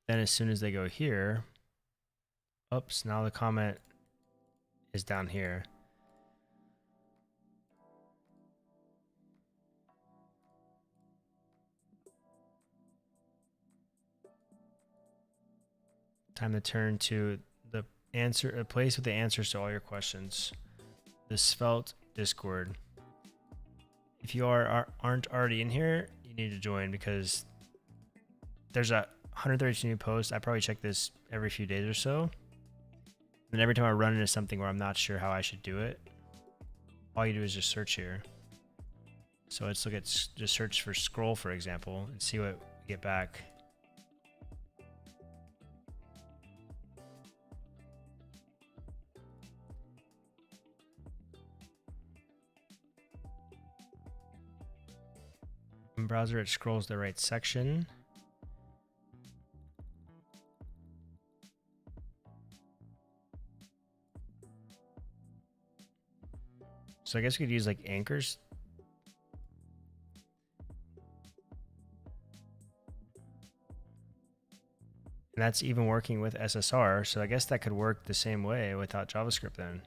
Then as soon as they go here, oops, now the comment is down here. Time to turn to the answer, a place with the answers to all your questions. The Svelte Discord. If you aren't already in here, you need to join because there's a 132 new posts. I probably check this every few days or so. And every time I run into something where I'm not sure how I should do it, all you do is just search here. So let's look at, just search for scroll, for example, and see what we get back. In browser, it scrolls the right section. So I guess we could use like anchors. And that's even working with SSR. So I guess that could work the same way without JavaScript then.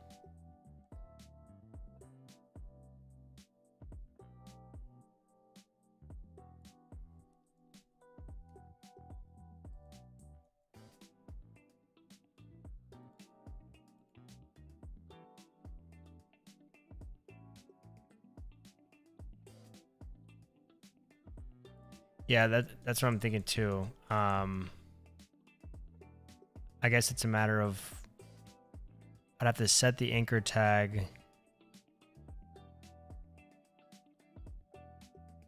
Yeah, that's what I'm thinking too. I guess it's a matter of, I'd have to set the anchor tag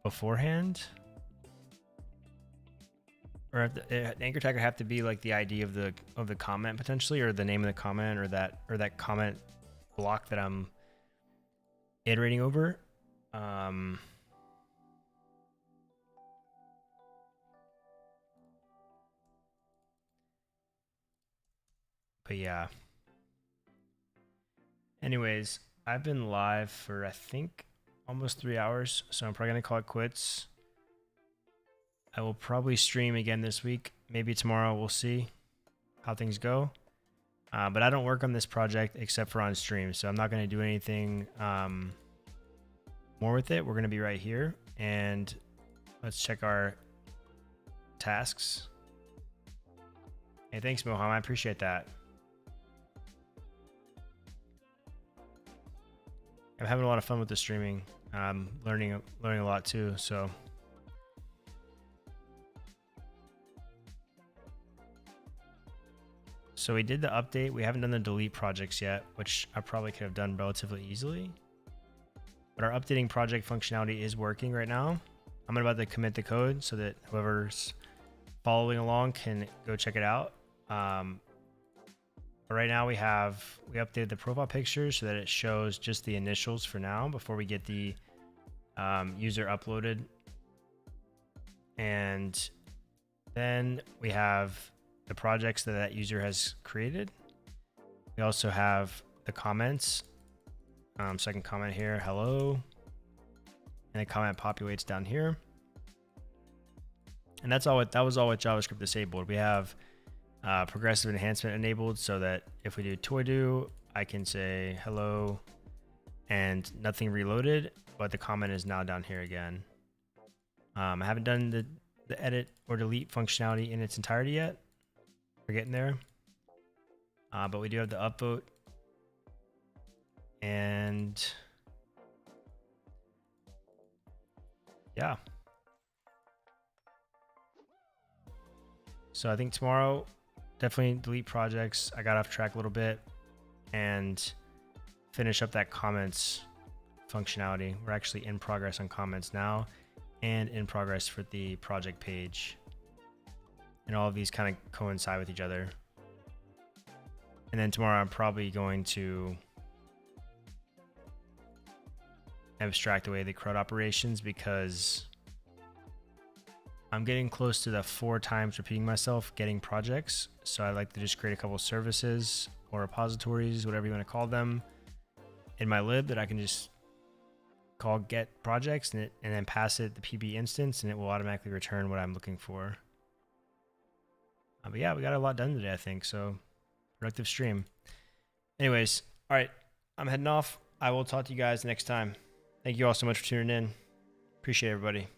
beforehand. Or the anchor tag would have to be like the ID of the comment potentially, or the name of the comment, or that comment block that I'm iterating over. But yeah. Anyways, I've been live for I think almost 3 hours, so I'm probably gonna call it quits. I will probably stream again this week, maybe tomorrow. We'll see how things go. But I don't work on this project except for on stream, so I'm not going to do anything more with it. We're going to be right here, and let's check our tasks. Hey, thanks, Moham. I appreciate that. I'm having a lot of fun with the streaming. I'm learning a lot too, so. So we did the update. We haven't done the delete projects yet, which I probably could have done relatively easily. But our updating project functionality is working right now. I'm about to commit the code so that whoever's following along can go check it out. But right now we updated the profile picture so that it shows just the initials for now before we get the user uploaded. And then we have the projects that user has created. We also have the comments. So I can comment here, hello, and the comment populates down here. And that was all with JavaScript disabled. We have progressive enhancement enabled so that if we do toy do, I can say hello and nothing reloaded, but the comment is now down here again. I haven't done the edit or delete functionality in its entirety yet. We're getting there, but we do have the upvote, and yeah. So I think tomorrow, definitely delete projects. I got off track a little bit, and finish up that comments functionality. We're actually in progress on comments now, and in progress for the project page. And all of these kind of coincide with each other. And then tomorrow I'm probably going to abstract away the CRUD operations because I'm getting close to the 4 times repeating myself getting projects. So I like to just create a couple of services or repositories, whatever you want to call them, in my lib that I can just call get projects and then pass it the PB instance, and it will automatically return what I'm looking for. But yeah, we got a lot done today, I think. So productive stream. Anyways, all right, I'm heading off. I will talk to you guys next time. Thank you all so much for tuning in. Appreciate everybody.